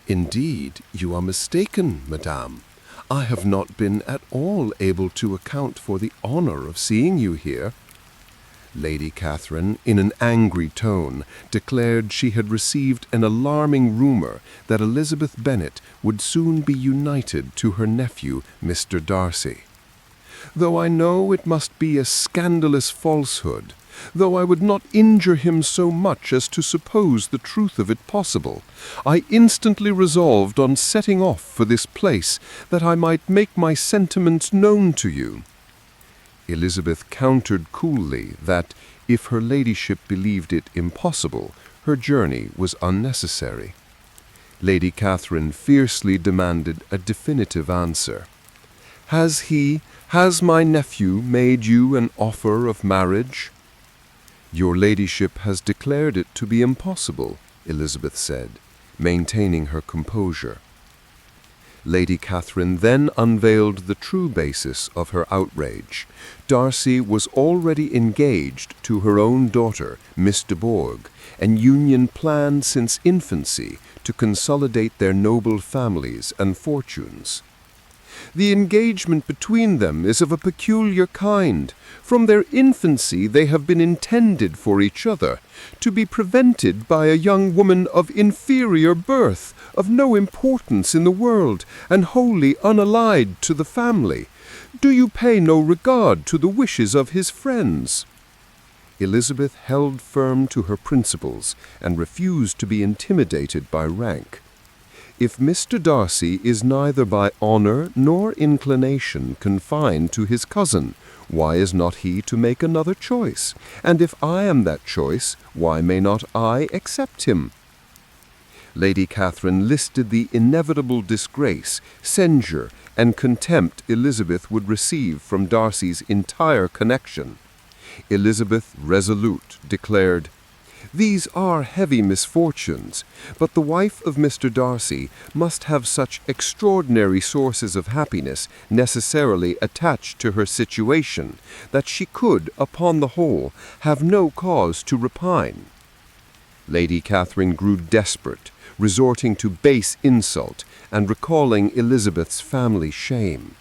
"Indeed, you are mistaken, madame. I have not been at all able to account for the honor of seeing you here." Lady Catherine, in an angry tone, declared she had received an alarming rumor that Elizabeth Bennet would soon be united to her nephew, Mr. Darcy. "Though I know it must be a scandalous falsehood, though I would not injure him so much as to suppose the truth of it possible, I instantly resolved on setting off for this place, that I might make my sentiments known to you." Elizabeth countered coolly that, if her ladyship believed it impossible, her journey was unnecessary. Lady Catherine fiercely demanded a definitive answer. Has my nephew made you an offer of marriage?" "Your ladyship has declared it to be impossible," Elizabeth said, maintaining her composure. Lady Catherine then unveiled the true basis of her outrage. Darcy was already engaged to her own daughter, Miss de Bourgh, an union planned since infancy to consolidate their noble families and fortunes. "The engagement between them is of a peculiar kind. From their infancy they have been intended for each other, to be prevented by a young woman of inferior birth, of no importance in the world, and wholly unallied to the family. Do you pay no regard to the wishes of his friends?" Elizabeth held firm to her principles, and refused to be intimidated by rank. "If Mr. Darcy is neither by honor nor inclination confined to his cousin, why is not he to make another choice? And if I am that choice, why may not I accept him?" Lady Catherine listed the inevitable disgrace, censure, and contempt Elizabeth would receive from Darcy's entire connection. Elizabeth, resolute, declared, "These are heavy misfortunes, but the wife of Mr. Darcy must have such extraordinary sources of happiness necessarily attached to her situation that she could, upon the whole, have no cause to repine." Lady Catherine grew desperate, resorting to base insult and recalling Elizabeth's family shame.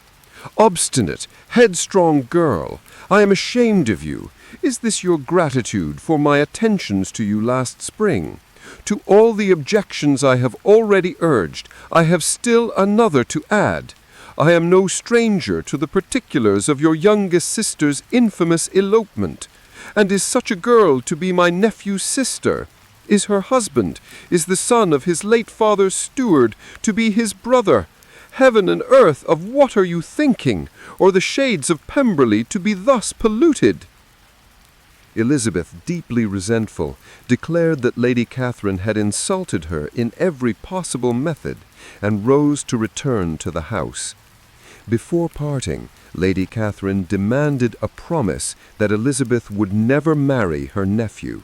"Obstinate, headstrong girl, I am ashamed of you. Is this your gratitude for my attentions to you last spring? To all the objections I have already urged, I have still another to add. I am no stranger to the particulars of your youngest sister's infamous elopement. And is such a girl to be my nephew's sister? Is her husband, is the son of his late father's steward, to be his brother? Heaven and earth, of what are you thinking? Or the shades of Pemberley to be thus polluted?" Elizabeth, deeply resentful, declared that Lady Catherine had insulted her in every possible method, and rose to return to the house. Before parting, Lady Catherine demanded a promise that Elizabeth would never marry her nephew.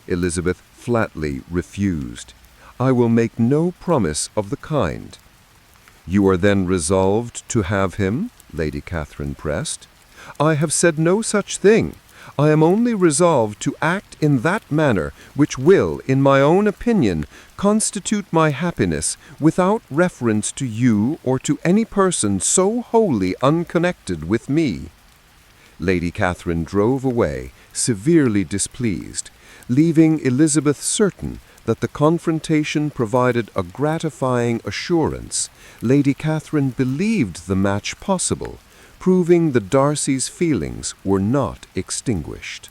Elizabeth flatly refused. "I will make no promise of the kind." "You are then resolved to have him?" Lady Catherine pressed. "I have said no such thing. I am only resolved to act in that manner which will, in my own opinion, constitute my happiness without reference to you or to any person so wholly unconnected with me." Lady Catherine drove away, severely displeased, leaving Elizabeth certain that the confrontation provided a gratifying assurance. Lady Catherine believed the match possible, proving that Darcy's feelings were not extinguished.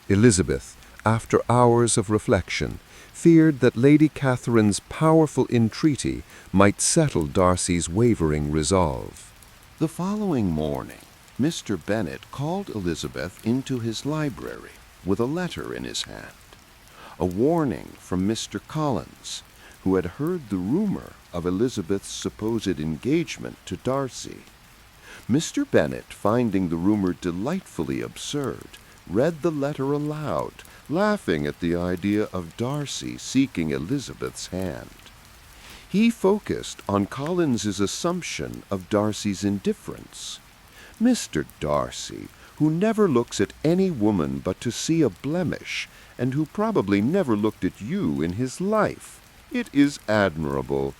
Elizabeth, after hours of reflection, feared that Lady Catherine's powerful entreaty might settle Darcy's wavering resolve. The following morning, Mr. Bennet called Elizabeth into his library with a letter in his hand, a warning from Mr. Collins, who had heard the rumor of Elizabeth's supposed engagement to Darcy. Mr. Bennet, finding the rumor delightfully absurd, read the letter aloud, laughing at the idea of Darcy seeking Elizabeth's hand. He focused on Collins's assumption of Darcy's indifference. "Mr. Darcy, who never looks at any woman but to see a blemish, and who probably never looked at you in his life. It is admirable."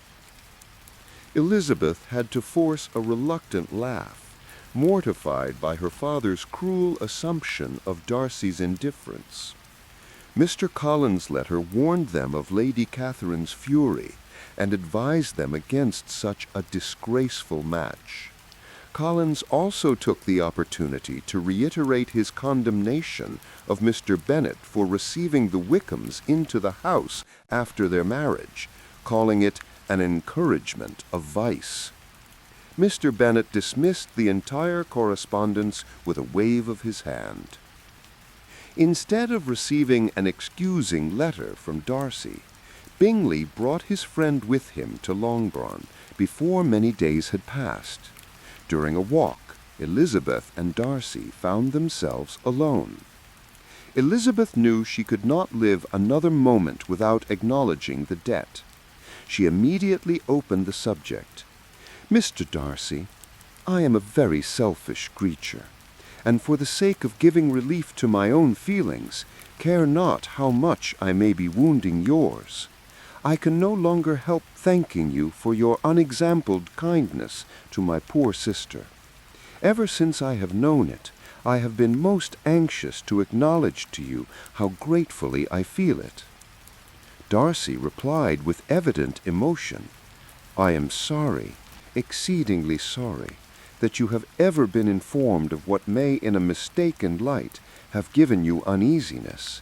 Elizabeth had to force a reluctant laugh, mortified by her father's cruel assumption of Darcy's indifference. Mr. Collins' letter warned them of Lady Catherine's fury, and advised them against such a disgraceful match. Collins also took the opportunity to reiterate his condemnation of Mr. Bennet for receiving the Wickhams into the house after their marriage, calling it an encouragement of vice. Mr. Bennet dismissed the entire correspondence with a wave of his hand. Instead of receiving an excusing letter from Darcy, Bingley brought his friend with him to Longbourn before many days had passed. During a walk, Elizabeth and Darcy found themselves alone. Elizabeth knew she could not live another moment without acknowledging the debt. She immediately opened the subject. "Mr. Darcy, I am a very selfish creature, and for the sake of giving relief to my own feelings, care not how much I may be wounding yours. I can no longer help thanking you for your unexampled kindness to my poor sister. Ever since I have known it, I have been most anxious to acknowledge to you how gratefully I feel it." Darcy replied with evident emotion, "I am sorry, exceedingly sorry, that you have ever been informed of what may in a mistaken light have given you uneasiness.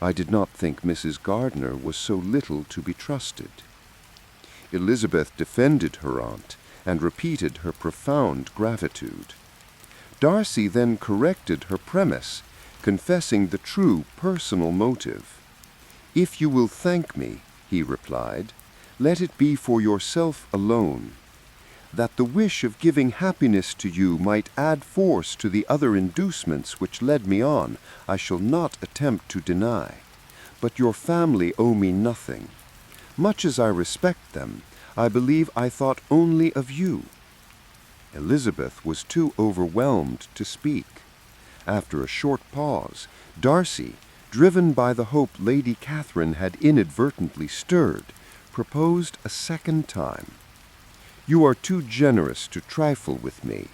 I did not think Mrs. Gardiner was so little to be trusted." Elizabeth defended her aunt, and repeated her profound gratitude. Darcy then corrected her premise, confessing the true personal motive. "If you will thank me," he replied, let it be for yourself alone. That the wish of giving happiness to you might add force to the other inducements which led me on, I shall not attempt to deny. But your family owe me nothing. Much as I respect them, I believe I thought only of you. Elizabeth was too overwhelmed to speak. After a short pause, Darcy, driven by the hope Lady Catherine had inadvertently stirred, proposed a second time. You are too generous to trifle with me.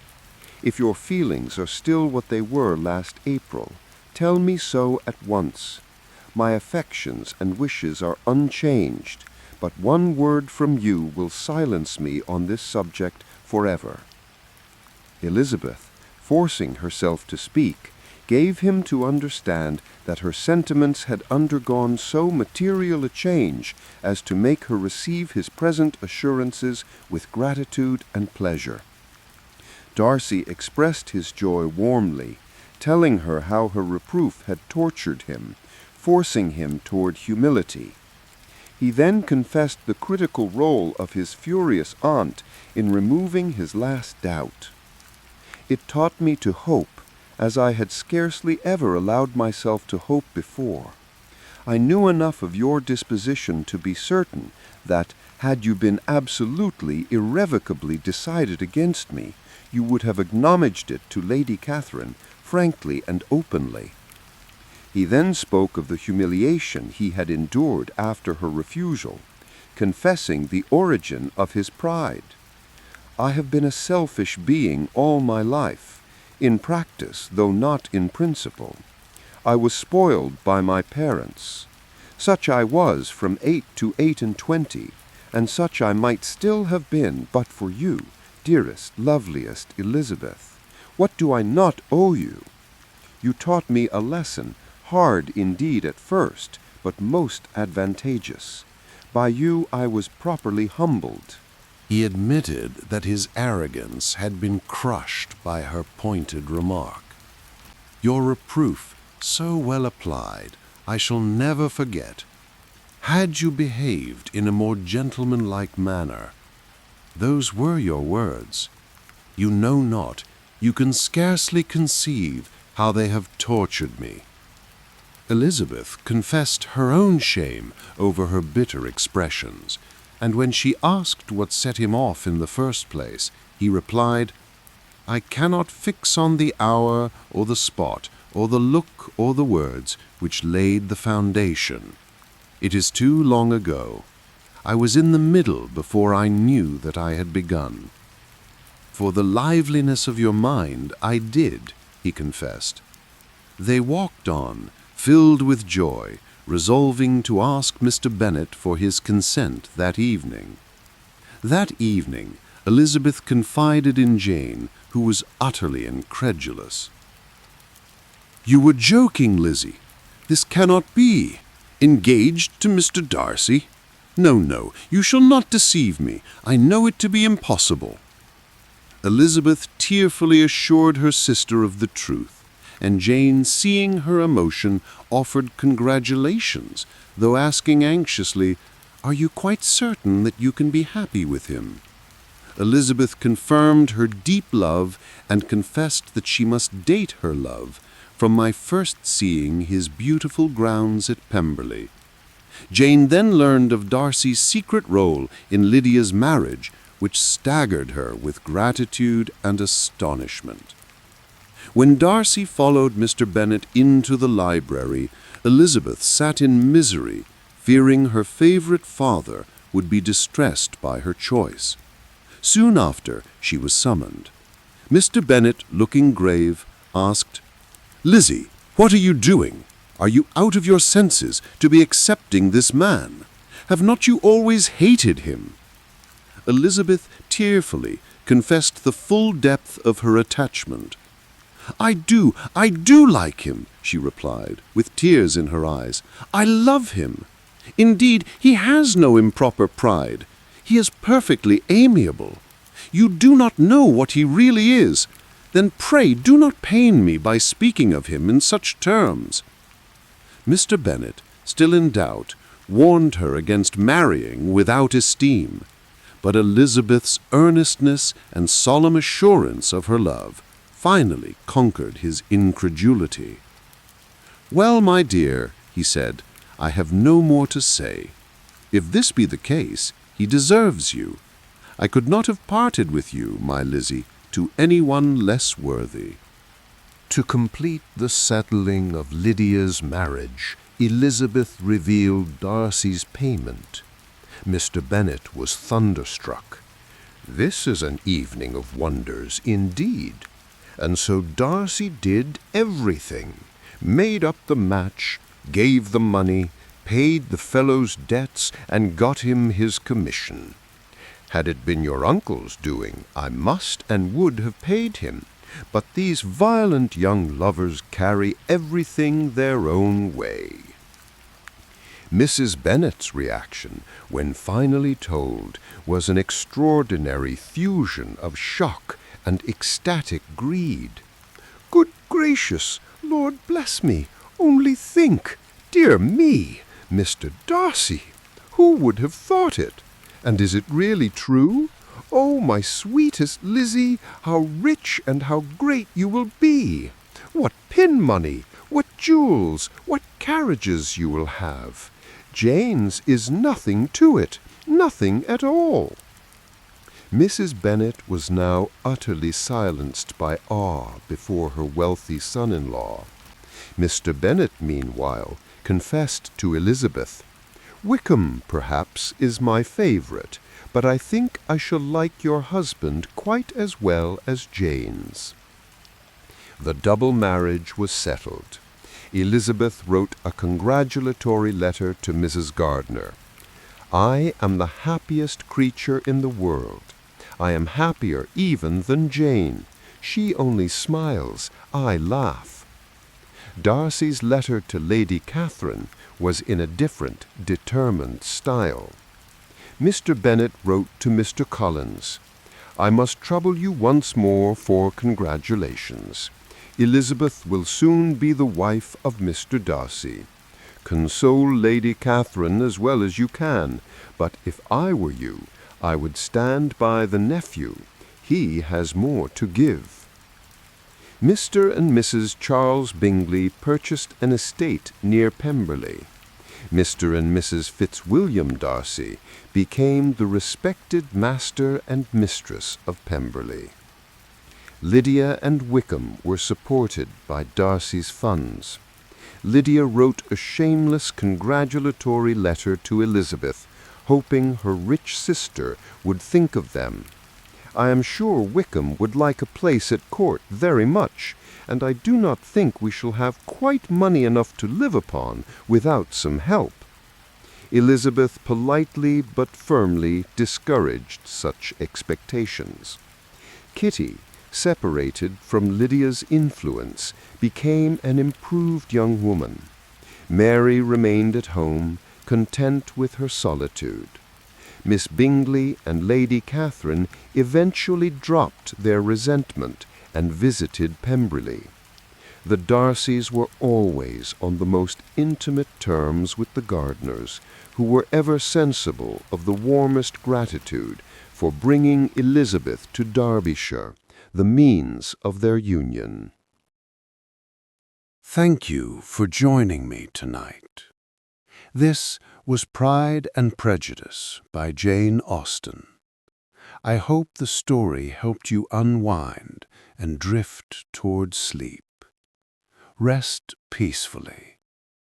If your feelings are still what they were last April, tell me so at once. My affections and wishes are unchanged, but one word from you will silence me on this subject forever. Elizabeth, forcing herself to speak, gave him to understand that her sentiments had undergone so material a change as to make her receive his present assurances with gratitude and pleasure. Darcy expressed his joy warmly, telling her how her reproof had tortured him, forcing him toward humility. He then confessed the critical role of his furious aunt in removing his last doubt. It taught me to hope, as I had scarcely ever allowed myself to hope before. I knew enough of your disposition to be certain that, had you been absolutely, irrevocably decided against me, you would have acknowledged it to Lady Catherine, frankly and openly. He then spoke of the humiliation he had endured after her refusal, confessing the origin of his pride. I have been a selfish being all my life, in practice, though not in principle. I was spoiled by my parents. Such I was from 8 to 28, and such I might still have been but for you, dearest, loveliest Elizabeth. What do I not owe you? You taught me a lesson, hard indeed at first, but most advantageous. By you I was properly humbled. He admitted that his arrogance had been crushed by her pointed remark. Your reproof, so well applied, I shall never forget. Had you behaved in a more gentlemanlike manner, those were your words. You know not, you can scarcely conceive how they have tortured me. Elizabeth confessed her own shame over her bitter expressions, and when she asked what set him off in the first place, he replied, I cannot fix on the hour or the spot or the look or the words which laid the foundation. It is too long ago. I was in the middle before I knew that I had begun. For the liveliness of your mind I did, he confessed. They walked on, filled with joy, resolving to ask Mr. Bennet for his consent that evening. That evening, Elizabeth confided in Jane, who was utterly incredulous. You were joking, Lizzie. This cannot be. Engaged to Mr. Darcy? No, you shall not deceive me. I know it to be impossible. Elizabeth tearfully assured her sister of the truth, and Jane, seeing her emotion, offered congratulations, though asking anxiously, Are you quite certain that you can be happy with him? Elizabeth confirmed her deep love and confessed that she must date her love from my first seeing his beautiful grounds at Pemberley. Jane then learned of Darcy's secret role in Lydia's marriage, which staggered her with gratitude and astonishment. When Darcy followed Mr. Bennet into the library, Elizabeth sat in misery, fearing her favorite father would be distressed by her choice. Soon after, she was summoned. Mr. Bennet, looking grave, asked, Lizzie, what are you doing? Are you out of your senses to be accepting this man? Have not you always hated him? Elizabeth tearfully confessed the full depth of her attachment. I do like him, she replied, with tears in her eyes. I love him. Indeed, he has no improper pride. He is perfectly amiable. You do not know what he really is. Then pray do not pain me by speaking of him in such terms. Mr. Bennet, still in doubt, warned her against marrying without esteem, but Elizabeth's earnestness and solemn assurance of her love finally conquered his incredulity. "Well, my dear," he said, "I have no more to say. If this be the case, he deserves you. I could not have parted with you, my Lizzie, to anyone less worthy." To complete the settling of Lydia's marriage, Elizabeth revealed Darcy's payment. Mr. Bennet was thunderstruck. This is an evening of wonders indeed. And so Darcy did everything, made up the match, gave the money, paid the fellow's debts, and got him his commission. Had it been your uncle's doing, I must and would have paid him, but these violent young lovers carry everything their own way. Mrs. Bennet's reaction, when finally told, was an extraordinary fusion of shock and ecstatic greed. "Good gracious, Lord bless me, only think! Dear me, Mr. Darcy! Who would have thought it? And is it really true? Oh, my sweetest Lizzie, how rich and how great you will be! What pin money, what jewels, what carriages you will have! Jane's is nothing to it, nothing at all." Mrs. Bennet was now utterly silenced by awe before her wealthy son-in-law. Mr. Bennet, meanwhile, confessed to Elizabeth, "Wickham, perhaps, is my favourite, but I think I shall like your husband quite as well as Jane's." The double marriage was settled. Elizabeth wrote a congratulatory letter to Mrs. Gardiner. "I am the happiest creature in the world. I am happier even than Jane. She only smiles, I laugh." Darcy's letter to Lady Catherine was in a different, determined style. Mr. Bennet wrote to Mr. Collins, "I must trouble you once more for congratulations. Elizabeth will soon be the wife of Mr. Darcy. Console Lady Catherine as well as you can, but if I were you, I would stand by the nephew. He has more to give." Mr. and Mrs. Charles Bingley purchased an estate near Pemberley. Mr. and Mrs. Fitzwilliam Darcy became the respected master and mistress of Pemberley. Lydia and Wickham were supported by Darcy's funds. Lydia wrote a shameless congratulatory letter to Elizabeth, hoping her rich sister would think of them. "I am sure Wickham would like a place at court very much, and I do not think we shall have quite money enough to live upon without some help." Elizabeth politely but firmly discouraged such expectations. Kitty, separated from Lydia's influence, became an improved young woman. Mary remained at home, content with her solitude. Miss Bingley and Lady Catherine eventually dropped their resentment and visited Pemberley. The Darcys were always on the most intimate terms with the Gardiners, who were ever sensible of the warmest gratitude for bringing Elizabeth to Derbyshire, the means of their union. Thank you for joining me tonight. This was Pride and Prejudice by Jane Austen. I hope the story helped you unwind and drift toward sleep. Rest peacefully.